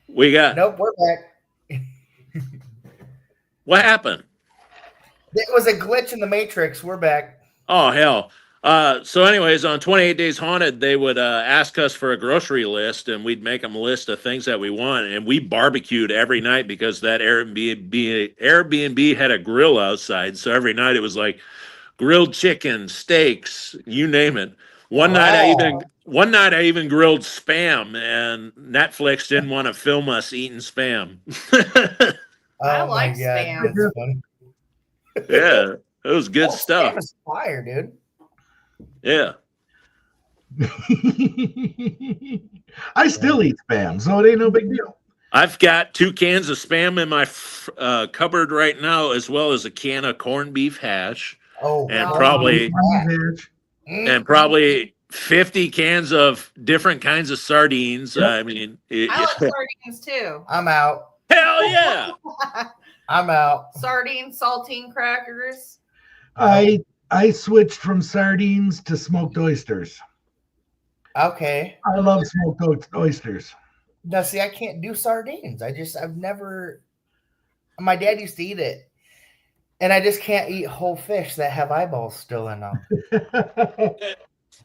S2: We got
S1: Nope, we're back.
S2: what happened?
S1: It was a glitch in the Matrix. We're back.
S2: Oh hell! So, anyways, on 28 Days Haunted, they would ask us for a grocery list, and we'd make them a list of things that we want, and we barbecued every night because that Airbnb had a grill outside. So every night it was like grilled chicken, steaks, you name it. One night I even grilled Spam, and Netflix didn't want to film us eating Spam.
S3: I
S1: Oh
S3: like
S1: my God,
S3: Spam.
S1: that's funny.
S2: Yeah, it was good stuff.
S1: Spam is fire, dude.
S2: Yeah.
S4: I still eat Spam, so it ain't no big deal.
S2: I've got 2 cans of Spam in my cupboard right now, as well as a can of corned beef hash,
S1: Oh,
S2: and
S1: wow.
S2: probably
S1: Mm.
S2: 50 cans of different kinds of sardines.
S4: Yep.
S2: I mean,
S3: I like sardines too.
S1: I'm out.
S2: hell yeah!
S1: I'm out.
S3: Sardines, saltine crackers.
S4: I switched from sardines to smoked oysters.
S1: Okay.
S4: I love smoked oysters.
S1: Now, see, I can't do sardines. I've never. My dad used to eat it, and I just can't eat whole fish that have eyeballs still in them.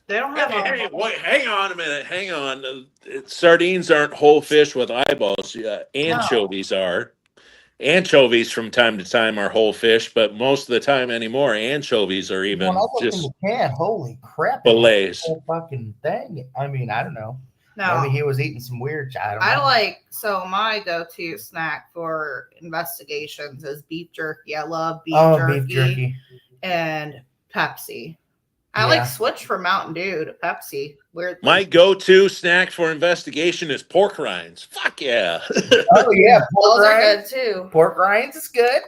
S3: They don't have
S2: Hey,
S3: a
S2: wait, hang on a minute. Hang on. Sardines aren't whole fish with eyeballs. Anchovies are. Anchovies from time to time are whole fish, but most of the time anymore, anchovies are even
S1: When I looked in
S2: just
S1: the can, holy crap! it was
S2: fillets.
S1: the whole fucking thing. I mean, I don't know.
S3: no.
S1: Maybe he was eating some weird. I don't know.
S3: I like my go-to snack for investigations is beef jerky. I love beef jerky and Pepsi. I
S1: Yeah.
S3: like switch from Mountain Dew to Pepsi. Weirdly.
S2: My go-to snack for investigation is pork rinds. Fuck yeah.
S1: Oh yeah, pork
S3: those are
S1: rinds.
S3: good too.
S1: Pork rinds is good.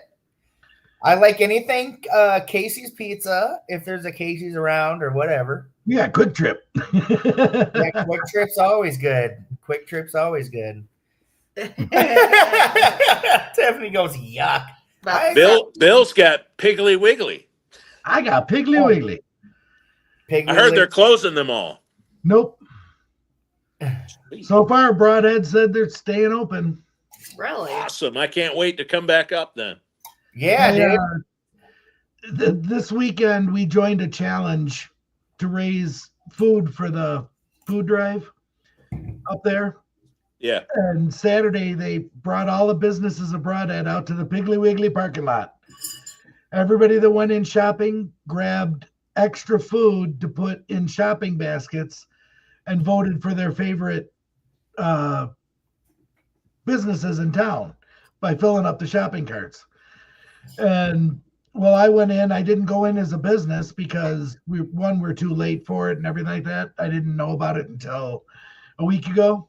S1: I like anything Casey's Pizza if there's a Casey's around or whatever.
S4: Yeah, Quick Trip.
S1: Yeah, Quick Trip's always good. Quick Trip's always good. Tiffany goes, yuck.
S3: But
S2: Bill's got Piggly Wiggly.
S4: I got Piggly Wiggly.
S1: Piggly
S2: I heard they're
S1: Wiggly.
S2: closing them all.
S4: Nope. So far, Broadhead said they're staying open.
S3: really,
S2: Awesome. I can't wait to come back up then.
S1: Yeah, dude.
S4: This weekend, we joined a challenge to raise food for the food drive up there.
S2: Yeah.
S4: And Saturday, they brought all the businesses of Broadhead out to the Piggly Wiggly parking lot. Everybody that went in shopping grabbed extra food to put in shopping baskets and voted for their favorite businesses in town by filling up the shopping carts. And well, I went in. I didn't go in as a business because we're too late for it and everything like that. I didn't know about it until a week ago.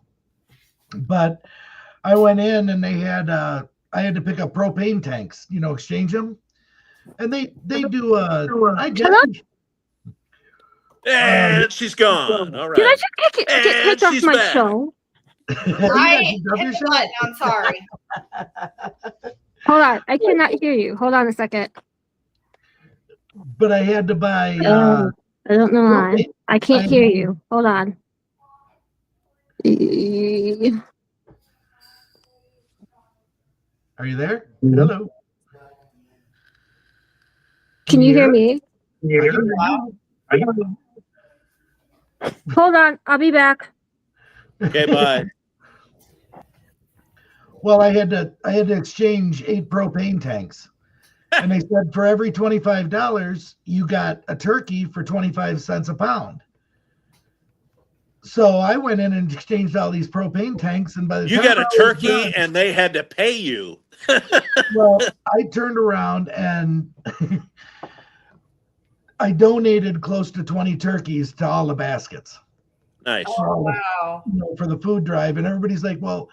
S4: But I went in and they had I had to pick up propane tanks, exchange them. And they do I guess
S2: And she's gone. All right.
S5: Did I just get
S2: And
S5: kicked off
S2: she's
S5: my
S2: back.
S5: show?
S3: I hit the button. I'm sorry.
S5: Hold on, I cannot hear you. Hold on a second.
S4: But I had to buy
S5: I don't know why.
S4: propane.
S5: I can't hear you. Hold on.
S4: Are you there? Hello.
S5: Can you hear me?
S4: I can hear you.
S5: Hold on, I'll be back.
S2: Okay, bye.
S4: Well, I had to exchange 8 propane tanks. And they said for every $25, you got a turkey for 25 cents a pound. So I went in and exchanged all these propane tanks, and by the
S2: You
S4: time
S2: got a
S4: I was
S2: turkey
S4: done,
S2: and they had to pay you.
S4: well, I turned around and I donated close to 20 turkeys to all the baskets.
S2: Nice.
S3: Oh, wow.
S4: for the food drive, and everybody's like, "Well,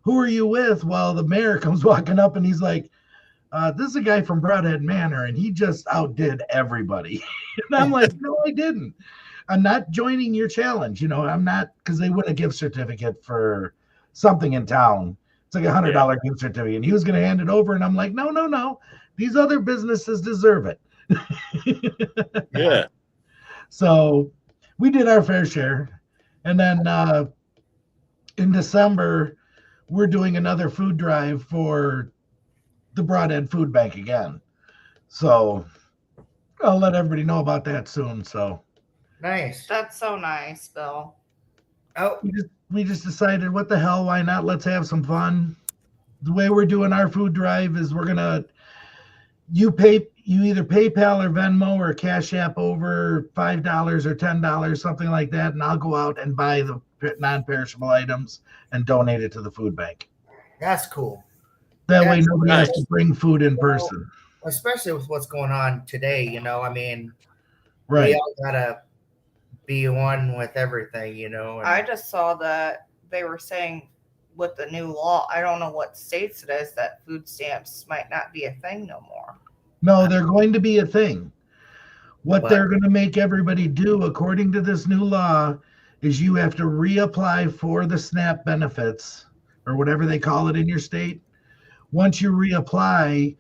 S4: who are you with?" Well, the mayor comes walking up, and he's like, "This is a guy from Broadhead Manor, and he just outdid everybody." And I'm like, "No, I didn't. I'm not joining your challenge. I'm not, because they win a gift certificate for something in town. It's like $100 gift certificate, and he was going to hand it over, and I'm like, no. These other businesses deserve it."
S2: Yeah.
S4: So we did our fair share. And then in December, we're doing another food drive for the Broadhead Food Bank again. So I'll let everybody know about that soon. So
S1: Nice.
S3: That's so nice, Bill.
S1: Oh,
S4: we just decided, what the hell, why not? Let's have some fun. The way we're doing our food drive is you either PayPal or Venmo or Cash App over $5 or $10, something like that, and I'll go out and buy the non-perishable items and donate it to the food bank.
S1: that's cool.
S4: That way
S1: That's
S4: nobody has
S2: nice.
S4: to bring food in person.
S1: Especially with what's going on today, I mean,
S4: Right.
S1: we all gotta be one with everything, and
S3: I just saw that they were saying with the new law, I don't know what states it is, that food stamps might not be a thing no more.
S4: No, they're going to be a thing. What
S1: But-
S4: they're going to make everybody do, according to this new law, is you have to reapply for the SNAP benefits or whatever they call it in your state. Once you reapply,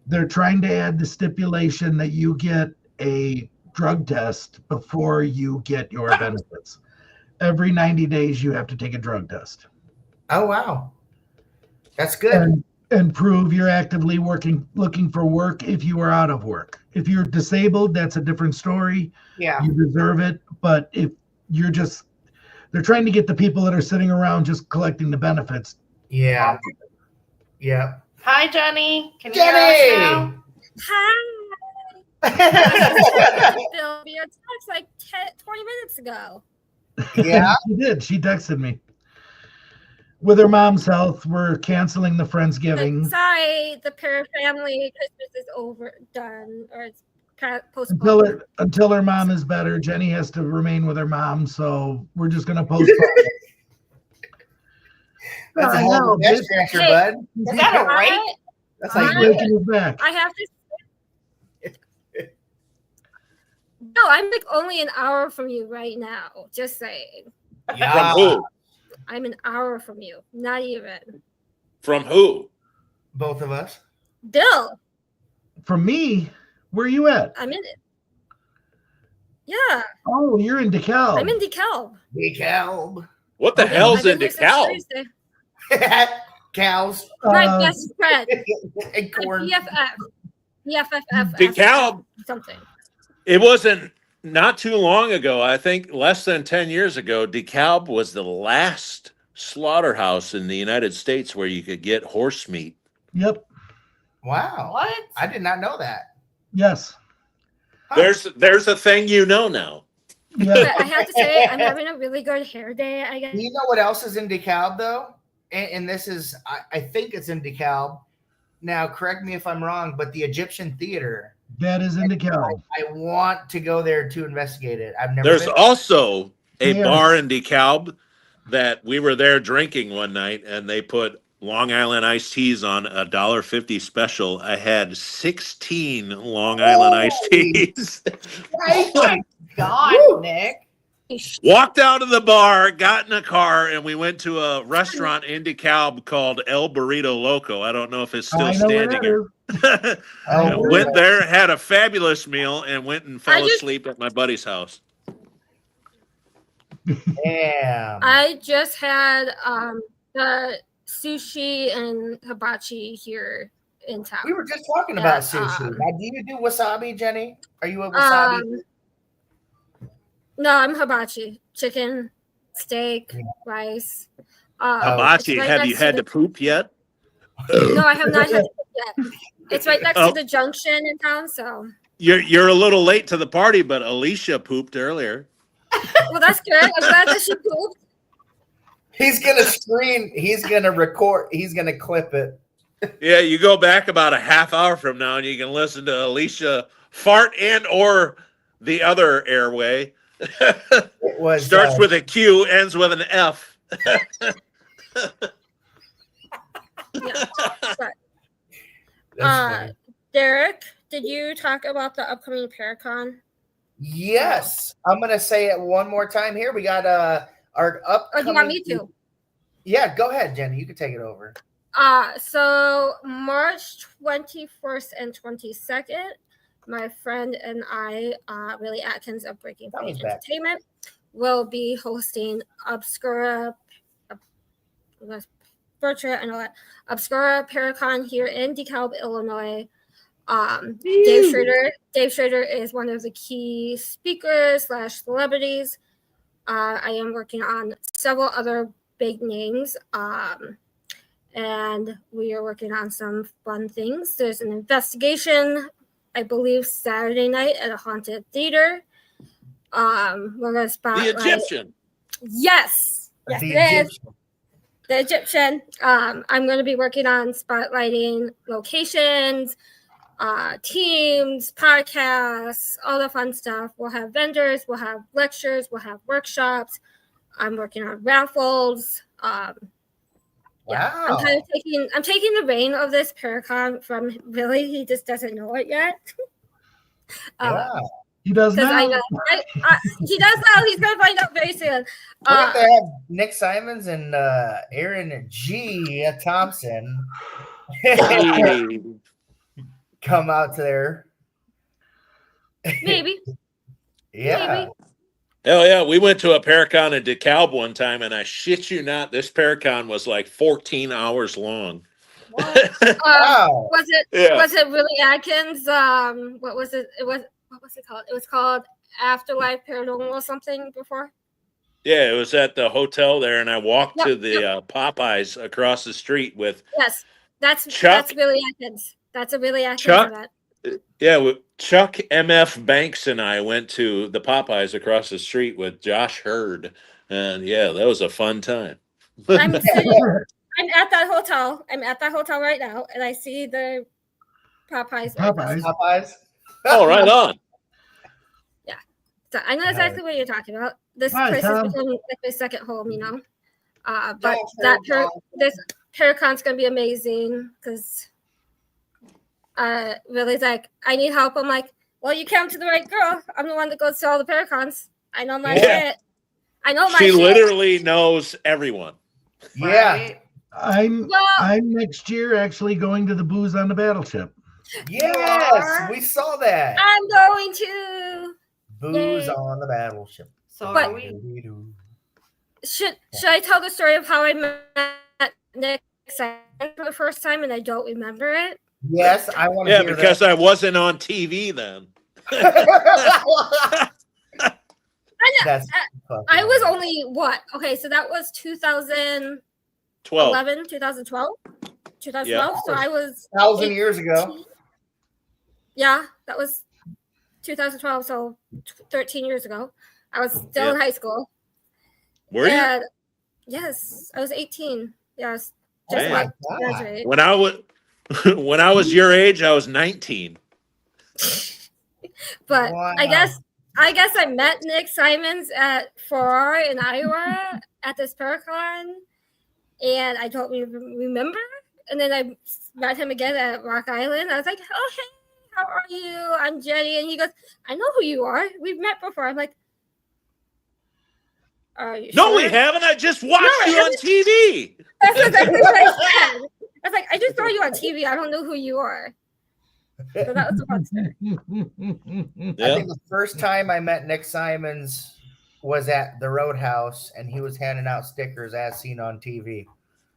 S4: they're trying to add the stipulation that you get a drug test before you get your benefits. Every 90 days, you have to take a drug test.
S1: Oh wow, that's good.
S4: And prove you're actively looking for work if you are out of work. If you're disabled, that's a different story.
S3: Yeah.
S4: You deserve it. But if you're they're trying to get the people that are sitting around just collecting the benefits.
S1: Yeah.
S3: Hi, Jenny. Can you
S1: Jenny!
S3: hear us now?
S5: Hi. Bill via text like 20 minutes ago.
S1: Yeah.
S4: She did. She texted me. With her mom's health, we're canceling the Friendsgiving.
S5: Sorry, the family Christmas is done, or it's kind of postponed.
S4: Until her mom is better. Jenny has to remain with her mom, so we're just going to postpone it.
S1: That's a
S4: I
S1: hell
S4: know,
S1: of a
S4: bitch.
S1: gesture,
S5: Hey,
S1: bud.
S3: Is that a rape?
S1: That's
S4: He's
S1: like
S4: breaking his back.
S5: I have to. No, I'm like only an hour from you right now. Just saying.
S1: yeah.
S2: From who?
S5: I'm an hour from you. Not even.
S2: From who?
S1: Both of us.
S5: Bill,
S4: From me, where are you at?
S5: I'm in it. Yeah,
S4: Oh, you're in DeKalb.
S5: I'm in DeKalb.
S1: DeKalb.
S2: What the hell's
S5: I've
S2: in
S5: been here since
S2: DeKalb?
S5: Thursday.
S1: Cows
S5: My best friend.
S1: and corn.
S5: BFF. BFF.
S2: DeKalb.
S5: Something.
S2: It wasn't not too long ago. I think less than 10 years ago, DeKalb was the last slaughterhouse in the United States where you could get horse meat.
S4: Yep.
S1: Wow.
S3: What?
S1: I did not know that.
S4: Yes.
S1: Huh.
S2: There's a thing you know now.
S4: Yeah.
S5: But I have to say, I'm having a really good hair day. I guess.
S1: You know what else is in DeKalb though? And this is, I think it's in DeKalb. Now, correct me if I'm wrong, but the Egyptian Theater.
S4: That is in DeKalb.
S1: I want to go there to investigate it. I've never.
S2: There's
S1: been.
S2: also a
S4: Yes.
S2: bar in DeKalb that we were there drinking one night, and they put Long Island iced teas on a $1.50 special. I had 16 Long Island iced teas.
S3: Oh my God,
S1: Woo.
S3: Nick.
S2: Walked out of the bar, got in a car, and we went to a restaurant in DeKalb called El Burrito Loco. I don't know if it's still
S4: I know where
S2: standing
S4: that
S2: here.
S4: is.
S1: Oh,
S2: Went there, had a fabulous meal, and went and fell
S5: just-
S2: asleep at my buddy's house.
S1: Damn.
S5: I just had the sushi and hibachi here in town.
S1: We were just talking about sushi. Now, do you do wasabi, Jenny? Are you a wasabi?
S5: No, I'm hibachi. Chicken, steak, rice.
S2: Hibachi,
S5: it's right
S2: have you
S5: next to
S2: had
S5: the-
S2: to poop yet?
S5: No, I have not had it yet. It's right next
S2: Oh.
S5: to the junction in town, so
S2: You're a little late to the party, but Alicia pooped earlier.
S5: well, that's good. I'm glad that she pooped.
S1: He's gonna screen. He's gonna record. He's gonna clip it.
S2: Yeah, you go back about a half hour from now, and you can listen to Alicia fart and or the other airway
S1: It was
S2: Starts with a Q, ends with an F.
S5: Yeah. But,
S1: that's funny.
S5: Derek, did you talk about the upcoming Paracon?
S1: Yes, I'm gonna say it one more time here. We got our
S5: Or
S1: upcoming.
S5: do you want me to?
S1: Yeah, go ahead, Jenny. You can take it over.
S5: So March 21st and 22nd, my friend and I, Willie Atkins of Breaking
S1: That
S5: Point
S1: was back.
S5: Entertainment, will be hosting Obscura Paracon here in DeKalb, Illinois. Dave Schrader is one of the key speakers / celebrities. I am working on several other big names. And we are working on some fun things. There's an investigation, I believe, Saturday night at a haunted theater. We're gonna spotlight
S2: The Egyptian.
S5: Yes, yes,
S1: The
S5: it is.
S1: Egyptian.
S5: The Egyptian. I'm going to be working on spotlighting locations, teams, podcasts, all the fun stuff. We'll have vendors, we'll have lectures, we'll have workshops. I'm working on raffles. Yeah,
S1: Wow.
S5: I'm taking the reign of this Paracon from Billy. He just doesn't know it yet.
S1: Yeah.
S4: He does
S5: Because I
S4: now.
S5: know he does now. He's gonna find out very soon.
S1: We're going to have Nick Simons and Aaron G. Thompson come out to there.
S5: Maybe.
S1: Yeah.
S5: Maybe.
S2: Hell yeah, we went to a Paracon in DeKalb one time, and I shit you not, this Paracon was like 14 hours long.
S1: Wow.
S5: Was it
S2: Yeah.
S5: was it Willie Atkins? What was it? What was it called? It was called Afterlife Paranormal or something before.
S2: Yeah, it was at the hotel there, and I walked
S5: Yep,
S2: to the Popeyes across the street with
S5: Yes, that's
S2: Chuck.
S5: Willie Atkins. That's a Willie Atkins
S2: Chuck?
S5: event.
S2: Chuck MF Banks and I went to the Popeyes across the street with Josh Hurd, and yeah, that was a fun time.
S5: I'm at that hotel. I'm at that hotel right now, and I see the Popeyes.
S1: Popeyes.
S2: Oh, right on.
S5: So I know exactly what you're talking about. This
S4: Hi,
S5: place
S4: Tom.
S5: has become like my second home, you know. But this Paracon's gonna be amazing because Willie's like, I need help. I'm like, well, you came to the right girl. I'm the one that goes to all the Paracons. I know my
S2: Yeah.
S5: shit. I know my
S2: She
S5: shit.
S2: literally knows everyone.
S1: Yeah.
S3: Right?
S4: I'm
S5: Well,
S4: next year actually going to the Booze on the Battleship.
S1: Yes. We saw that.
S5: I'm going to.
S1: Booze
S5: Yay.
S1: on the battleship.
S3: So
S5: But-
S3: are we?
S5: Should I tell the story of how I met Nick Simon for the first time and I don't remember it?
S1: Yes, I want to
S2: Yeah,
S1: hear
S2: because I wasn't on TV then.
S1: that. That's
S5: I was only what? Okay, so that was 2011,
S2: 12.
S5: 2012.
S2: Yeah.
S5: So I was
S1: 1,000 years ago.
S5: Yeah, that was 2012, so 13 years ago. I was still in high school.
S2: Were you?
S5: And yes, I was 18. Yeah, I was just
S2: Man.
S5: about to graduate.
S2: When I was your age, I was 19.
S5: But
S1: Wow.
S5: I guess I met Nick Simons at Farrar in Iowa at this Paracon, and I don't even remember. And then I met him again at Rock Island. I was like, "Oh hey, how are you? I'm Jenny," and he goes, "I know who you are. We've met before." I'm like, "Are you
S2: No,
S5: sure?"
S2: we haven't. I just watched
S5: No,
S2: you on TV.
S5: That's exactly what I said. I was like, "I just saw you on TV. I don't know who you are." So that was the fun stuff.
S1: I think the first time I met Nick Simons was at the Roadhouse, and he was handing out stickers as seen on TV.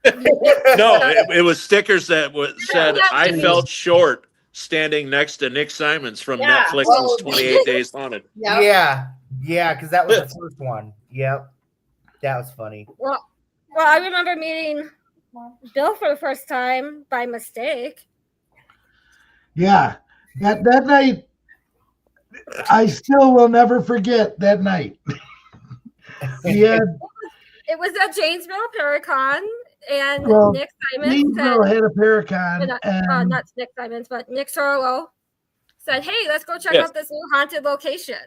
S2: No, it was stickers that said,
S5: Yeah.
S2: I felt short standing next to Nick Simons from
S3: Yeah.
S2: Netflix's
S1: Oh.
S2: 28 Days Haunted.
S3: Yeah.
S1: Yeah, because that was the first one. Yep, that was funny.
S5: Well, I remember meeting Bill for the first time by mistake.
S4: Yeah, that night, I still will never forget that night. Yeah,
S5: It was at Janesville Paracon, and
S4: Well,
S5: Nick Simons
S4: Leesville
S5: said,
S4: had a Paracon, and
S5: not Nick Simons, but Nick Sorlow said, "Hey, let's go check
S2: Yes.
S5: out this new haunted location."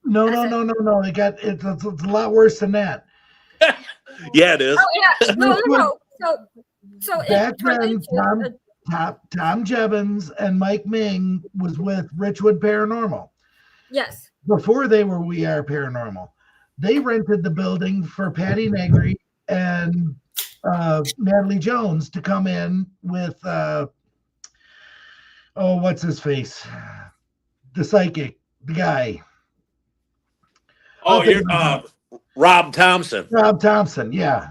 S4: No. It's a lot worse than that.
S2: Yeah, it is.
S5: Oh yeah, no. So
S4: Back
S5: it turned
S4: then,
S5: into
S4: Tom Jevons and Mike Ming was with Richwood Paranormal.
S5: yes.
S4: Before they were We Are Paranormal. They rented the building for Patty Negri and Natalie Jones to come in with what's his face? The psychic, the guy.
S2: Oh, you're Rob Thompson.
S4: Rob Thompson, yeah.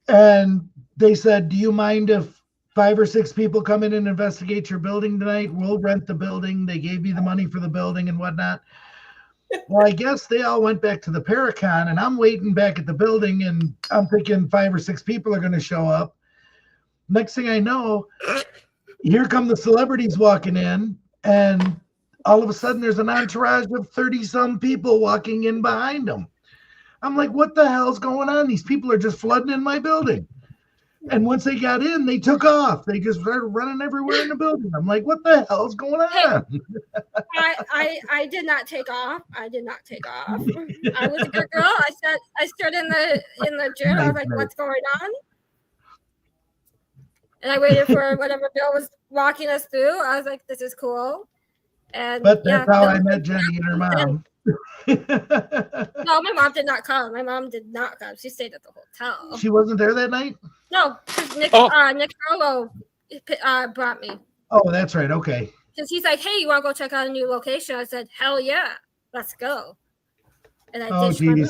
S4: And they said, do you mind if 5 or 6 people come in and investigate your building tonight? We'll rent the building. They gave me the money for the building and whatnot. Well, I guess they all went back to the Paracon, and I'm waiting back at the building, and I'm thinking 5 or 6 people are going to show up. Next thing I know, here come the celebrities walking in, and all of a sudden there's an entourage of 30-some people walking in behind them. I'm like, what the hell's going on? These people are just flooding in my building. And once they got in, they took off. They just started running everywhere in the building. I'm like, what the hell's going on?
S5: I did not take off. I did not take off. I was a good girl. I stood in the gym. I was like, what's going on? And I waited for whatever Bill was walking us through. I was like, this is cool. And
S4: but that's how I met Jenny and her mom.
S5: No, my mom did not come. My mom did not come. She stayed at the hotel.
S4: She wasn't there that night?
S5: No, Nick Carlo brought me.
S4: Oh, that's right. Okay.
S5: Because he's like, hey, you want to go check out a new location? I said, hell yeah, let's go. And I ditched my mom.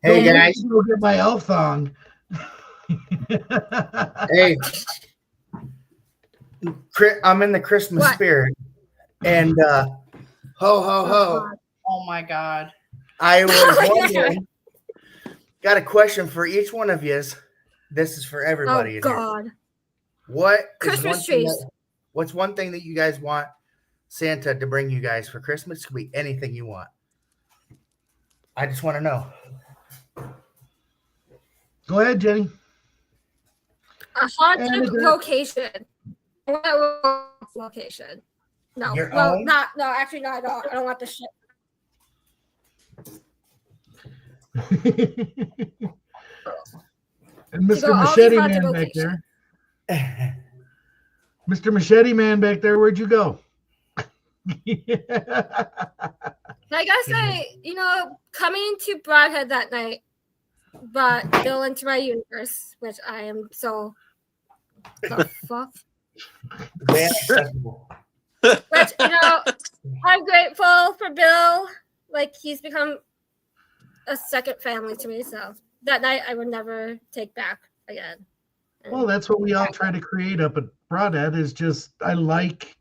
S1: Hey guys,
S4: go get my elf thong.
S1: Hey, I'm in the Christmas spirit, and ho ho ho.
S3: Oh my God.
S1: I was wondering. Got a question for each one of you. This is for everybody.
S5: Oh God.
S1: Christmas trees. What's one thing that you guys want Santa to bring you guys for Christmas? Could be anything you want. I just want to know.
S4: Go ahead, Jenny.
S5: A haunted location. Location. No.
S1: Your
S5: well,
S1: own?
S5: not. No, actually, no. I don't want the shit.
S4: And Mr. Machete Man back there. Mr. Machete Man back there, where'd you go?
S5: I gotta say, coming to Broadhead that night brought Bill into my universe, which I am so the fuck. Which, I'm grateful for Bill. Like, he's become a second family to me. So that night I would never take back again.
S4: Well, that's what we all try to create up at Broadhead is just, I like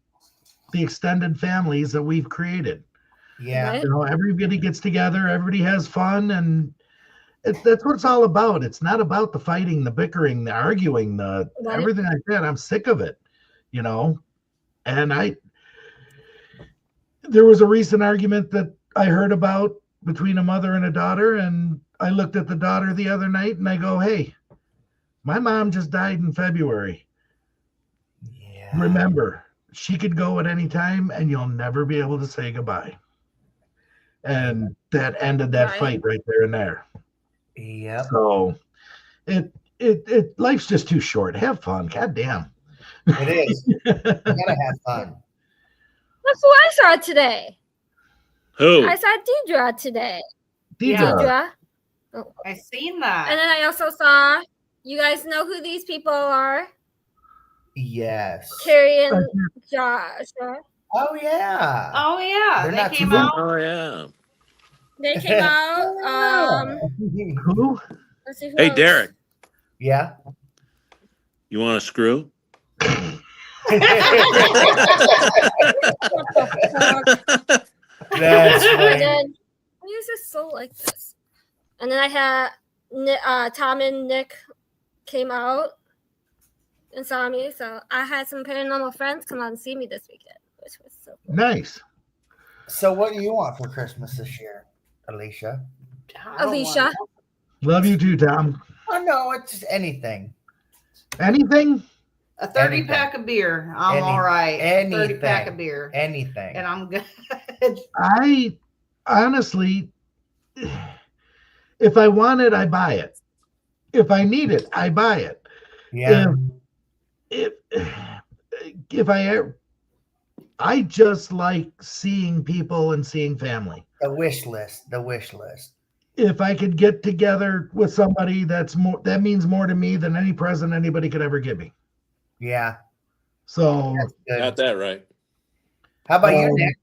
S4: the extended families that we've created.
S1: Yeah.
S5: Right?
S4: Everybody gets together, everybody has fun, and that's what it's all about. It's not about the fighting, the bickering, the arguing, the everything like that. I'm sick of it, and there was a recent argument that I heard about between a mother and a daughter, and I looked at the daughter the other night and I go, hey, my mom just died in February. Yeah. Remember, she could go at any time and you'll never be able to say goodbye. And that ended that fight right there and there.
S1: Yeah.
S4: So life's just too short. Have fun. God damn.
S1: It is. You gotta have fun.
S5: That's who I saw today.
S2: Who?
S5: I saw Deidre today.
S4: Deidre.
S5: Oh.
S3: I seen that.
S5: And then I also saw, you guys know who these people are?
S1: Yes.
S5: Carrie and Josh.
S1: Oh yeah.
S3: Oh yeah.
S1: They're
S3: They came out.
S2: Oh yeah.
S5: They came out.
S4: Who?
S5: Let's see who
S2: Hey,
S5: else.
S2: Derek.
S1: Yeah.
S2: You want a screw?
S1: That's
S5: And
S1: funny.
S5: then, why is this so like this? And then I had Tom and Nick came out and saw me. So I had some paranormal friends come out and see me this weekend, which was so cool.
S4: Nice.
S1: So what do you want for Christmas this year, Alicia?
S5: Alicia.
S4: Love you too, Tom.
S1: Oh no, it's just anything.
S4: Anything?
S3: A 30 pack of beer. I'm all right. 30 pack of beer.
S1: Anything.
S3: And I'm good.
S4: I honestly, if I want it, I buy it. If I need it, I buy it.
S1: Yeah.
S4: If I just like seeing people and seeing family.
S1: The wish list.
S4: If I could get together with somebody that means more to me than any present anybody could ever give me.
S1: Yeah.
S4: So
S2: Got that right.
S1: How about you, Nick?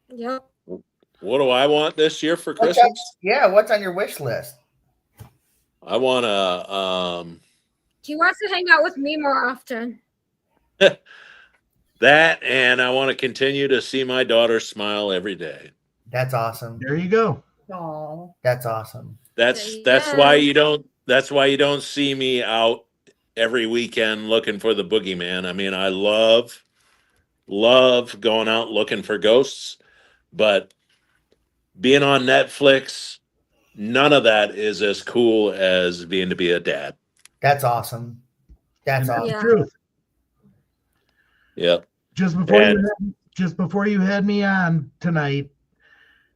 S5: Yep.
S2: What do I want this year for Christmas?
S1: What's on your wish list?
S2: I want to
S5: He wants to hang out with me more often.
S2: that, and I want to continue to see my daughter smile every day.
S1: That's awesome.
S4: there you go.
S3: Oh,
S1: That's awesome.
S2: That's why you don't see me out every weekend looking for the boogeyman. I mean, I love going out looking for ghosts, but being on Netflix, none of that is as cool as being to be a dad.
S1: That's awesome. That's awesome.
S5: Yeah.
S4: Truth.
S2: Yep.
S4: Just before you had me on tonight,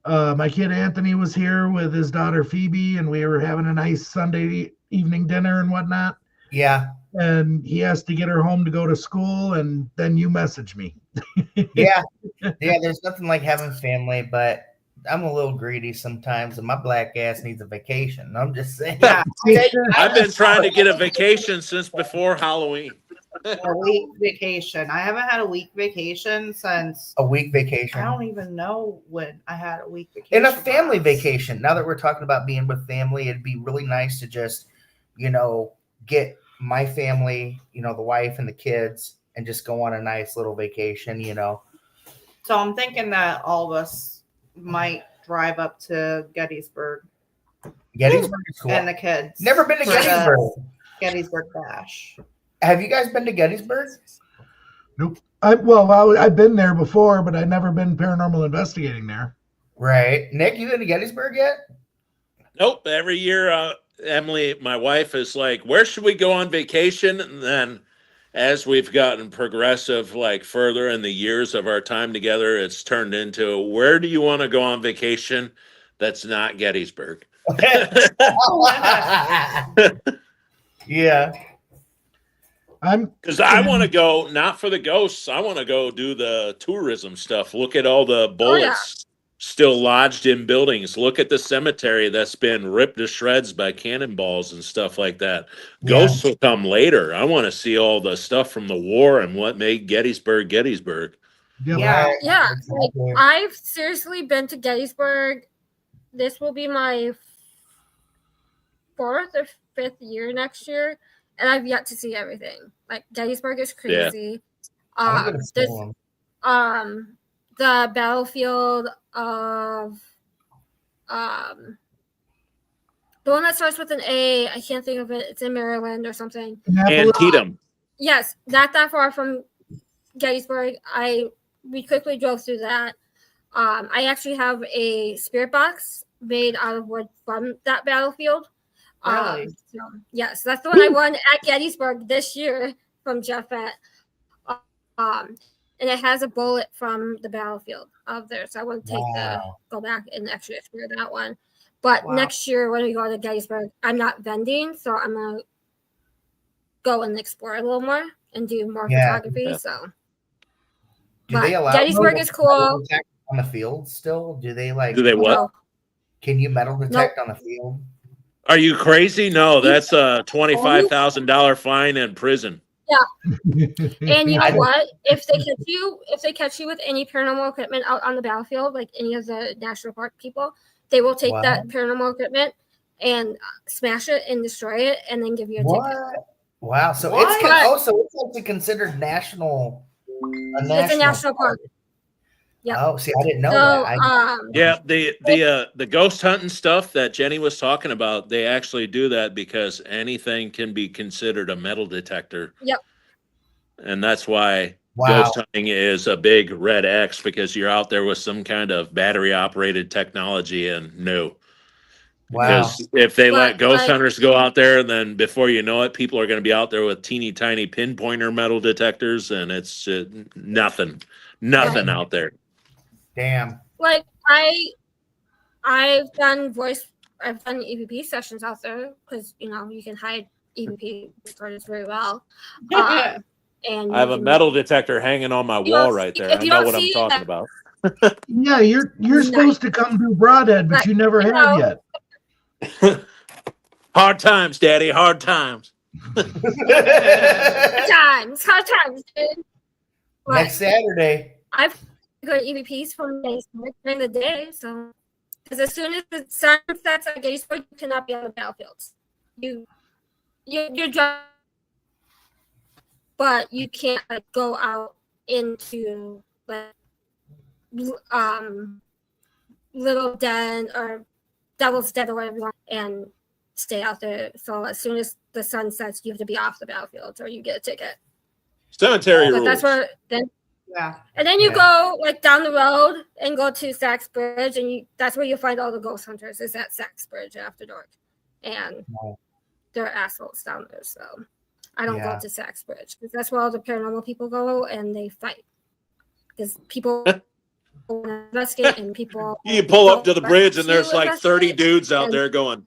S4: my kid Anthony was here with his daughter Phoebe, and we were having a nice Sunday evening dinner and whatnot.
S1: Yeah.
S4: And he has to get her home to go to school, and then you message me.
S1: Yeah. There's nothing like having family, but I'm a little greedy sometimes, and my black ass needs a vacation. I'm just saying.
S3: yeah.
S2: I've been trying to get a vacation since before Halloween.
S3: A week vacation. I haven't had a week vacation since
S1: A week vacation.
S3: I don't even know when I had a week vacation.
S1: And a family vacation. Now that we're talking about being with family, it'd be really nice to just, get my family, the wife and the kids, and just go on a nice little vacation,
S3: So I'm thinking that all of us might drive up to Gettysburg
S1: Gettysburg is cool.
S3: and the kids.
S1: Never been to
S3: for the
S1: Gettysburg.
S3: Gettysburg Bash.
S1: Have you guys been to Gettysburg?
S4: Nope. I've been there before, but I've never been paranormal investigating there.
S1: Right. Nick, you been to Gettysburg yet?
S2: Nope. Every year, Emily, my wife, is like, where should we go on vacation? And then as we've gotten progressive, like further in the years of our time together, it's turned into, where do you want to go on vacation that's not Gettysburg?
S1: Yeah.
S2: Because I want to go, not for the ghosts, I want to go do the tourism stuff. Look at all the bullets still lodged in buildings. Look at the cemetery that's been ripped to shreds by cannonballs and stuff like that. Ghosts will come later. I want to see all the stuff from the war and what made Gettysburg Gettysburg.
S4: Yep.
S5: Yeah.
S1: Exactly.
S5: Like, I've seriously been to Gettysburg. This will be my 4th or 5th year next year, and I've yet to see everything. Like, Gettysburg is crazy. There's the battlefield of the one that starts with an A. I can't think of it. It's in Maryland or something.
S2: Antietam.
S5: Yes, not that far from Gettysburg. We quickly drove through that. I actually have a spirit box made out of wood from that battlefield.
S3: Really?
S5: Yes, that's the one I won at Gettysburg this year from Jeffette. And it has a bullet from the battlefield of there. So I want to go back and actually explore that one. But next year when we go to Gettysburg, I'm not vending, so I'm gonna go and explore a little more and do more photography.
S2: Yeah.
S5: So
S1: Do they allow
S5: Gettysburg is cool.
S1: On the field still? Do they
S2: what?
S5: No.
S1: Can you metal detect on the field?
S2: Are you crazy? No, that's a $25,000 fine and prison.
S5: Yeah. And you know what? If they catch you with any paranormal equipment out on the battlefield, like any of the national park people, they will take that paranormal equipment and smash it and destroy it, and then give you a ticket.
S1: Wow! So it's actually considered national.
S5: It's a national park. Yeah.
S1: Oh, see, I didn't know that.
S2: Yeah, the ghost hunting stuff that Jenny was talking about, they actually do that because anything can be considered a metal detector.
S5: Yep.
S2: And that's why ghost hunting is a big red X, because you're out there with some kind of battery operated technology, and no.
S1: Wow.
S2: Because if they let
S5: But,
S2: ghost
S5: like-
S2: hunters go out there, then before you know it, people are going to be out there with teeny tiny pinpointer metal detectors, and it's nothing out there.
S1: Damn.
S5: Like I've done EVP sessions out there because you know you can hide EVP recorders very well. And
S2: I have
S5: you
S2: a
S5: can-
S2: metal detector hanging on my
S5: You
S2: wall
S5: don't
S2: right
S5: see-
S2: there.
S5: if
S2: I
S5: you
S2: know
S5: don't
S2: what I'm
S5: see
S2: talking
S5: that-
S2: about.
S4: Yeah, you're supposed to come to Broadhead, but you never
S5: You
S4: have
S5: know.
S4: yet.
S2: Hard times, Daddy. Hard times.
S5: hard times, dude. But
S1: Next Saturday.
S5: I've got EVPs from Gettysburg during the day, so because as soon as the sun sets at Gettysburg, you cannot be on the battlefields. You're just, but you can't like go out into like Little Den or Devil's Den or whatever you want and stay out there. So as soon as the sun sets, you have to be off the battlefield or you get a ticket.
S2: Cemetery
S5: But
S2: rules.
S5: that's where then.
S3: Yeah.
S5: And then you
S1: Yeah.
S5: go like down the road and go to Sachs Bridge, and that's where you find all the ghost hunters. Is at Sachs Bridge after dark, and
S1: Wow.
S5: they're assholes down there. So I don't
S1: Yeah.
S5: go to Sachs Bridge because that's where all the paranormal people go and they fight because people want to investigate and people.
S2: You pull up to the
S5: don't
S2: bridge and
S5: want
S2: there's
S5: to
S2: like 30
S5: investigate.
S2: dudes out
S5: and-
S2: there going,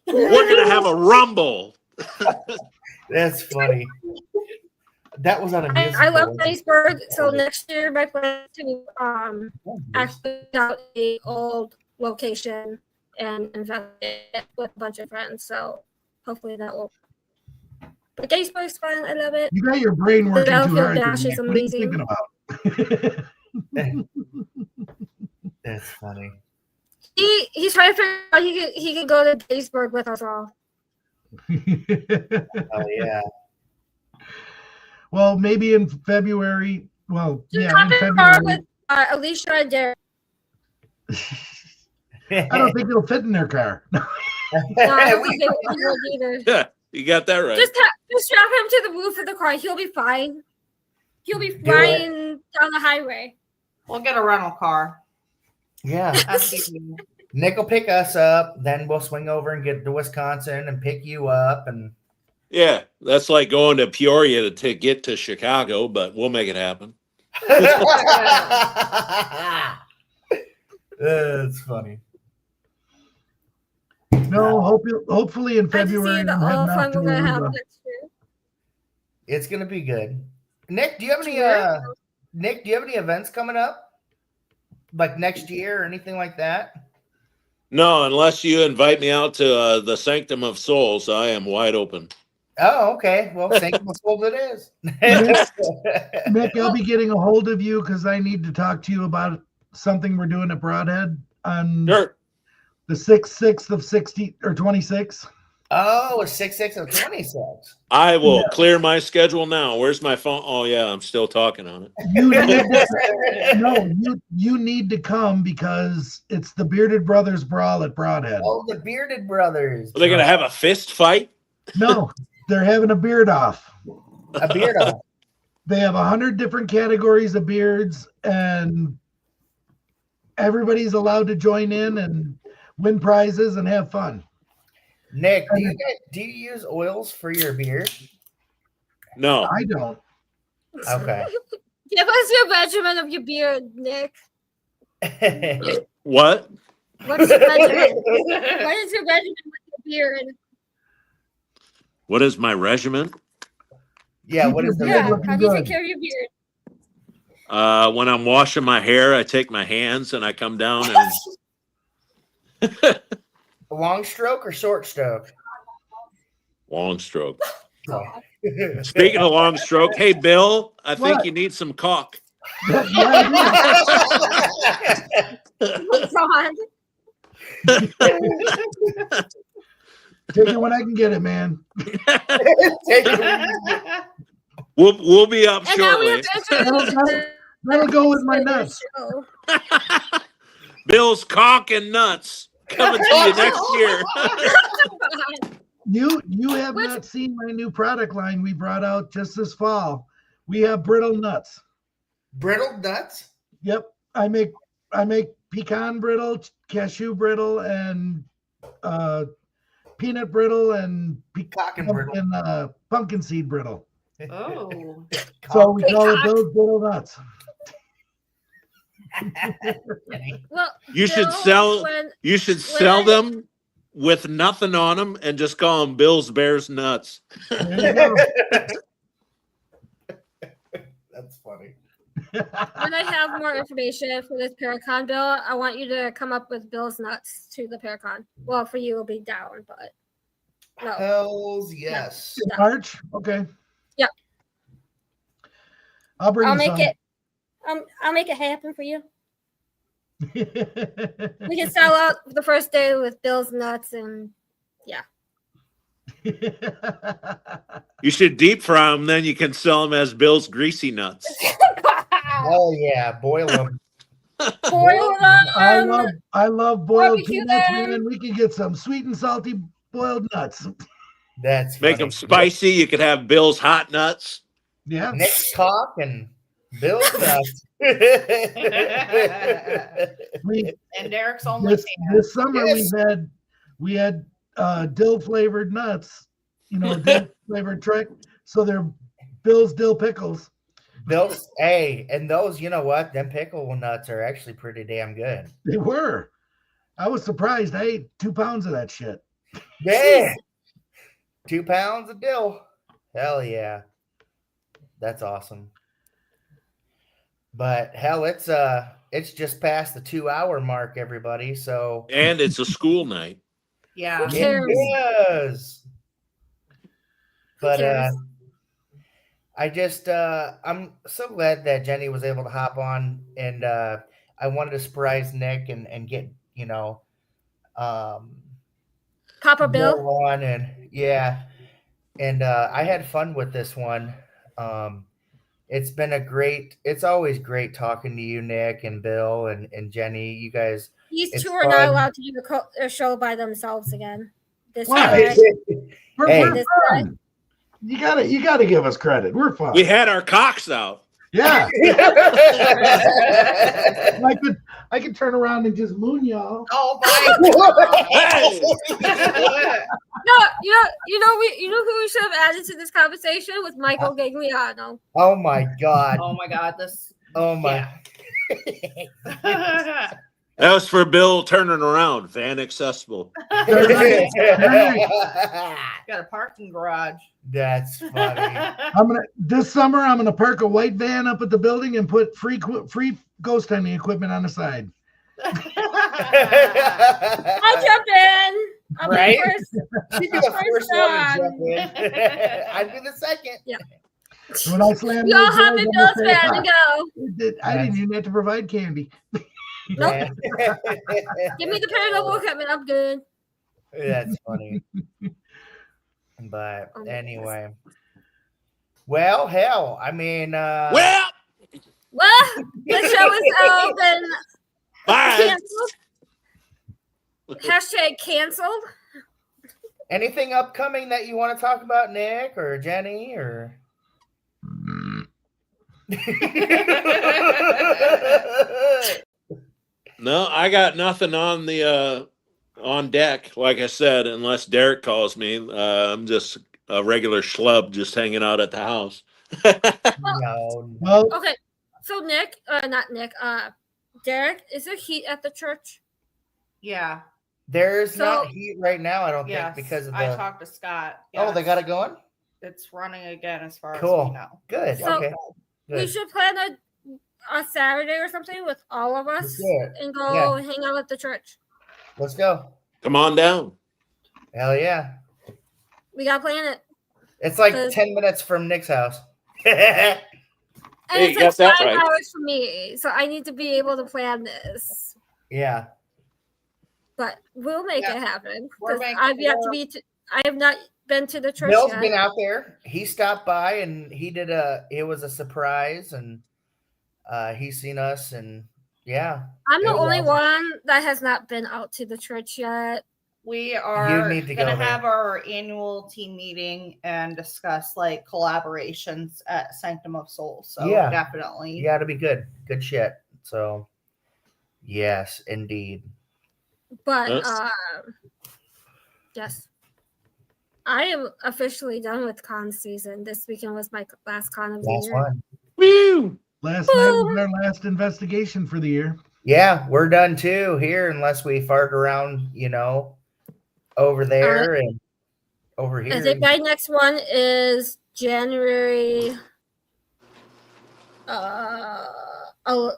S2: we're going to have a rumble.
S1: That's funny. That was on a musical.
S5: I love
S1: wasn't it?
S5: Gettysburg, so next year my plan is to actually out a old location and investigate it with a bunch of friends. So hopefully that will. But Gettysburg's fun. I love it.
S4: You got your brain working too
S5: Battlefield
S4: hard.
S5: Dash
S4: Nick.
S5: is
S4: What are you
S5: amazing.
S4: thinking about?
S1: That's funny.
S5: He's trying to figure out he could go to Gettysburg with us all.
S1: Oh yeah.
S4: Well, maybe in February. Well,
S5: Just
S4: yeah,
S5: hop
S4: in
S5: in the car
S4: February.
S5: with Alicia and Derek.
S4: I don't think it'll fit in their car.
S5: No, I don't think they would either.
S2: Yeah, you got that right.
S5: Just strap him to the roof of the car. He'll be fine. He'll be flying down the highway.
S3: We'll get a rental car.
S1: Yeah.
S3: That's easy.
S1: Nick will pick us up, then we'll swing over and get to Wisconsin and pick you up, and
S2: Yeah, that's like going to Peoria to get to Chicago, but we'll make it happen.
S1: That's funny.
S4: No, hopefully in
S5: I just see
S4: February.
S5: the
S4: I'm
S5: all
S4: heading
S5: fun
S4: out to
S5: we're gonna have
S4: Aruba.
S5: next year.
S1: It's gonna be good. Nick, do you have any
S5: Sure.
S1: Nick, do you have any events coming up? Like next year or anything like that?
S2: No, unless you invite me out to the Sanctum of Souls, I am wide open.
S1: Oh, okay. Well, Sanctum of Souls it is.
S4: Nick, I'll be getting a hold of you because I need to talk to you about something we're doing at Broadhead on
S2: Sure.
S4: the 6th of 60 or 26.
S1: Oh, it's 6/6 of 26.
S2: I will
S4: Yeah.
S2: clear my schedule now. Where's my phone? Oh, yeah, I'm still talking on it.
S4: You need to, no, you need to come because it's the Bearded Brothers Brawl at Broadhead.
S1: Oh, the Bearded Brothers.
S2: Are they going to have a fist fight?
S4: No, they're having a beard off.
S1: a beard off.
S4: They have 100 different categories of beards, and everybody's allowed to join in and win prizes and have fun.
S1: Nick, do you use oils for your beard?
S2: No.
S4: I don't.
S1: Okay.
S5: Give us your regimen of your beard, Nick.
S2: What?
S5: What's your regimen? What is your regimen with your beard?
S2: What is my regiment?
S1: Yeah, what is the
S5: Yeah,
S4: looking
S5: how do you take
S4: good.
S5: care of your beard?
S2: When I'm washing my hair, I take my hands and I come down and
S1: long stroke or short stroke?
S2: long stroke.
S1: Oh.
S2: Speaking of long stroke, hey, Bill, I think
S4: What?
S2: you need some caulk.
S4: Yeah, I
S5: Ron,
S4: do. Take it when I can get it, man.
S1: Take it.
S2: We'll be up
S5: and now we
S2: shortly.
S5: have to enter
S4: That'll go with my nuts.
S5: show.
S2: Bill's caulk and nuts coming to you next year.
S4: You have
S5: Which-
S4: not seen my new product line we brought out just this fall. We have brittle nuts.
S1: Brittle nuts?
S4: Yep. I make pecan brittle, cashew brittle, and peanut brittle and
S1: Cock and brittle.
S4: pumpkin seed brittle.
S3: Oh.
S4: So we call it
S5: Peacock.
S4: those brittle nuts.
S5: Well,
S2: You should
S5: Bill,
S2: sell.
S5: when
S2: You should sell them with nothing on them and just call them Bill's Bears Nuts.
S4: There you go.
S1: That's funny.
S5: when I have more information for this Paracon bill, I want you to come up with Bill's nuts to the Paracon. Well, for you, it'll be down, but no.
S1: Hells yes.
S4: March? Okay.
S5: Yep.
S4: I'll bring
S5: I'll
S4: you
S5: make
S4: some.
S5: it. I'll make it happen for you. We can sell out the first day with Bill's nuts, and yeah.
S2: You should deep fry them, then you can sell them as Bill's Greasy Nuts.
S1: Oh yeah, boil them.
S5: Boil them.
S4: I love boiled
S5: Barbecue
S4: peanuts,
S5: them.
S4: man. We can get some sweet and salty boiled nuts.
S1: That's
S2: Make
S1: funny.
S2: them spicy. You could have Bill's Hot Nuts.
S4: Yeah.
S1: Nick's cock and Bill's nuts.
S3: And Derek's only
S4: This summer
S1: Yes.
S4: we had dill flavored nuts, dill flavored trick. So they're Bill's dill pickles.
S1: Those, hey, and those, you know what? Them pickle nuts are actually pretty damn good.
S4: They were. I was surprised. I ate 2 pounds of that shit.
S1: Yeah. 2 pounds of dill. Hell yeah. That's awesome. But hell, it's just past the 2-hour mark, everybody. So
S2: And it's a school night.
S3: Yeah.
S5: Who cares?
S1: it is. But
S5: cares?
S1: I just I'm so glad that Jenny was able to hop on, and I wanted to surprise Nick and get
S5: Papa Bill.
S1: Bill on, and yeah, and I had fun with this one. It's always great talking to you, Nick and Bill and Jenny. You guys,
S5: These
S1: it's
S5: two are not
S1: fun.
S5: allowed to do a show by themselves again. This
S4: Why?
S5: guy,
S4: We're
S1: Hey.
S5: this
S4: fun. You gotta give us credit. We're fun.
S2: We had our cocks out.
S4: Yeah. I could turn around and just moon y'all.
S3: Oh my
S2: Hey!
S5: No, you know who we should have added to this conversation was Michael Gagliano.
S1: Oh my god!
S3: Oh my god, this
S1: Oh my!
S2: That was for Bill turning around. Van accessible.
S3: got a parking garage.
S1: That's funny.
S4: This summer I'm gonna park a white van up at the building and put free ghost hunting equipment on the side.
S5: I'll jump in. I'll be
S1: Right?
S5: first.
S1: She'd be the first one to
S5: on.
S1: jump in. I'd be the second.
S4: When I slam
S5: We all
S4: those
S5: hop
S4: doors,
S5: in
S4: I'm
S5: Bill's
S4: gonna say,
S5: van and go.
S4: I didn't even have to provide candy.
S1: Yeah.
S5: Give me the paranormal equipment. I'm good.
S1: That's funny. But
S5: Oh my
S1: anyway. Well, hell, I mean,
S2: Well,
S5: Well, the show is open.
S2: bye.
S5: Canceled. #canceled.
S1: anything upcoming that you want to talk about, Nick or Jenny or?
S2: No, I got nothing on the on deck. Like I said, unless Derek calls me, I'm just a regular schlub, just hanging out at the house.
S1: No.
S4: Well,
S5: Okay, so Nick, not Nick, Derek, is there heat at the church?
S3: Yeah.
S1: There's
S5: So-
S1: not heat right now, I don't
S3: Yes.
S1: think, because of
S3: I
S1: the.
S3: talked to Scott.
S1: Oh, they
S3: Yes.
S1: got it going?
S3: It's running again as far as
S1: Cool.
S3: we know.
S1: Good.
S5: So-
S1: Okay.
S5: We
S1: Good.
S5: should plan a Saturday or something with all of us
S1: Let's do it.
S5: and go hang out at the church.
S1: Let's go.
S2: Come on down.
S1: Hell yeah.
S5: We gotta plan it.
S1: It's like
S5: Cause-
S1: 10 minutes from Nick's house.
S5: And
S2: Hey,
S5: it's
S2: you got that
S5: 5
S2: right.
S5: hours for me, so I need to be able to plan this.
S1: Yeah.
S5: But we'll make
S3: Yeah.
S5: it happen.
S3: We're
S5: 'Cause
S3: making
S5: I've yet
S3: it
S5: to be. I have not been to the church
S1: Bill's
S5: yet.
S1: been out there. He stopped by and it was a surprise, and he's seen us, and yeah.
S5: I'm the
S1: it was
S5: only
S1: awesome.
S5: one that has not been out to the church yet.
S3: We are
S1: need to
S3: going to
S1: go there.
S3: have our annual team meeting and discuss like collaborations at Sanctum of Souls. So
S1: Yeah.
S3: definitely.
S1: Yeah, it'll be good. Good shit. So, yes, indeed.
S5: But
S2: Yes.
S5: yes, I am officially done with con season. This weekend was my last con of the
S1: Last
S5: year.
S1: one.
S2: Woo!
S4: Last night was our last investigation for the year.
S1: Yeah, we're done too here, unless we fart around, over there and over here.
S5: I think my next one is January 10th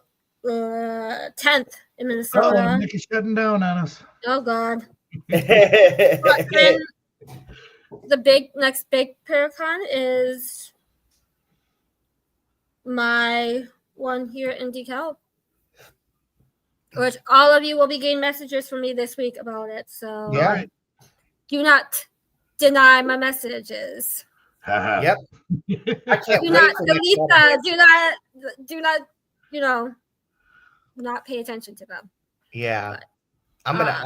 S5: in Minnesota.
S4: Nick is shutting down on us.
S5: Oh God. But then the next big Paracon is my one here in DeKalb, which all of you will be getting messages from me this week about it. So
S1: Yeah.
S5: do not deny my messages.
S1: Yep. I can't
S5: Do
S1: wait
S5: not
S1: for
S5: delete
S1: next
S5: them. Do not, not pay attention to them.
S1: Yeah.
S5: But,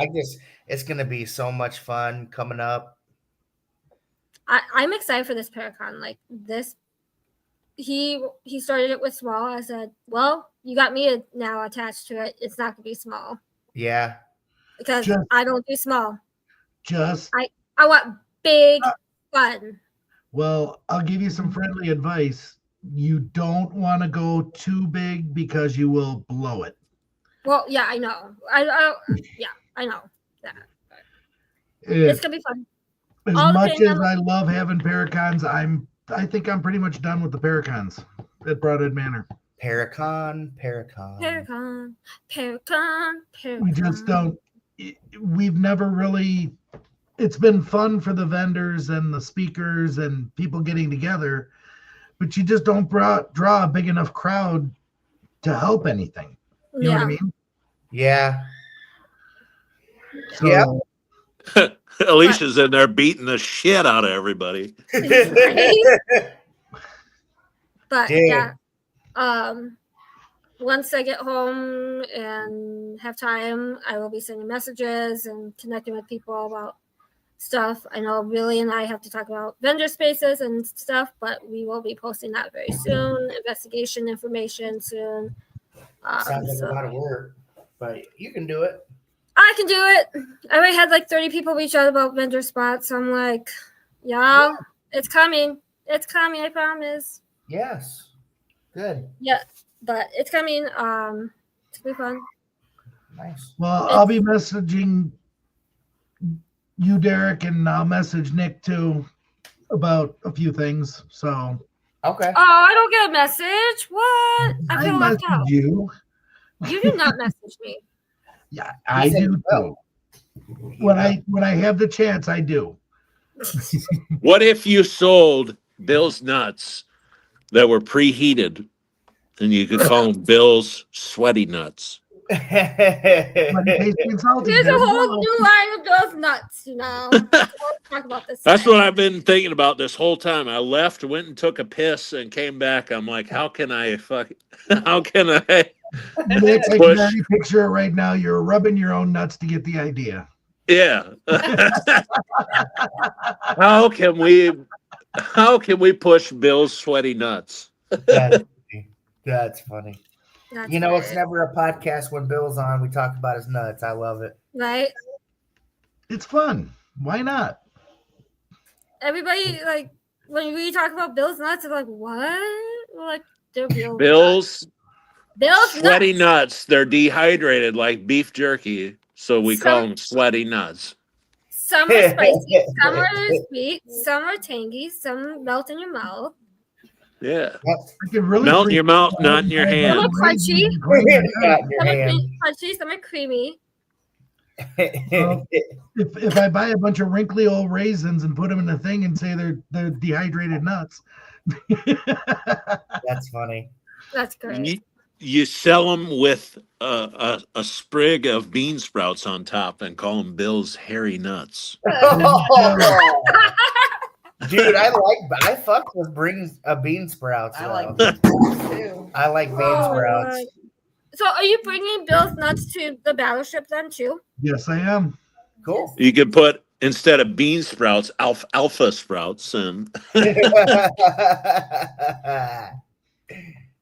S1: it's gonna be so much fun coming up.
S5: I'm excited for this Paracon. Like this, he started it with small. I said, well, you got me now attached to it. It's not gonna be small.
S1: Yeah.
S5: Because I don't do small. I want big fun.
S4: Well, I'll give you some friendly advice. You don't want to go too big because you will blow it.
S5: Well, yeah, I know. I know that. It's gonna be fun.
S4: As much as I love having Paracons, I think I'm pretty much done with the Paracons at Broadhead Manor.
S1: Paracon.
S4: We just don't. We've never really. It's been fun for the vendors and the speakers and people getting together, but you just don't draw a big enough crowd to help anything. You know what I mean?
S1: Yeah.
S4: So,
S1: yeah.
S2: Alicia's in there beating the shit out of everybody.
S5: But yeah, once I get home and have time, I will be sending messages and connecting with people about stuff. I know Billy and I have to talk about vendor spaces and stuff, but we will be posting that very soon. Investigation information soon.
S1: Sounds like a lot of work, but you can do it.
S5: I can do it. I already had like 30 people reach out about vendor spots. So I'm like, yeah, it's coming. It's coming, I promise.
S1: Yes. Good.
S5: Yeah, but it's coming. It's gonna be fun.
S1: Nice.
S4: Well, I'll be messaging you, Derek, and I'll message Nick too about a few things. So
S1: okay.
S5: Oh, I don't get a message. What? I feel left out.
S4: You.
S5: You did not message me.
S4: Yeah, I do too. When I have the chance, I do.
S2: What if you sold Bill's nuts that were preheated, and you could call them Bill's sweaty nuts?
S5: There's a whole new line of those nuts, talk about this.
S2: That's what I've been thinking about this whole time. I left, went and took a piss, and came back. I'm like, how can I
S4: Nick, I can already picture it right now. You're rubbing your own nuts to get the idea.
S2: Yeah. How can we push Bill's sweaty nuts?
S1: That's funny. It's never a podcast when Bill's on. We talk about his nuts. I love it.
S5: Right?
S4: It's fun. Why not?
S5: Everybody, like, when we talk about Bill's nuts, they're like, what? We're like, they're
S2: Bill's sweaty
S5: nuts.
S2: nuts. They're dehydrated like beef jerky, so we call them sweaty nuts.
S5: Some are spicy, some are sweet, some are tangy, some melt in your mouth.
S2: Yeah.
S4: Really
S2: melt in your mouth, not in your hand.
S5: Some are crunchy. Some are creamy.
S4: Well, if I buy a bunch of wrinkly old raisins and put them in a thing and say they're dehydrated nuts.
S1: That's funny.
S5: That's great.
S2: You sell them with a sprig of bean sprouts on top and call them Bill's hairy nuts.
S1: Dude, I fuck with bean sprouts.
S3: I like bean sprouts too.
S1: I like bean sprouts.
S5: So are you bringing Bill's nuts to the battleship then too?
S4: Yes, I am.
S1: Cool.
S2: You could put, instead of bean sprouts, alpha sprouts. And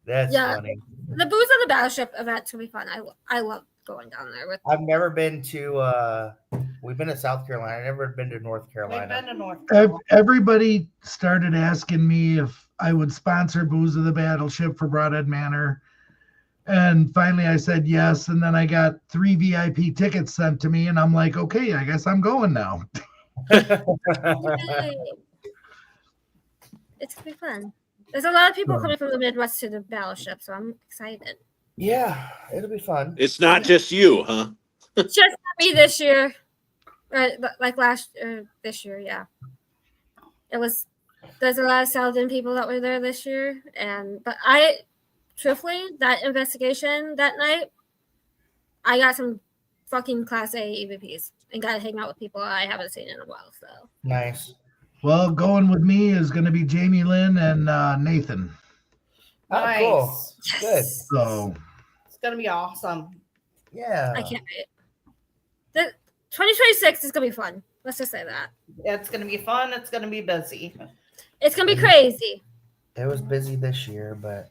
S1: That's
S5: Yeah.
S1: funny.
S5: The Booze of the Battleship event's gonna be fun. I love going down there with.
S1: I've never been to. We've been to South Carolina. I've never been to North
S3: We've
S1: Carolina.
S3: been to North Carolina.
S4: Everybody started asking me if I would sponsor Booze of the Battleship for Broadhead Manor. And finally I said yes. And then I got 3 VIP tickets sent to me. And I'm like, okay, I guess I'm going now.
S5: Yay. It's gonna be fun. There's a lot of people coming from the Midwest to the Battleship, so I'm excited.
S1: Yeah, it'll be fun.
S2: it's not just you, huh?
S5: Just not me this year, right? Like this year, yeah. It was. There's a lot of Saladin people that were there this year, but truthfully, that investigation that night, I got some fucking Class A EVPs and got to hang out with people I haven't seen in a while. So
S1: Nice.
S4: Well, going with me is going to be Jamie Lynn and Nathan.
S1: Oh,
S3: Nice.
S1: cool. Good.
S4: So
S3: It's gonna be awesome.
S1: Yeah.
S5: I can't wait. The 2026 is gonna be fun. Let's just say that
S3: It's gonna be fun. It's gonna be busy.
S5: it's gonna be crazy.
S1: It was busy this year, but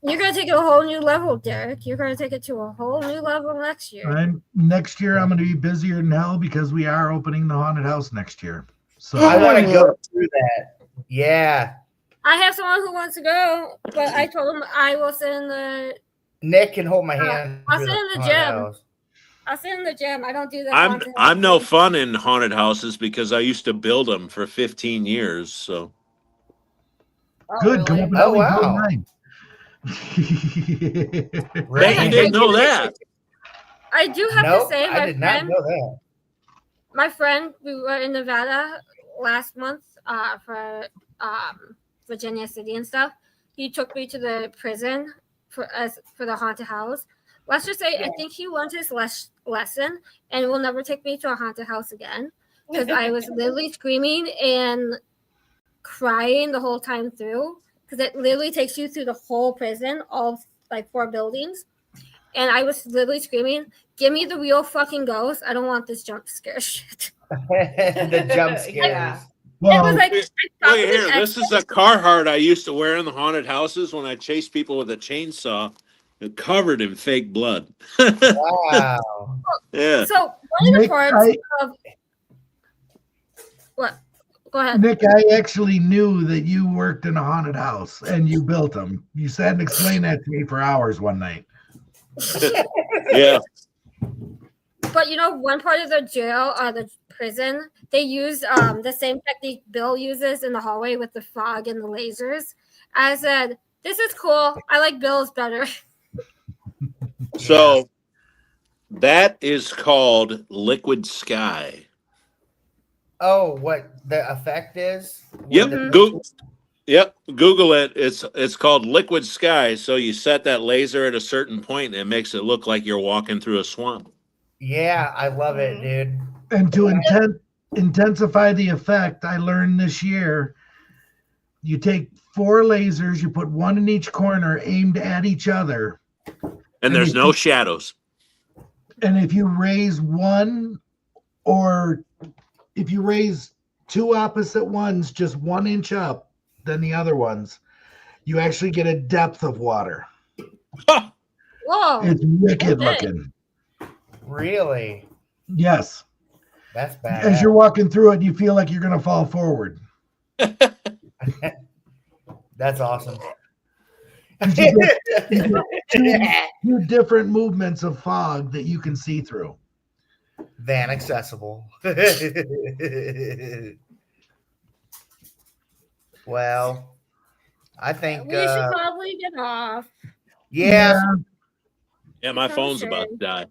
S5: You're gonna take it a whole new level, Derek. You're gonna take it to a whole new level next year.
S4: next year I'm going to be busier than hell because we are opening the haunted house next year. So
S1: I want to go through that. Yeah.
S5: I have someone who wants to go, but I told him I will sit in the.
S1: Nick can hold my hand.
S5: I'll
S1: through
S5: sit in the
S1: haunted
S5: gym.
S1: house.
S5: I'll sit in the gym. I don't do that.
S2: I'm no fun in haunted houses because I used to build them for 15 years. So
S3: Oh,
S4: good. Come
S3: really?
S4: up with
S1: Oh, wow.
S4: mine.
S2: Bet you didn't know that.
S5: I do have
S1: Nope,
S5: to say,
S1: I did not know that.
S5: my friend, we were in Nevada last month for Virginia City and stuff. He took me to the prison for the haunted house. Let's just say I think he learned his lesson and will never take me to a haunted house again because I was literally screaming and crying the whole time through because it literally takes you through the whole prison, all like 4 buildings. And I was literally screaming, "Give me the real fucking ghost. I don't want this jump scare shit."
S1: The jump scares.
S3: Yeah.
S5: It
S4: Well,
S5: was like,
S2: Look here. This is a Carhartt I used to wear in the haunted houses when I chased people with a chainsaw, covered in fake blood.
S1: Wow.
S2: Yeah.
S5: So one of the
S4: Nick,
S5: parts of what? Go ahead.
S4: Nick, I actually knew that you worked in a haunted house and you built them. You sat and explained that to me for hours one night.
S2: Yeah.
S5: But one part of the jail or the prison, they use the same technique Bill uses in the hallway with the fog and the lasers. I said, "This is cool. I like Bill's better."
S2: So that is called liquid sky.
S1: Oh, what the effect is?
S2: Yep.
S1: When the-
S2: Google. Yep. Google it. It's called liquid sky. So you set that laser at a certain point and it makes it look like you're walking through a swamp.
S1: Yeah, I love it, dude.
S4: And to intensify the effect, I learned this year, you take 4 lasers, you put 1 in each corner aimed at each other.
S2: And there's no shadows.
S4: And if you raise one or if you raise 2 opposite ones just 1 inch up than the other ones, you actually get a depth of water.
S5: Whoa!
S4: It's wicked
S5: Okay.
S4: looking.
S1: Really?
S4: Yes.
S1: That's bad.
S4: As you're walking through it, you feel like you're going to fall forward.
S1: That's awesome.
S4: You get 2 different movements of fog that you can see through.
S1: Van accessible. Well, I think
S5: We should probably get off.
S1: yeah,
S2: Yeah, my
S5: For
S2: phone's
S5: sure.
S2: about to die.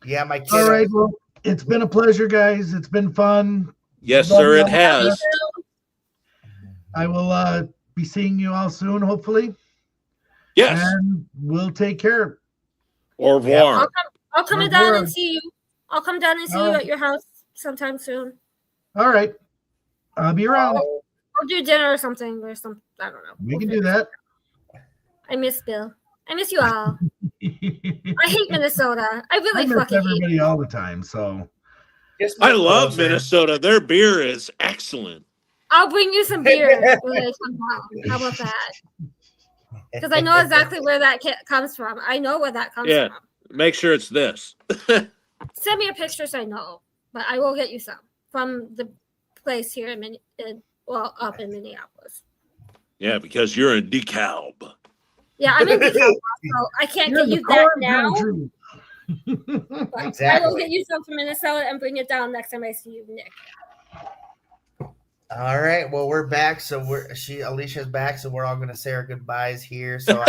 S1: yeah, my kid.
S4: All right. Well, it's been a pleasure, guys. It's been fun.
S2: Yes, sir, it has.
S4: I will be seeing you all soon, hopefully.
S2: Yes.
S4: And we'll take care.
S2: Au revoir.
S5: I'll come
S4: Au
S5: down
S4: revoir.
S5: and see you. I'll come down and see you at your house sometime soon.
S4: All right. I'll be around.
S5: I'll do dinner or something I don't know.
S4: We can do that.
S5: I miss Bill. I miss you all. I hate Minnesota. I
S4: I
S5: really
S4: miss
S5: fucking hate.
S4: everybody all the time. So
S2: I love Minnesota. Their beer is excellent.
S5: I'll bring you some beer when I come down. How about that? Because I know exactly where that comes from. I know where that comes from.
S2: Make sure it's this.
S5: Send me a picture so I know. But I will get you some from the place here up in Minneapolis.
S2: Yeah, because you're in DeKalb.
S5: Yeah, I'm in DeKalb, so I can't get you that now. Exactly. I will get you some from Minnesota and bring it down next time I see you, Nick.
S1: All right. Well, we're back. So Alicia's back. So we're all going to say our goodbyes here. So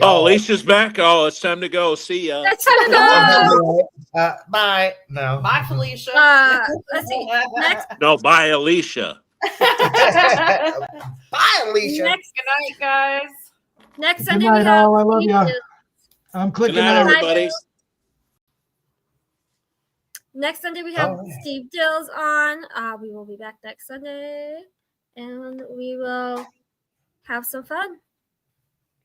S2: Alicia's back. Oh, it's time to go. See ya.
S5: It's time to go.
S1: Bye. No.
S3: Bye, Felicia.
S5: Let's see. Next.
S2: No, bye, Alicia.
S1: Bye, Alicia.
S3: Good night, guys.
S5: Next
S4: Good
S5: Sunday
S4: night,
S5: we have.
S4: all. I love you. I'm clicking
S2: Good night,
S4: out.
S2: everybody.
S5: Next Sunday we have Steve Dills on. We will be back next Sunday, and we will have some fun.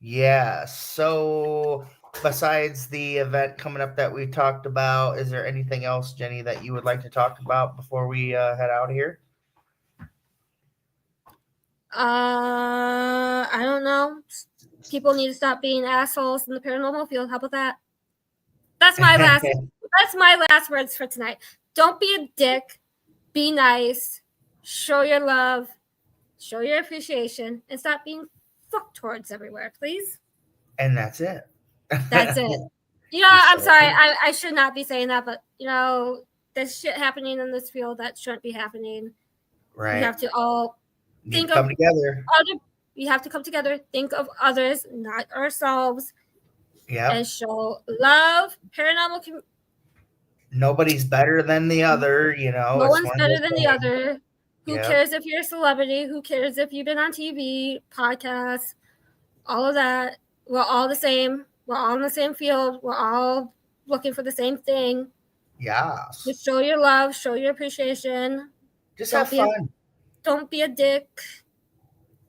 S1: Yeah. So besides the event coming up that we talked about, is there anything else, Jenny, that you would like to talk about before we head out of here?
S5: I don't know. People need to stop being assholes in the paranormal field. How about that? That's my last. That's my last words for tonight. Don't be a dick. Be nice. Show your love. Show your appreciation, and stop being fucktards everywhere, please.
S1: And that's it.
S5: That's it. I'm sorry. I should not be saying that, but there's shit happening in this field that shouldn't be happening.
S1: Right.
S5: We have to all
S1: come together.
S5: We have to come together, think of others, not ourselves.
S1: Yeah.
S5: And show love. Paranormal.
S1: Nobody's better than the other, No
S5: one's better than the other. Who cares if you're a celebrity? Who cares if you've been on TV, podcasts, all of that? We're all the same. We're all in the same field. We're all looking for the same thing.
S1: Yeah.
S5: Just show your love. Show your appreciation.
S1: Just have fun.
S5: Don't be a dick.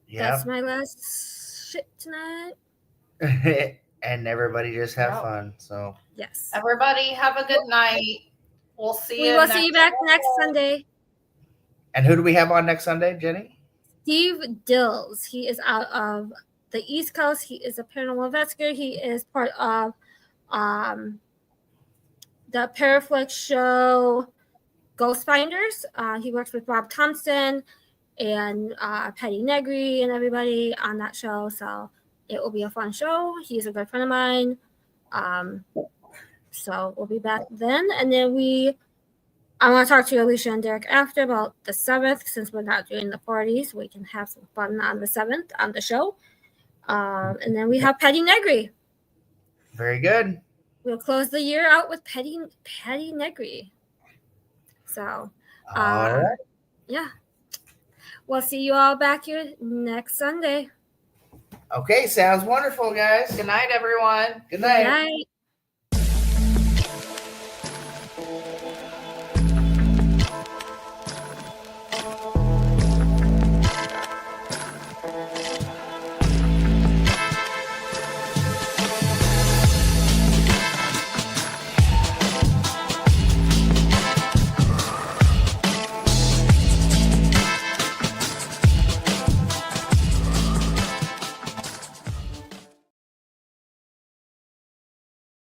S1: Yeah.
S5: That's my last shit tonight.
S1: And everybody just have fun. So
S5: yes.
S3: Everybody have a good night. We'll see you.
S5: We will see you back next Sunday.
S1: And who do we have on next Sunday, Jenny?
S5: Steve Dills. He is out of the East Coast. He is a paranormal investigator. He is part of the Paraflix show Ghost Finders. He works with Rob Thompson and Patty Negri and everybody on that show. So it will be a fun show. He's a good friend of mine. So we'll be back then. And then I want to talk to Alicia and Derek after about the 7th, since we're not doing the party, so we can have some fun on the 7th on the show. And then we have Patty Negri.
S1: Very good.
S5: We'll close the year out with Patty Negri. So,
S1: all right.
S5: Yeah. We'll see you all back here next Sunday.
S1: Okay, sounds wonderful, guys.
S3: Good night, everyone.
S1: Good night.
S5: Good night.